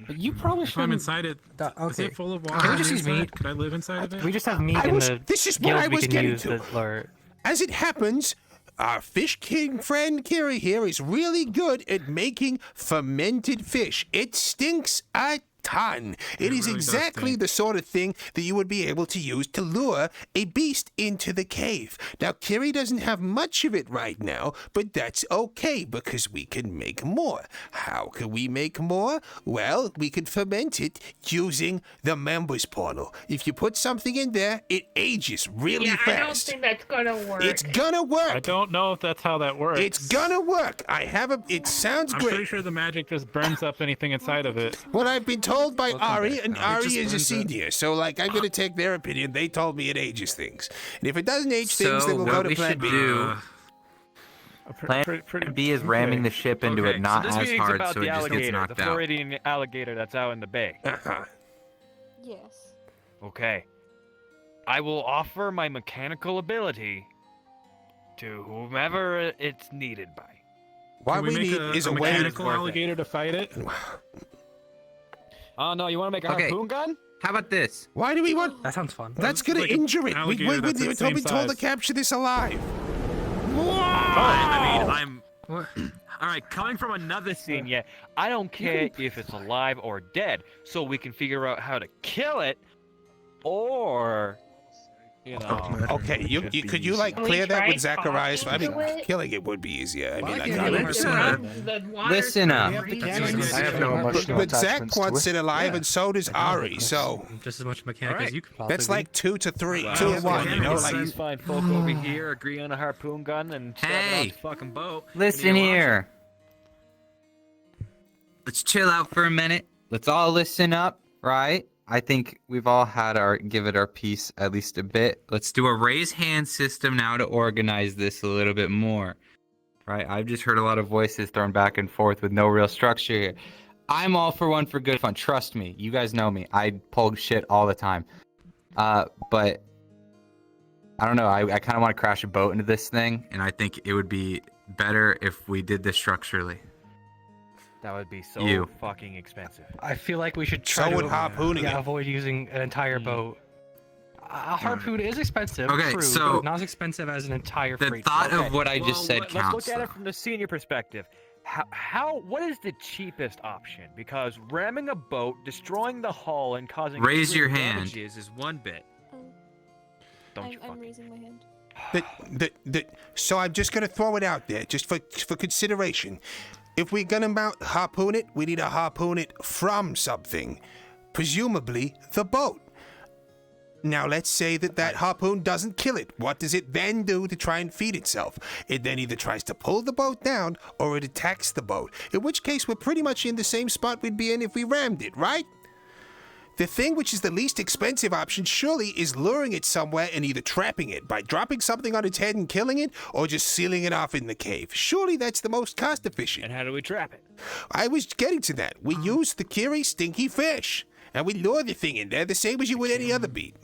But you probably If shouldn't. I'm inside it, Okay. is it full of water? Can we on just the use inside? meat? Could I live inside of it? We just have meat in the This is what guild I we was can getting use to. to lure. As it happens, our fish king friend Kiri here is really good at making fermented fish. It stinks a ton. It is exactly the sort of thing that you would be able to use to lure a beast into the cave. Now, Kiri doesn't have much of it right now, but that's okay because we can make more. How can we make more? Well, we can ferment it using the members portal. If you put something in there, it ages really fast. I don't think that's gonna work. It's gonna work. I don't know if that's how that works. It's gonna work. It sounds I'm great. pretty sure the magic just burns up anything inside of it. Well, I've been told by Ari, and Ari is a senior, so like I'm gonna take their opinion. They told me it ages things, and if it doesn't age things, then we'll go to Plan B. Plan B is ramming the ship into it, not this as meeting's hard, about so the it just gets alligator, knocked the out. Floridian alligator that's out in the bay. Yes. Okay. I will offer my mechanical ability to whomever it's needed by. Why Can we need make is a a way mechanical alligator to fight it? Oh no, you want to make a Okay. harpoon gun? How about this? Why do we want? That sounds fun. That's gonna like an injure it. We alligator that's the told same me told to size. capture this alive. I mean, all right, coming from another senior, I don't care if it's alive or dead, so we can figure out how to kill it, or, you know. Okay, could you like Can we clear that try with Zacharias? I mean, talking to it? killing it would be easier. I mean, I Yeah, can't listen up. Listen up. I have no emotional But Zach attachments to wants it. it alive, and so does Ari. So Just as much mechanic as you could possibly that's be. like 2 to 3, Wow. 2 to 1. You know, like These fine folk over here agree on a harpoon gun and shove it on Hey. the fucking boat. Listen here. Let's chill out for a minute. Let's all listen up, right? I think we've all had give it our piece at least a bit. Let's do a raise hand system now to organize this a little bit more. Right? I've just heard a lot of voices thrown back and forth with no real structure here. I'm all for one for good fun. Trust me. You guys know me. I pull shit all the time. But I don't know. I kind of want to crash a boat into this thing, and I think it would be better if we did this structurally. That would be so You. fucking expensive. I feel like we should try So to would harpooning it. avoid using an entire boat. A harpoon is expensive. Okay, true, so but not as expensive as an entire the freight thought train. of what I just said Let's counts. look at it from the senior perspective. What is the cheapest option? Because ramming a boat, destroying the hull, and causing Raise your extreme hand. damages is one bit. Don't you I'm raising my hand. So I'm just gonna throw it out there, just for consideration. If we're gonna harpoon it, we need to harpoon it from something, presumably the boat. Now let's say that harpoon doesn't kill it. What does it then do to try and feed itself? It then either tries to pull the boat down or it attacks the boat. In which case we're pretty much in the same spot we'd be in if we rammed it, right? The thing which is the least expensive option surely is luring it somewhere and either trapping it by dropping something on its head and killing it, or just sealing it off in the cave. Surely that's the most cost efficient. And how do we trap it? I was getting to that. We use the Kiri stinky fish, and we lure the thing in there the same as you would any other beat.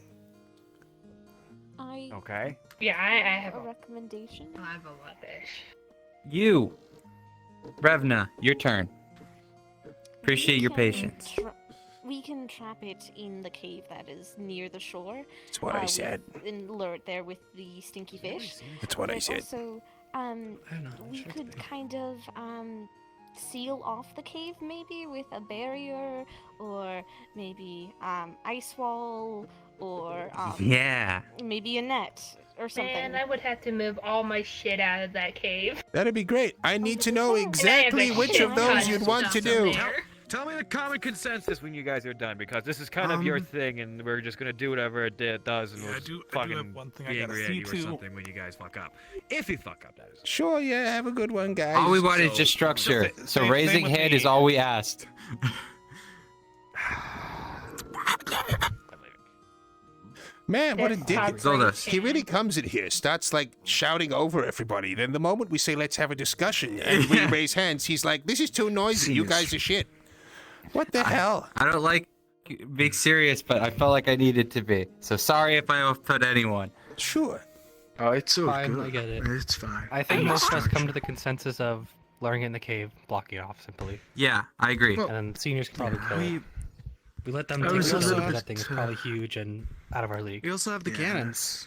Okay. Yeah, I have a recommendation. I have a lot of fish. You, Revna, your turn. Appreciate your patience. We can trap it in the cave that is near the shore. That's what I said. And lure it there with the stinky fish. That's what I said. Also, we could kind of seal off the cave maybe with a barrier, or maybe ice wall, or Yeah. maybe a net or something. Man, I would have to move all my shit out of that cave. That'd be great. I need to know exactly which of those you'd want to do. Tell me the common consensus when you guys are done, because this is kind of your thing, and we're just gonna do whatever it does, and we'll I do fucking have one thing I be gotta angry at see you or to. something when you guys fuck up. If you fuck up, that is. Sure, yeah, have a good one, guys. All we want is just structure. So same raising with head me. is all we asked. Man, what a That's dick. heartbreaking. He really comes in here, starts like shouting over everybody. Then the moment we say, let's have a discussion, and we raise hands, he's like, this is too noisy. You guys are shit. What the hell? I don't like being serious, but I felt like I needed to be. So sorry if I offput anyone. Sure. Oh, it's all Fine, good. I get it. It's fine. I think most of us come to the consensus of luring it in the cave, blocking it off simply. Yeah, I agree. And then seniors can probably kill it. We let them I take was the a little because bit, that thing is probably huge and out of our league. We also have the cannons.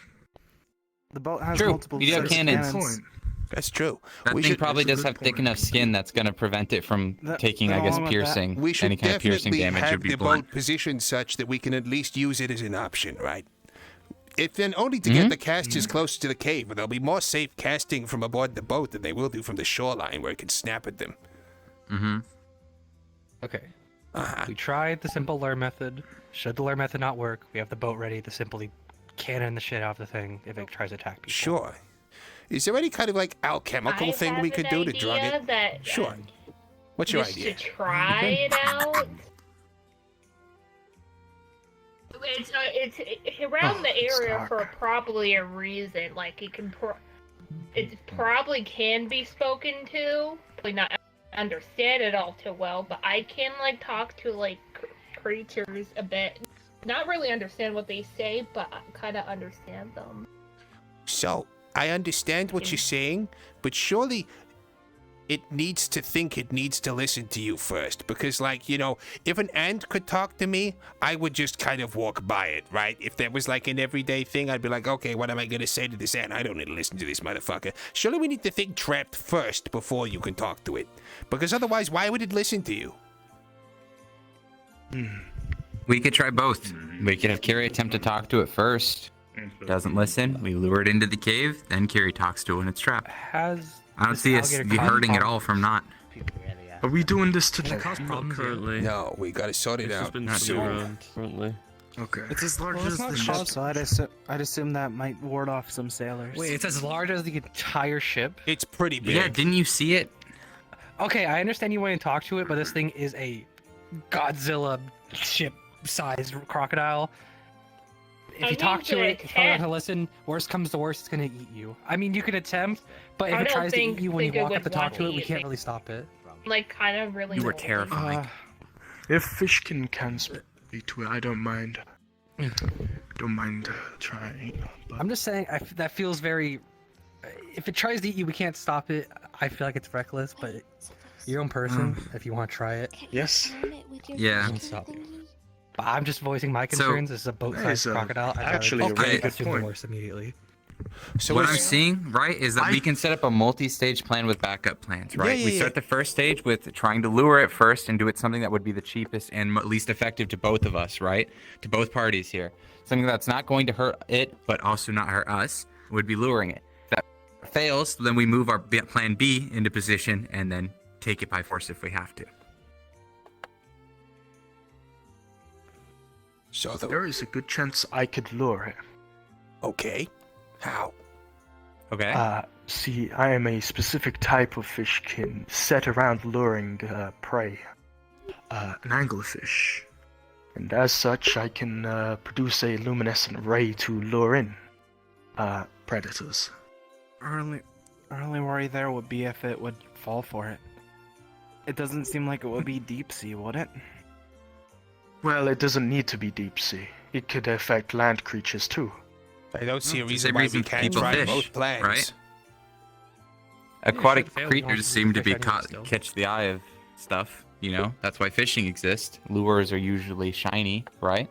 The boat has True, multiple you do have sets of cannons. cannons. That's true. That thing probably does have thick enough skin that's going to prevent it from taking, I guess, piercing. We should Any kind of piercing definitely damage have would be the blunt. boat positioned such that we can at least use it as an option, right? If then only to get the casters closer to the cave, where they'll be more safe casting from aboard the boat than they will do from the shoreline, where it can snap at them. Mm-hmm. Okay. We tried the simple lure method. Should the lure method not work, we have the boat ready to simply cannon the shit out of the thing if it tries to attack people. Sure. Is there any kind of like alchemical thing we could do to drug it? Sure. What's your just idea? to try it out. It's around the area for probably a reason. Like it probably can be spoken to. Probably not understand it all too well, but I can like talk to like creatures a bit. Not really understand what they say, but kind of understand them. So, I understand what you're saying, but surely it needs to think it needs to listen to you first. Because, like, you know, if an ant could talk to me, I would just kind of walk by it, right? If that was like an everyday thing, I'd be like, okay, what am I going to say to this ant? I don't need to listen to this motherfucker. Surely we need to think trapped first before you can talk to it. Because otherwise, why would it listen to you? We could try both. We could have Kiri attempt to talk to it first. Doesn't listen. We lure it into the cave. Then Kiri talks to it when it's trapped. I don't see us be hurting at all from not. Are we doing this to cause problems currently? No, we gotta sort it out. Not soon. Currently. Okay. It's as large Well, it's as not the cause- ship, so I'd assume that might ward off some sailors. Wait, it's as large as the entire ship? It's pretty big. Yeah, didn't you see it? Okay, I understand you want to talk to it, but this thing is a Godzilla ship-sized crocodile. If you talk to it, it's probably not gonna listen. Worst comes to worst, it's gonna eat you. I mean, you can attempt, but if I it don't tries to eat think- you when you think it walk up to would talk want to it, to we eat can't me. really stop it. Like, kind of really. You were annoying. terrifying. If Fishkin can speak to it, I don't mind. Trying. But... I'm just saying, that feels very... If it tries to eat you, we can't stop it. I feel like it's reckless, but your own person, if you want to try it. Yes. Yeah. I can stop you. But I'm just voicing my concerns. This is a boat-sized crocodile. actually a really good assume the point. worst immediately. So what I'm seeing, right, is that we can set up a multi-stage plan with backup plans, right? Yeah, we start the first stage with trying to lure it first and do it something that would be the cheapest and least effective to both of us, right? To both parties here. Something that's not going to hurt it, but also not hurt us, would be luring it. If that fails, then we move our plan B into position and then take it by force if we have to. So there is a good chance I could lure it. Okay. How? Okay. See, I am a specific type of fishkin set around luring prey. An anglerfish. And as such, I can produce a luminescent ray to lure in predators. Our only worry there would be if it would fall for it. It doesn't seem like it would be deep sea, would it? Well, it doesn't need to be deep sea. It could affect land creatures too. I don't see a reason Same why reason we can't people try fish, both plans. right? Aquatic fail, creatures you seem to be fish anyway still. catch the eye of stuff, you know? That's why fishing exists. Lures are usually shiny, right?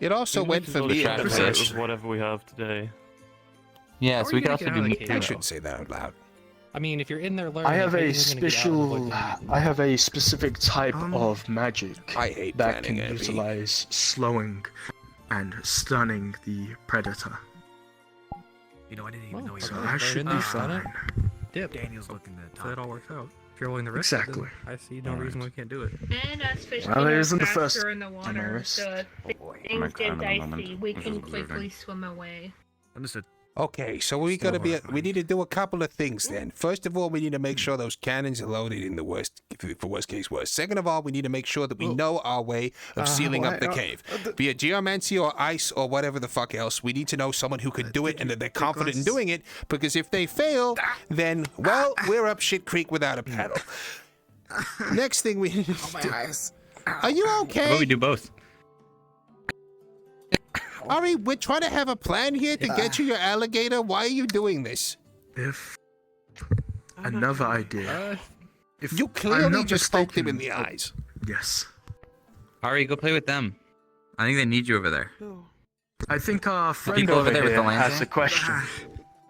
It also went for me in the fish. fish. Whatever we have today. Yeah, How so are we you could gonna also get do out of the meat. cave, I though? shouldn't say that out loud. I mean, if you're in there learning, I have a specific type of magic I hate that can planning, Abby. utilize slowing and stunning the predator. You know, I didn't even know you So were I should be fine. Dip. Daniel's looking to So it all works out. If you're willing to risk Exactly. it, then I see no reason we can't do it. And us fish Well, it are isn't the faster first in the time I water, risked. so if things get dicey, we can quickly swim away. Understood. Okay, so we gotta be. We need to do a couple of things then. First of all, we need to make sure those cannons are loaded in the worst case worst. Second of all, we need to make sure that we know our way of sealing up the cave. Be it geomancy or ice or whatever the fuck else, we need to know someone who can do it and that they're confident in doing it. Because if they fail, then well, we're up shit creek without a paddle. Next thing we need to do. Are you okay? How about we do both? Ari, we're trying to have a plan here to get you your alligator. Why are you doing this? If another idea. If You I'm clearly not just poked him in mistaken- the eyes. Yes. Ari, go play with them. I think they need you over there. I think our friend people over over there with here the has lantern? a question.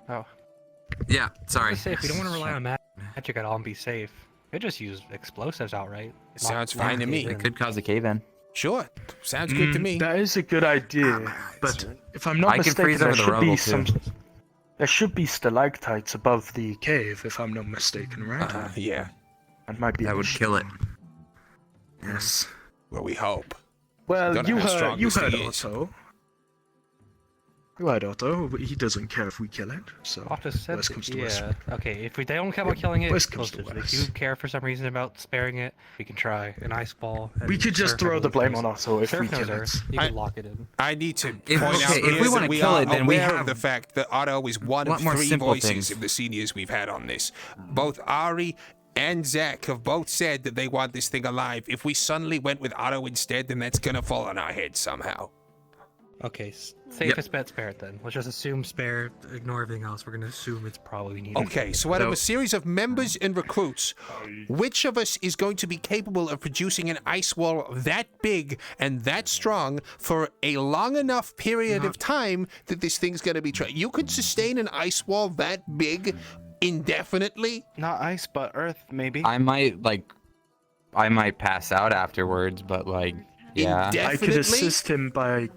Oh. Yeah, sorry. Safe. We don't want to rely on magic at all and be safe. We just use explosives outright. Sounds fine to me. It could cause a cave-in. Sure, sounds good to me. That is a good idea, but if I'm not I can mistaken, freeze there over the should rubble, be too. there should be stalactites above the cave, if I'm not mistaken, right? Yeah. That might be. That would kill it. Yes. Well, we hope. Well, Don't know you how heard strong this thing is. Otto. You heard Otto. He doesn't care if we kill it. So Off the set, worst comes to yeah. worst. Okay, if they don't care about killing it, worst comes to explosives. If you care for some reason about sparing it, we can try an ice ball. We could just throw the blame on Otto if we kill it. You can lock it in. I need to If- point okay, out if here we wanna that we kill are it, then we aware have of the fact that Otto is one a of lot more 3 simple voices things. of the seniors we've had on this. Both Ari and Zach have both said that they want this thing alive. If we suddenly went with Otto instead, then that's gonna fall on our heads somehow. Okay, safest bet, spare it then. Let's just assume spare, ignore everything else. We're gonna assume it's probably needed. Okay, so out of a series of members and recruits, which of us is going to be capable of producing an ice wall that big and that strong for a long enough period of time that this thing's going to be you could sustain an ice wall that big indefinitely? Not ice, but earth, maybe. I might pass out afterwards, but like, yeah. I could assist him by.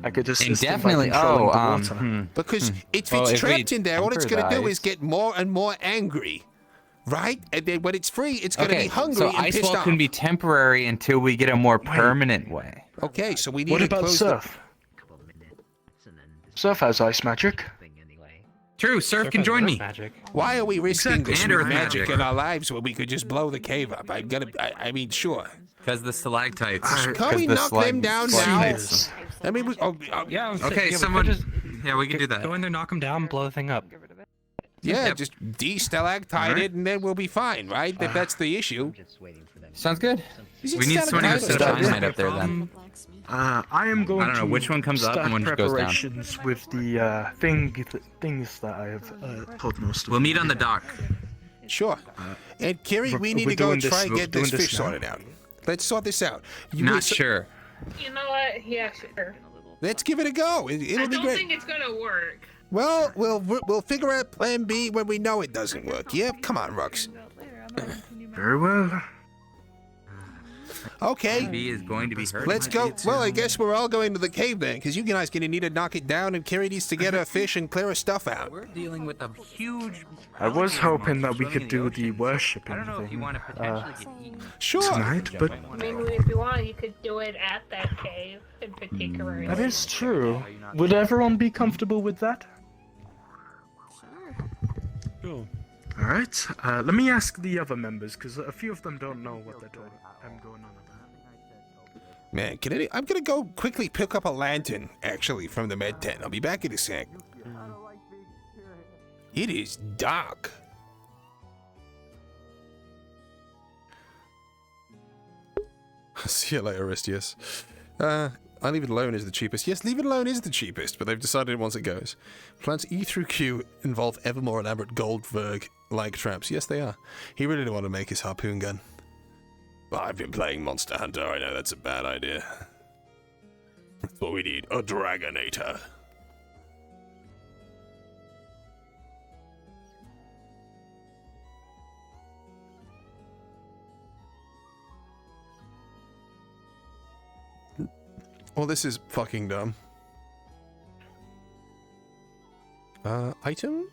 I could assist Indefinitely. him by controlling Oh, the water. Because if Well, it's if we trapped in there, all it's going to do temper is get more and more angry, right? And then when it's free, it's going to Okay, be hungry so and ice pissed wall off. can be temporary until we get a more permanent way. Okay, so we need What to about close Surf? Surf has ice magic. True, Surf can join me. Why are we risking this And with earth magic magic. in our lives when we could just blow the cave up? I mean, sure. Because the stalactites. Can we knock them down now? I mean, Yeah. Okay, we someone. could just Yeah, we can do that. go in there, knock them down, blow the thing up. yeah, just de-stalactite it, and then we'll be fine, right? If that's the issue. Sounds good. Is it We need someone who stalactite? set a dynamite up there then. I am going I don't know to which one comes up and start one just goes down. preparations with the things that I have told most of We'll meet on the dock. Sure. And Kiri, we need we're to go doing try and this- get we're this doing fish this now. sorted out. Let's sort this out. Not sure. You know what? Yeah, sure. Let's give it a go. It'll I be don't great. think it's gonna work. Well, we'll figure out Plan B when we know it doesn't work. Yeah, come on, Rux. Very well. Okay. B is going to be hurt. Let's go. Well, I guess we're all going to the cave then, because you guys gonna need to knock it down, and Kiri needs to get her fish and clear her stuff out. We're dealing with a huge. I was hoping that we could do the worshipping I don't know if you thing want to potentially get eaten. Sure. tonight, but I mean, if you want, you could do it at that cave in particular. that is true. Would everyone be comfortable with that? Cool. All right. Let me ask the other members, because a few of them don't know what they're doing. I'm going on about. Man, I'm gonna go quickly pick up a lantern, actually, from the med tent. I'll be back in a sec. It is dark. See you later, Aristius. I leave it alone is the cheapest. Yes, leave it alone is the cheapest, but they've decided once it goes. Plans E through Q involve ever more elaborate Goldberg-like traps. Yes, they are. He really didn't want to make his harpoon gun. But I've been playing Monster Hunter. I know that's a bad idea. That's what we need. A Dragonator. Well, this is fucking dumb. Item?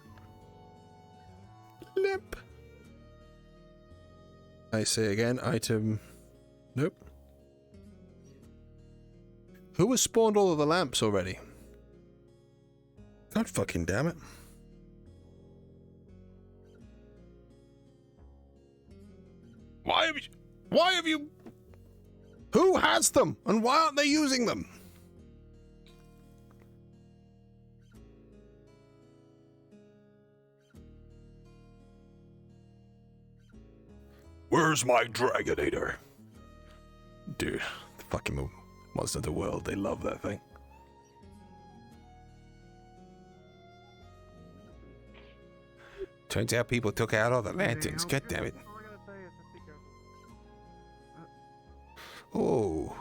Lamp. I say again, item. Nope. Who has spawned all of the lamps already? God fucking damn it. Why have you... Who has them? And why aren't they using them? Where's my Dragonator? Dude, the fucking Monster of the World, they love that thing. Turns out people took out all the lanterns, god damn it. Oh.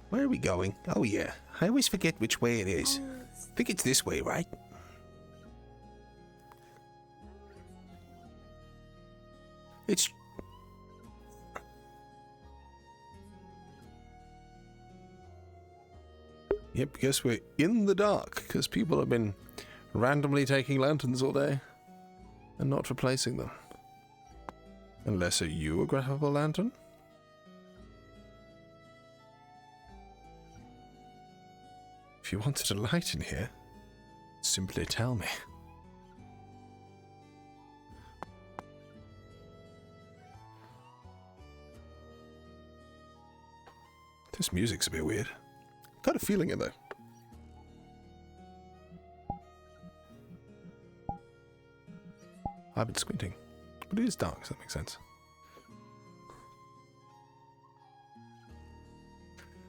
Where are we going? Oh yeah, I always forget which way it is. I think it's this way, right? It's... Yep, guess we're in the dark, because people have been randomly taking lanterns all day and not replacing them. Unless, are you a grabbable lantern? If you wanted a light in here, simply tell me. This music's a bit weird. Got a feeling in there. I've been squinting, but it is dark, so that makes sense.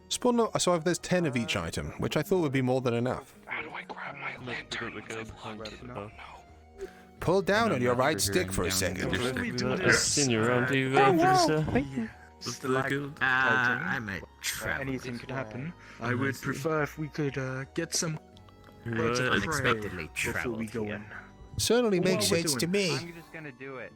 Spawn no, so there's 10 of each item, which I thought would be more than enough. How do I grab my lantern? No. Pull down on your right stick for a second. I'm a traveler. Anything could happen. I would prefer if we could get some words of prayer before we go in. Certainly makes sense to me. I'm just gonna do it.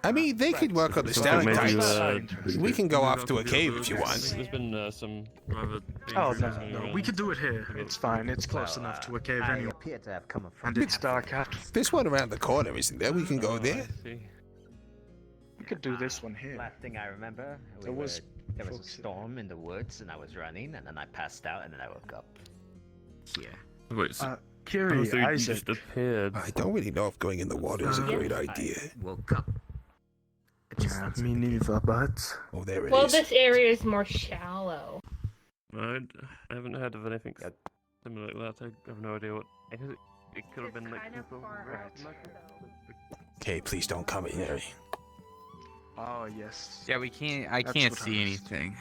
I mean, they could work on the stalactites. We can go off to a cave if you want. There's been some rather. Oh no, we could do it here. It's fine. It's close enough to a cave anyway. And it's dark out. This one around the corner, isn't there? We can go there. We could do this one here. Last thing I remember, there was a storm in the woods, and I was running, and then I passed out, and then I woke up. Yeah. Wait, Kiri, Isaac. Just appeared. I don't really know if going in the water is a great idea. Woke up. Me neither, but... Oh, there it is. Well, this area is more shallow. I haven't heard of anything similar like that. I have no idea what. It could have been like people. Okay, please don't come in, Harry. Oh, yes. Yeah, we can't. I can't see anything.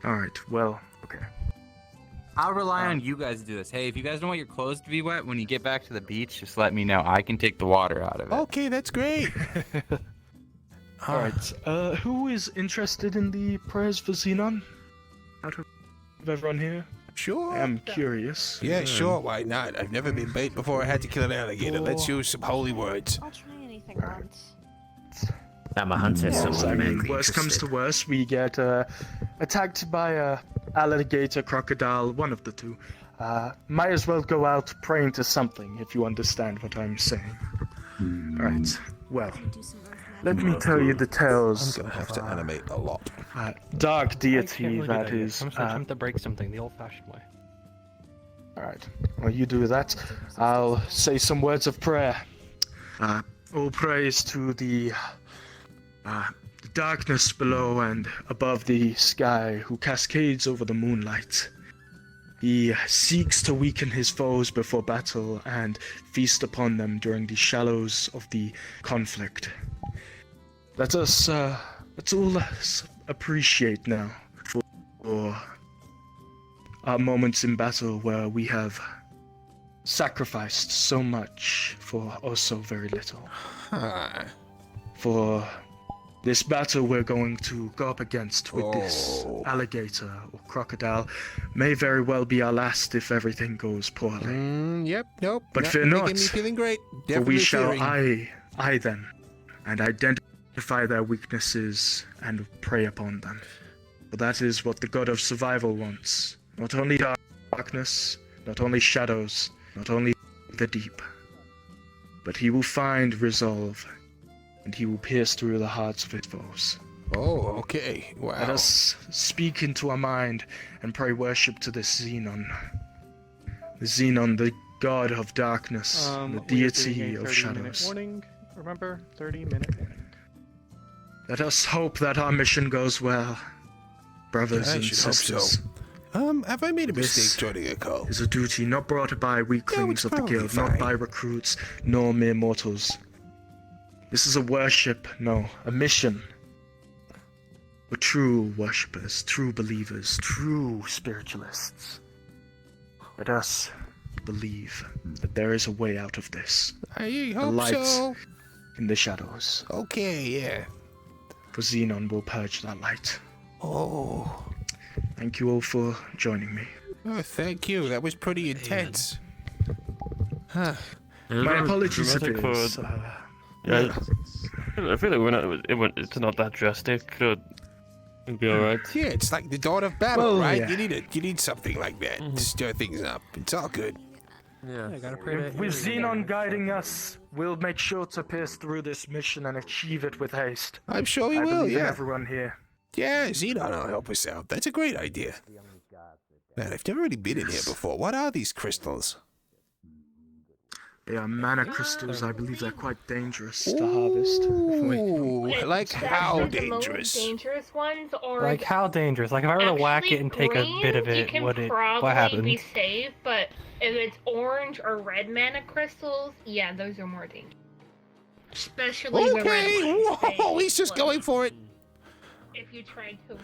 Alright, well, okay. I'll rely on you guys to do this. Hey, if you guys don't want your clothes to be wet when you get back to the beach, just let me know. I can take the water out of it. Okay, that's great. Alright, who is interested in the prayers for Xenon? Out of everyone here? Sure. I'm curious. Yeah, sure, why not? I've never been bait before I had to kill an alligator. Let's use some holy words. I'll try anything once. I'm a hunter, so I mean, worst comes to worst, we get attacked by a alligator, crocodile, one of the two. Might as well go out praying to something, if you understand what I'm saying. Alright, well, let me tell you the tales. I'm gonna have to animate a lot. Dark deity, that is. I'm trying to break something the old-fashioned way. Alright, well, you do that. I'll say some words of prayer. All praise to the darkness below and above the sky, who cascades over the moonlight. He seeks to weaken his foes before battle and feast upon them during the shallows of the conflict. Let's all appreciate now for our moments in battle where we have sacrificed so much for also very little. For this battle we're going to go up against with this alligator or crocodile may very well be our last if everything goes poorly. Yep, nope. But fear not, Making me feeling great. for we Definitely shall fearing. eye them and identify their weaknesses and prey upon them. For that is what the god of survival wants. Not only darkness, not only shadows, not only the deep, but he will find resolve, and he will pierce through the hearts of his foes. Oh, okay. Wow. Let us speak into our mind and pray worship to this Xenon. The Xenon, the god of darkness, the deity of shadows. Warning. Remember, 30-minute warning. Let us hope that our mission goes well, brothers I and should hope sisters. so. Have I made a mistake joining a cult? Is a duty not brought by weaklings of the probably guild, not fine. by recruits, nor mere mortals. This is a worship, no, a mission. For true worshippers, true believers, true spiritualists. Let us believe that there is a way out of this. I The hope light so. in the shadows. Okay, yeah. For Xenon will purge that light. Oh. Thank you all for joining me. Oh, thank you. That was pretty intense. Huh. My apologies if dramatic it for- is. Yeah, I feel like it's not that drastic. It'll be alright. Yeah, it's like the dawn of battle, Well, right? yeah. You need something like that to stir things up. It's all good. Yeah. With Xenon guiding us, we'll make sure to pierce through this mission and achieve it with haste. I'm sure we I will, believe in yeah. everyone here. Yeah, Xenon will help us out. That's a great idea. Man, I've never really been in here before. What are these crystals? They are mana crystals. I believe they're quite dangerous to harvest. Ooh, like how Especially the most dangerous? dangerous ones, or Like how dangerous? Like if I were to whack it and take a bit of you it, can would it? probably What happens? be safe, but if it's orange or red mana crystals, yeah, those are more dangerous. Especially the red Okay, ones. whoa, he's just going for it. If you try to.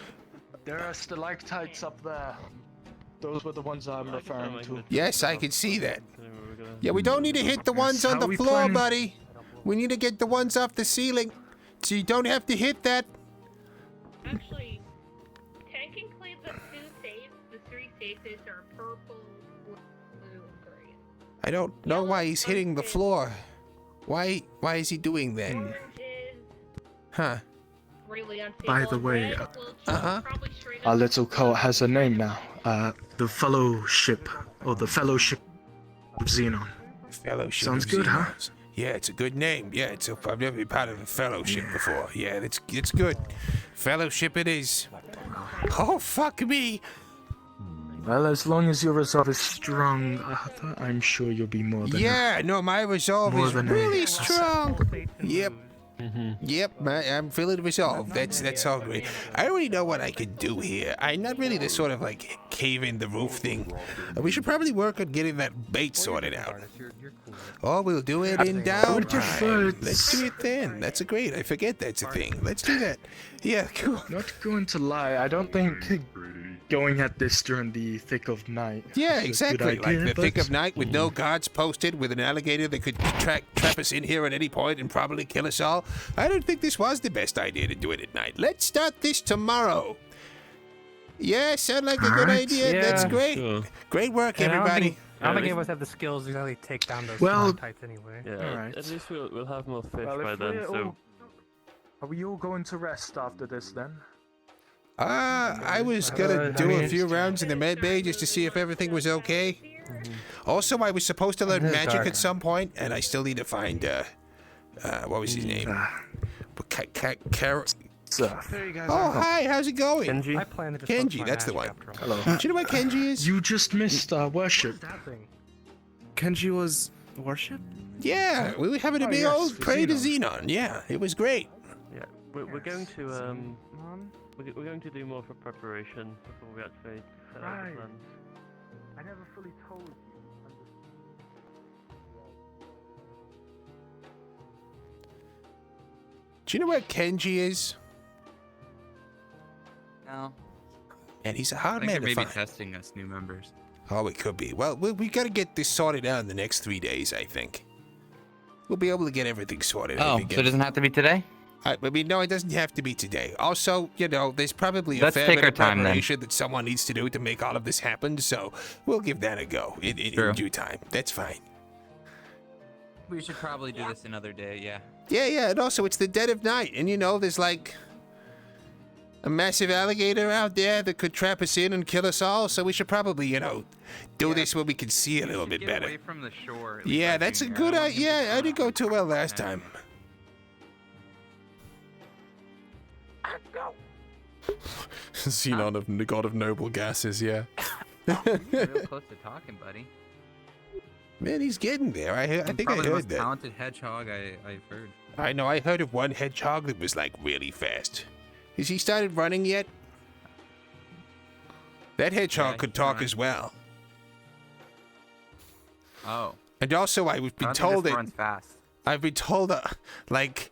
There are stalactites up there. Those were the ones I'm referring to. Yes, I can see that. Yeah, we don't need to hit the ones on How the we floor, planning? buddy. We need to get the ones off the ceiling. So you don't have to hit that. Actually, technically the three safes are purple, blue, and green. I don't know why he's hitting the floor. Why is he doing that? Orange is Huh. really unstable. By the and way, red will Uh-huh. probably straight our up little cult has a name now. The Fellowship, or the Fellowship of Xenon. Fellowship Sounds of good, huh? Xenos. Yeah, it's a good name. Yeah, I've never been part of a fellowship before. Yeah, it's good. Fellowship it is. Oh, fuck me. Well, as long as your resolve is strong, Arthur, I'm sure you'll be more than Yeah, no, my resolve More is than really a- strong. Yep. Yep, I'm feeling resolved. That's all great. I already know what I can do here. I'm not really the sort of like cave in the roof thing. We should probably work on getting that bait sorted out. Oh, we'll do it in downtime. Let's do it then. That's a great. I forget that's a thing. Let's do that. Yeah, cool. Not going to lie, I don't think going at this during the thick of night. Yeah, is a exactly. good idea, Like the thick but- of night with no guards posted, with an alligator that could trap us in here at any point and probably kill us all. I don't think this was the best idea to do it at night. Let's start this tomorrow. Yeah, sound like a good idea. That's great. Sure. Great work, And everybody. I don't think any of us have the skills to exactly take down those Well- types anyway. Yeah, Alright. at least we'll have more fish Well, by if then. we're So all- Are we all going to rest after this then? I was gonna do a few rounds in the med bay just to see if everything was okay. Also, I was supposed to learn It is magic dark. at some point, and I still need to find what was his name? Oh, hi, how's it going? Kenji. I plan to just focus Kenji, my that's the magic one. after all. Hello. Do you know what Kenji is? You just missed worship. That thing. Kenji was worship? Yeah, we were having a Oh, big yes, old for pray to Xenon. Xenon. Yeah, it was great. yeah, we're going to we're going to do more for preparation before we actually set out the Right. plans. I never fully told you. Do you know where Kenji is? No. And he's a I hard think man they're to maybe find. testing us new members. Oh, it could be. Well, we got to get this sorted out in the next 3 days, I think. We'll be able to get everything sorted. Oh, so it doesn't have to be today? I mean, no, it doesn't have to be today. Also, you know, there's probably a Let's fair take bit our of time, then. preparation that someone needs to do to make all of this happen, so we'll give that a go in due time. That's fine. We should probably do this another day, yeah. Yeah, and also it's the dead of night, and you know, there's like a massive alligator out there that could trap us in and kill us all, so we should probably, you know, do this when we can see a little bit Get better. away from the shore. Yeah, that's a good idea. Yeah, I didn't go too well last time. Xenon of the god of noble gases, yeah. Real close to talking, buddy. Man, he's getting there. I think I Probably the heard most that. talented hedgehog I've heard. I know, I heard of one hedgehog that was like really fast. Has he started running yet? That hedgehog Yeah, could he's talk running. as well. Oh. And also, I've I been don't think told this that runs fast. I've been told, like,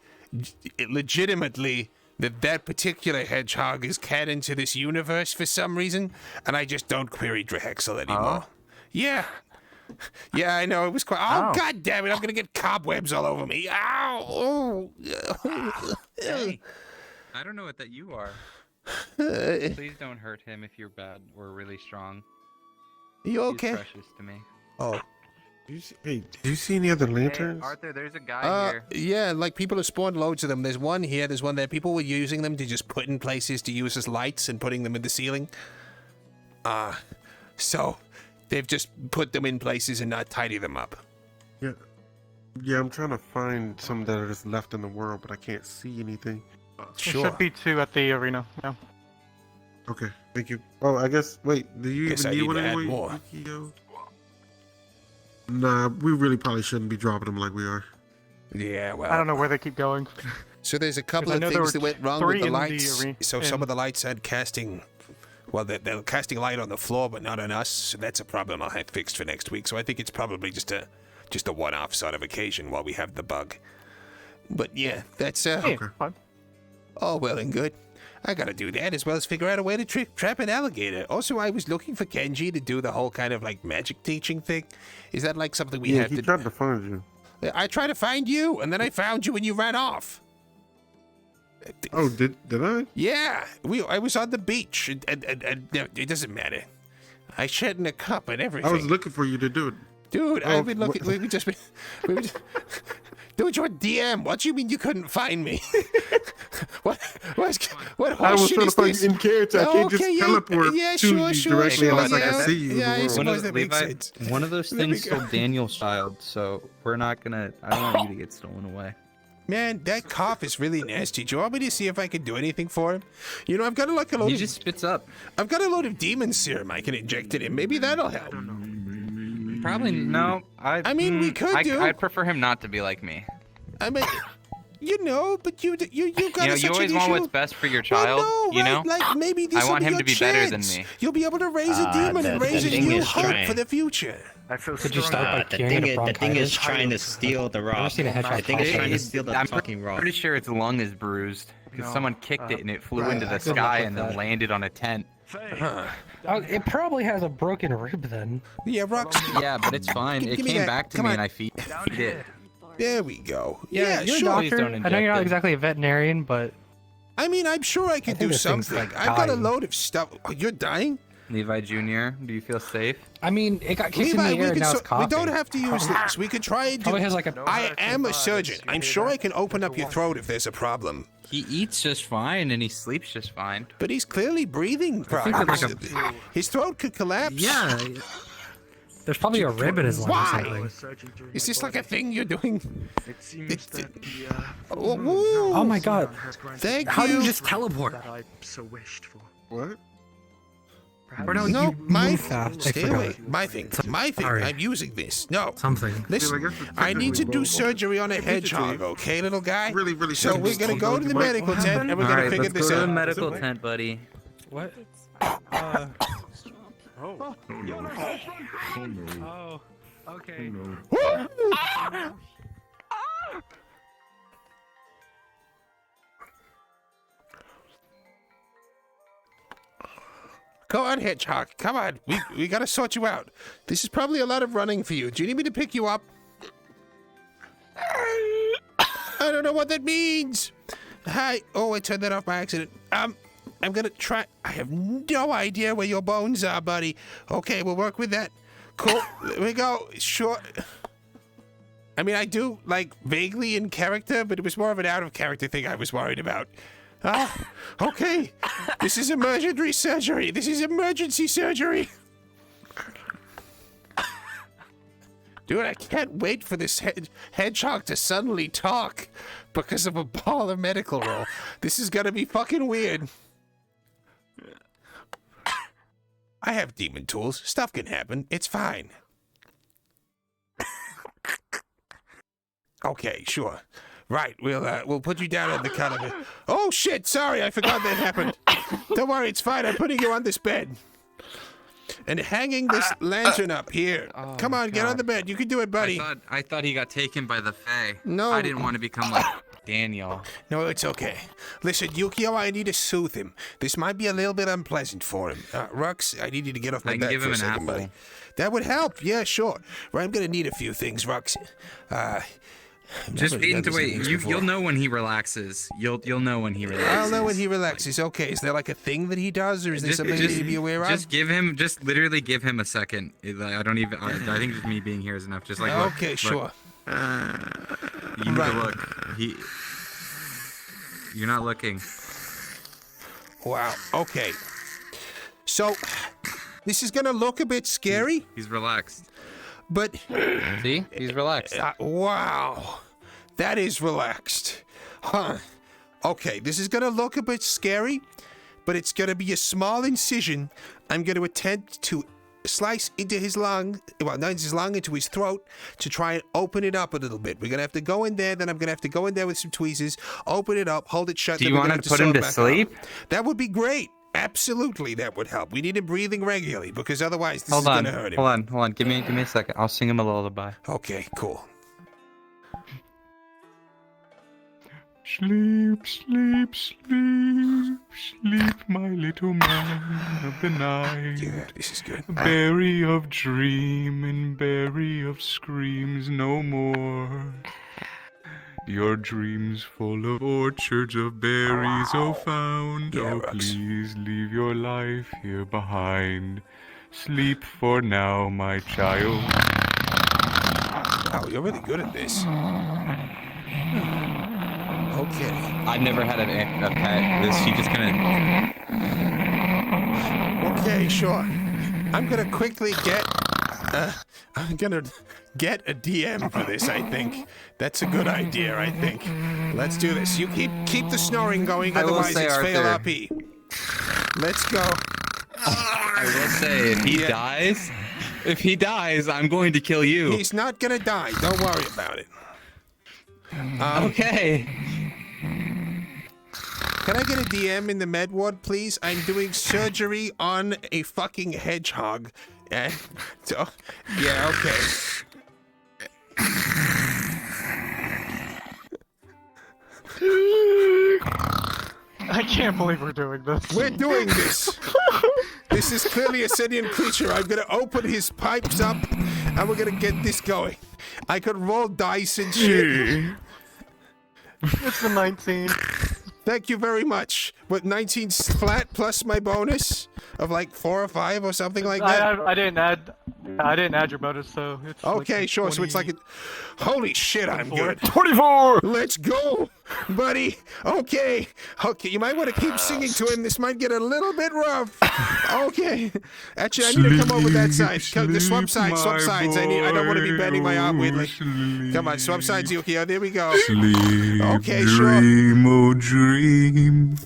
legitimately, that particular hedgehog is canon to this universe for some reason, and I just don't query Drahexel anymore. Yeah. Yeah, I know, it was quite... Oh, god damn it, I'm gonna get cobwebs all over me. Ow! Oh. Hey, I don't know what that you are. Please don't hurt him if you're bad or really strong. You okay? He's precious to me. Oh. Hey, do you see any other lanterns? Hey, Arthur, there's a guy here. Yeah, like people have spawned loads of them. There's one here, there's one there. People were using them to just put in places to use as lights and putting them in the ceiling. So they've just put them in places and not tidy them up. Yeah. Yeah, I'm trying to find some that are just left in the world, but I can't see anything. There should be 2 at the arena. Yeah. Okay, thank you. Oh, I guess, wait, do you Guess even I need need one to add anyway, more. Yukio? Nah, we really probably shouldn't be dropping them like we are. Yeah, well. I don't know where they keep going. So there's a couple 'Cause I of know there things that were went wrong 3 with the in the lights. So some in- of the lights had casting. Well, they're casting light on the floor, but not on us. So that's a problem I'll have fixed for next week. So I think it's probably just a one-off sort of occasion while we have the bug. But yeah, that's okay. all well and good. I gotta do that as well as figure out a way to trap an alligator. Also, I was looking for Kenji to do the whole kind of like magic teaching thing. Is that like something we have he to? tried to find you. I tried to find you, and then I found you, and you ran off. Oh, did I? Yeah, I was on the beach, and it doesn't matter. I shed in a cup and everything. I was looking for you to do it. Dude, Oh, I've been looking. We've just been. Dude, you're a DM. What do you mean you couldn't find me? what I was horseshit trying to is find this? you in character. I can't just teleport yeah, to sure, you sure, directly sure, unless I yeah. can see you. Yeah, I in the world. suppose that makes sense. One of those Let me things go. stole Daniel's child, so we're not gonna. I don't want you to get stolen away. Man, that cough is really nasty. Do you want me to see if I can do anything for him? You know, I've got like a load. He just spits up. I've got a load of demon serum I can inject it in. Maybe that'll help. Probably no. I mean, we could do. I'd prefer him not to be like me. I mean, you know, but you got You such an always issue. want what's best for your child. Well, no, you right? know. Like maybe this I will want be him your to be better than chance. me. You'll be able to raise a demon and raise a new hope for the future. I feel Could you start by the curing thing, a the thing is bronchitis? trying to steal the rock. seen a hedgehog I think it's talk. trying to steal the I'm talking rock. pretty sure its lung is bruised because someone kicked it and it flew into the Good luck sky with and then that. landed on a tent. Oh, it probably has a broken rib then. Yeah, Rox. Yeah, but it's fine. Give It me came that. back to Come me on. and I feed it. There we go. Yeah, you're sure. a doctor. don't I know inject you're not it. exactly a veterinarian, but I mean, I'm sure I could think do this thing's, something. like, I've got a dying. load of stuff. Oh, you're dying? Levi Jr., do you feel safe? I mean, it got kicked in Levi, the air and now it's we coughing. don't have to use this. We could try and do. Probably has like a. I am a surgeon. I'm sure I can open up your throat if there's a problem. He eats just fine and he sleeps just fine. But he's clearly breathing think that, problems. like, His throat could collapse. Yeah. There's probably a rib in his lung or Why? something. Is this like a thing you're doing? It seems that the Oh, woo. Oh my god. Thank How do you. you just teleport? that I so wished for. What? Or no, No, you my move fast. I stay forgot. away. My thing. My thing. Sorry. I'm using this. No. Something. Listen, Dude, I guess I need to do technically- surgery on a I think it's hedgehog, okay, little guy? Really, really So shouldn't we're just gonna keep go going. to the What medical tent happened? and we're gonna Alright, figure let's this go to the out. medical tent, buddy. What? Oh. Okay. Come on, hedgehog. Come on. We gotta sort you out. This is probably a lot of running for you. Do you need me to pick you up? I don't know what that means. Hi. Oh, I turned that off by accident. I'm gonna try. I have no idea where your bones are, buddy. Okay, we'll work with that. Cool. There we go. Sure. I mean, I do, like, vaguely in character, but it was more of an out-of-character thing I was worried about. Ah, okay. This is emergency surgery. This is emergency surgery. Dude, I can't wait for this hedgehog to suddenly talk because of a ball of medical roll. This is gonna be fucking weird. I have demon tools. Stuff can happen. It's fine. Okay, sure. Right, we'll put you down on the kind of it. Oh shit! Sorry, I forgot that happened. Don't worry, it's fine. I'm putting you on this bed and hanging this lantern up here. Oh, Come on, get on the bed. You can do it, buddy. I thought he got taken by the Fae. No. I didn't want to become like Daniel. No, it's okay. Listen, Yukio, I need to soothe him. This might be a little bit unpleasant for him. Rux, I need you to get off my I can back give for him a an second, apple. buddy. That would help. Yeah, sure. Well, I'm gonna need a few things, Rux. Just Nobody wait done to this wait. before. You'll know when he relaxes. You'll know when he relaxes. I'll know when he relaxes. Okay, is there like a thing that he does, or is there something I need to be aware of? Just literally give him a second. I don't even. I think just me being here is enough. Just like look, okay, look. sure. You need to look. You're not looking. Wow. Okay. So, this is gonna look a bit scary. He's relaxed. But see, he's relaxed. Wow, that is relaxed, huh? Okay, this is gonna look a bit scary, but it's gonna be a small incision. I'm gonna attempt to slice into his lung, well, not his lung, into his throat, to try and open it up a little bit. We're gonna have to go in there, then I'm gonna have to go in there with some tweezers, open it up, hold it shut. Do you want to put him to sleep? That would be great. Absolutely, that would help. We need him breathing regularly because otherwise this is Hold on, gonna hurt him. hold on. Give me a second. I'll sing him a lullaby. Okay, cool. Sleep, sleep, sleep, sleep, my little man of the night. Yeah, this is good. Berry of dream and berry of screams no more. Your dreams full of orchards of berries, oh found. Yeah, oh, Rux. please leave your life here behind. Sleep for now, my child. Oh, you're really good at this. Okay. I've never had a pet. She just kind of. Okay, sure. I'm gonna quickly get. I'm gonna get a DM for this. I think that's a good idea. I think. Let's do this. You keep the snoring going. I will Otherwise, say, it's fail Arthur. RP. Let's go. I will say, if he dies, I'm going to kill you. He's not gonna die. Don't worry about it. Okay. Can I get a DM in the med ward, please? I'm doing surgery on a fucking hedgehog. And so, yeah, okay. I can't believe we're doing this. We're doing this. This is clearly a sentient creature. I'm gonna open his pipes up, and we're gonna get this going. I could roll dice and shit. It's the 19. Thank you very much. What, 19 flat plus my bonus of like 4 or 5 or something like that? I didn't add your bonus, so it's Okay, like sure. So it's like holy shit, I'm good. 24. Let's go, buddy. Okay. You might want to keep singing to him. This might get a little bit rough. Okay. Actually, I need to come over that side. The swap sides. I don't want to be bending my arm weirdly. Come on, swap sides, Yuki. There we go. Sleep, Okay, dream, oh dream.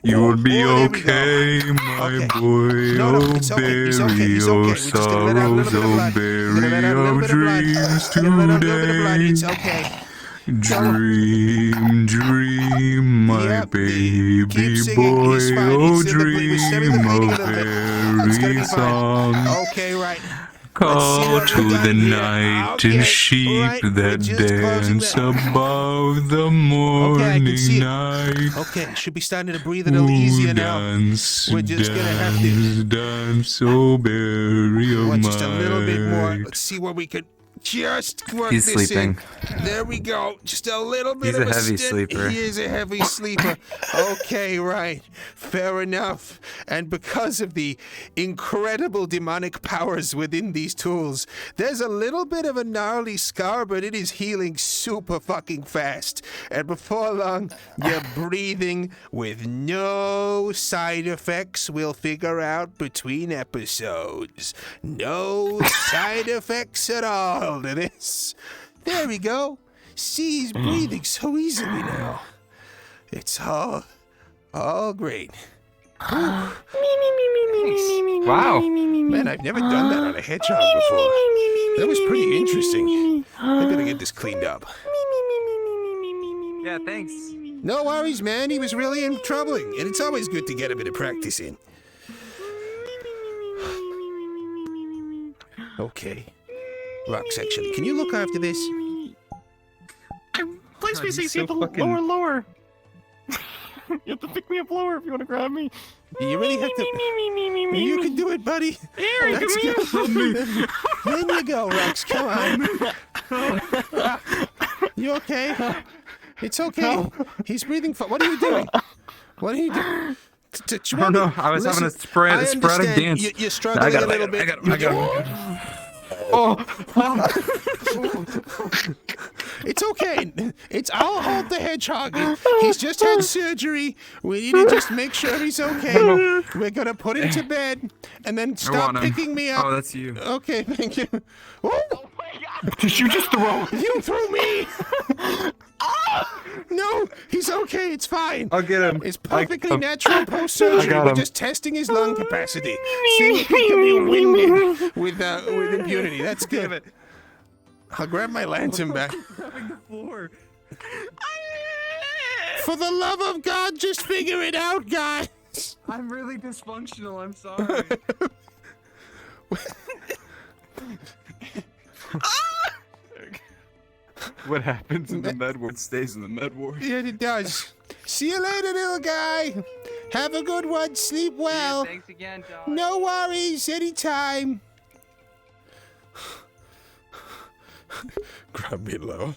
You'll be okay, my boy. Oh, bury your sorrows, oh, bury your dreams today. It's okay. Dream, dream, my baby boy. Oh, dream of every song. Okay, right. Call to the night and sheep that dance above the morning night. Okay, should be starting to breathe a little easier now. We're just gonna have to dance, oh, bury of just a little bit more. Let's see where we could just work He's this sleeping. in. There we go. Just a little bit He's of a heavy stint. sleeper. He is a heavy sleeper. Okay, right. Fair enough. And because of the incredible demonic powers within these tools, there's a little bit of a gnarly scar, but it is healing super fucking fast. And before long, you're breathing with no side effects. We'll figure out between episodes. No side effects at all to this. There we go. See, he's breathing so easily now. It's all great. Wow. Man, I've never done that on a hedgehog before. That was pretty interesting. I better get this cleaned up. Yeah, thanks. No worries, man. He was really troubling, and it's always good to get a bit of practice in. Okay. Rux, actually, can you look after this? Please be he's CC so at the lower. You have to pick me up lower if you want to grab me. You really have to. You can do it, buddy. Here, Let's come go. There you go, Rux. Come on. You okay? It's okay. He's breathing. What are you doing? What are you doing? Oh no, I was having a sporadic dance. You're struggling a little bit. I got It's okay. I'll hold the hedgehog. He's just had surgery. We need to just make sure he's okay. We're gonna put him to bed and then stop picking me up. Oh, that's you. Okay, thank you. Oh my God! Did you just throw? You threw me. No, he's okay. It's fine. I'll get him. It's perfectly natural post-surgery. I got We're him. just testing his lung capacity, seeing if he can be winded with impunity. That's good. I'll grab my lantern back. Grabbing the floor. For the love of God, just figure it out, guys. I'm really dysfunctional. I'm sorry. What happens in the med ward stays in the med ward. Yeah, it does. See you later, little guy. Have a good one. Sleep well. Yeah, thanks again, Josh. No worries. Anytime. Grab me low.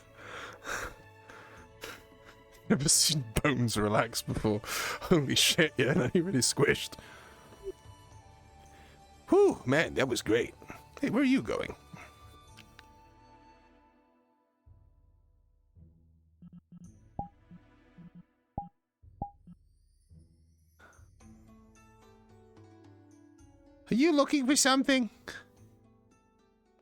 Never seen bones relax before. Holy shit, yeah, that really squished. Whew, man, that was great. Hey, where are you going? Are you looking for something?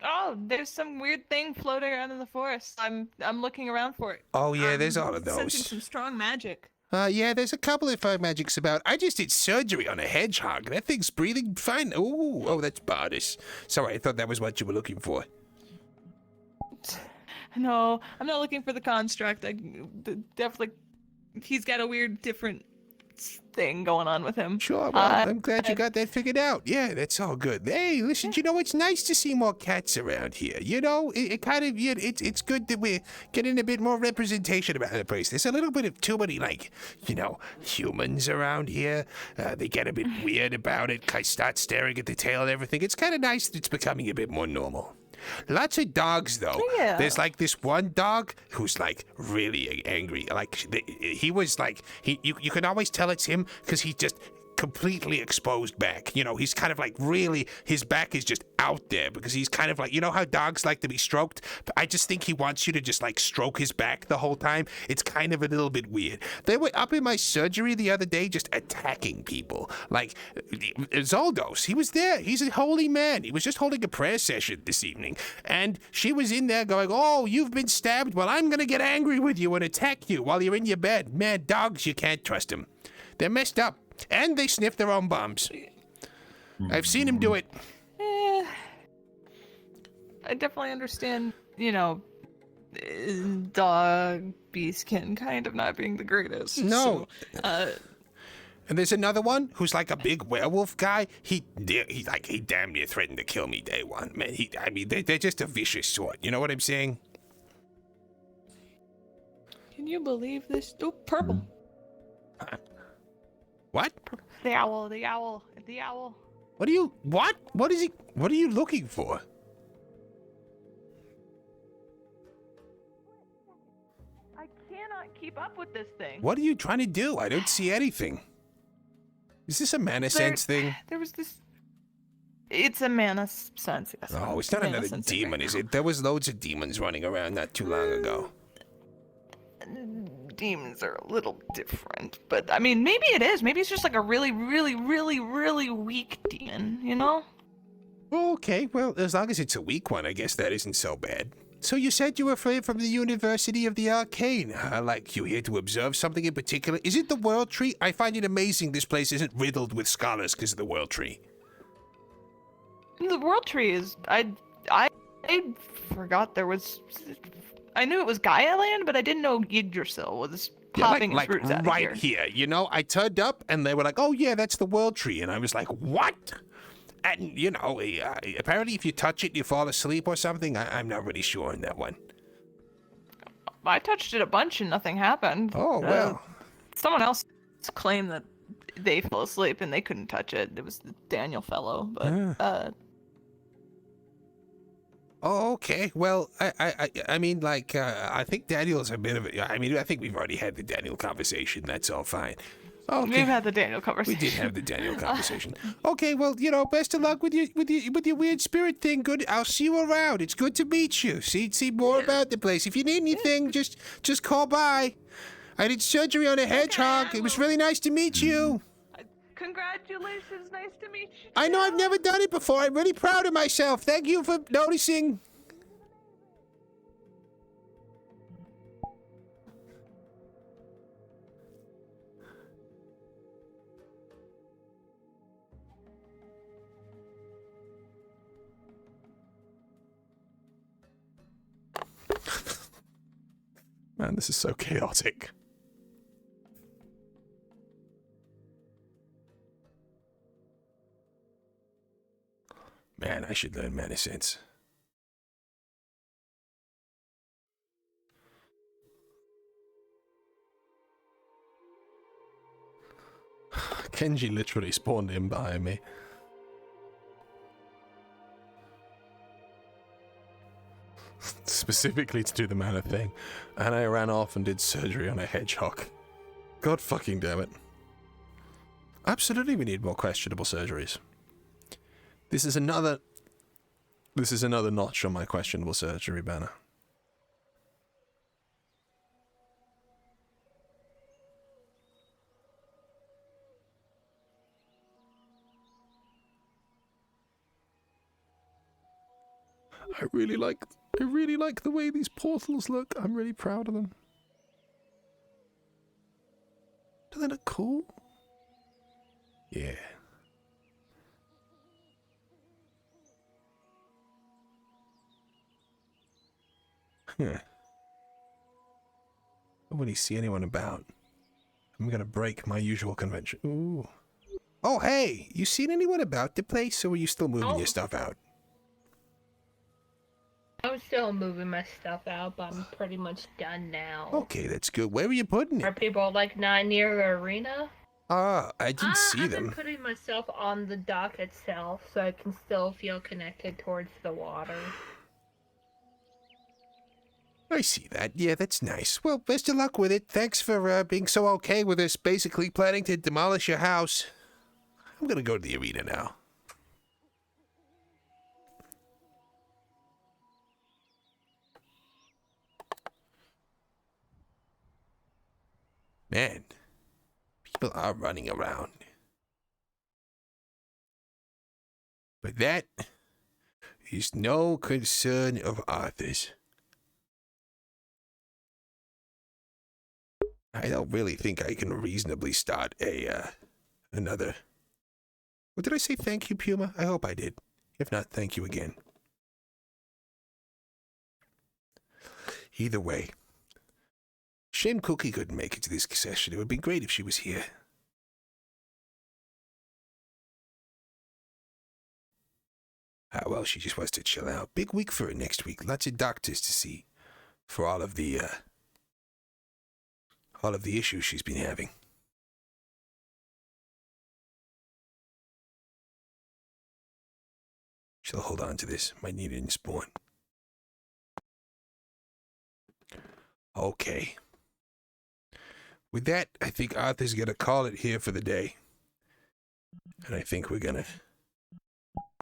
Oh, there's some weird thing floating around in the forest. I'm looking around for it. Oh, yeah, there's all of Sensing those. some strong magic. Yeah, there's a couple of fire magics about. I just did surgery on a hedgehog. That thing's breathing fine. Oh, that's Bardis. Sorry, I thought that was what you were looking for. No, I'm not looking for the construct. Definitely, he's got a weird, different thing going on with him. Sure, well, I'm glad you got that figured out. Yeah, that's all good. Hey, listen, you know, it's nice to see more cats around here. You know, it kind of, it's good that we're getting a bit more representation about the place. There's a little bit of too many, like, you know, humans around here. They get a bit weird about it, start staring at the tail and everything. It's kind of nice that it's becoming a bit more normal. Lots of dogs, though. Yeah. There's like this one dog who's like really angry. Like he was like you can always tell it's him because he just completely exposed back. You know, he's kind of like really, his back is just out there because he's kind of like, you know how dogs like to be stroked? But I just think he wants you to just like stroke his back the whole time. It's kind of a little bit weird. They were up in my surgery the other day just attacking people. Like Zoldos, he was there. He's a holy man. He was just holding a prayer session this evening. And she was in there going, oh, you've been stabbed? Well, I'm going to get angry with you and attack you while you're in your bed. Man, dogs, you can't trust them. They're messed up. And they sniff their own bums. I've seen him do it. I definitely understand, you know, dog beastkin kind of not being the greatest. No. So, and there's another one who's like a big werewolf guy. He damn near threatened to kill me day one. Man, they're just a vicious sort. You know what I'm saying? can you believe this? Oh, purple. What? The owl, the owl, the owl. What are you looking for? I cannot keep up with this thing. What are you trying to do? I don't see anything. Is this a mana sense thing? There was this. It's a mana sense. Yes. Oh, it's not Mana another sensing demon, right is it? There was loads of demons running around not too long ago. Demons are a little different, but I mean, maybe it is. Maybe it's just like a really, really, really, really weak demon, you know? Okay, well, as long as it's a weak one, I guess that isn't so bad. So you said you were from the University of the Arcane. Like you here to observe something in particular? Is it the World Tree? I find it amazing this place isn't riddled with scholars because of the World Tree. The World Tree is. I forgot there was. I knew it was Gaia Land, but I didn't know Yggdrasil was popping its roots out right of here. You know, I turned up and they were like, "Oh yeah, that's the World Tree," and I was like, "What?" And you know, apparently, if you touch it, you fall asleep or something. I'm not really sure on that one. I touched it a bunch and nothing happened. Oh well. Someone else claimed that they fell asleep and they couldn't touch it. It was the Daniel fellow, but Oh, okay. Well, I mean, like, I think Daniel's a bit of a... I mean, I think we've already had the Daniel conversation. That's all fine. Okay. We've had the Daniel conversation. We did have the Daniel conversation. Okay, well, you know, best of luck with your weird spirit thing. Good. I'll see you around. It's good to meet you. See more about the place. If you need anything, just call by. I did surgery on a hedgehog. It was really nice to meet you. Congratulations, nice to meet you. I know I've never done it before. I'm really proud of myself. Thank you for noticing. Man, this is so chaotic. Man, I should learn mana sense. Kenji literally spawned in behind me. Specifically to do the mana thing. And I ran off and did surgery on a hedgehog. God fucking damn it. Absolutely we need more questionable surgeries. This is another notch on my questionable surgery banner. I really like the way these portals look. I'm really proud of them. Do they look cool? Yeah. Huh. I don't really see anyone about. I'm gonna break my usual convention. Ooh. Oh, hey! You seen anyone about the place, or are you still moving your stuff out? I'm still moving my stuff out, but I'm pretty much done now. Okay, that's good. Where are you putting Are it? people like not near the arena? Ah, I didn't see I've them. been putting myself on the dock itself, so I can still feel connected towards the water. I see that. Yeah, that's nice. Well, best of luck with it. Thanks for being so okay with us basically planning to demolish your house. I'm gonna go to the arena now. Man, people are running around. But that is no concern of Arthur's. I don't really think I can reasonably start another. What did I say? Thank you, Puma? I hope I did. If not, thank you again. Either way. Shame Cookie couldn't make it to this session. It would be great if she was here. Ah, well, she just wants to chill out. Big week for her next week. Lots of doctors to see for all of the issues she's been having. She'll hold on to this. Might need it in spawn. Okay. With that, I think Arthur's gonna call it here for the day. And I think we're gonna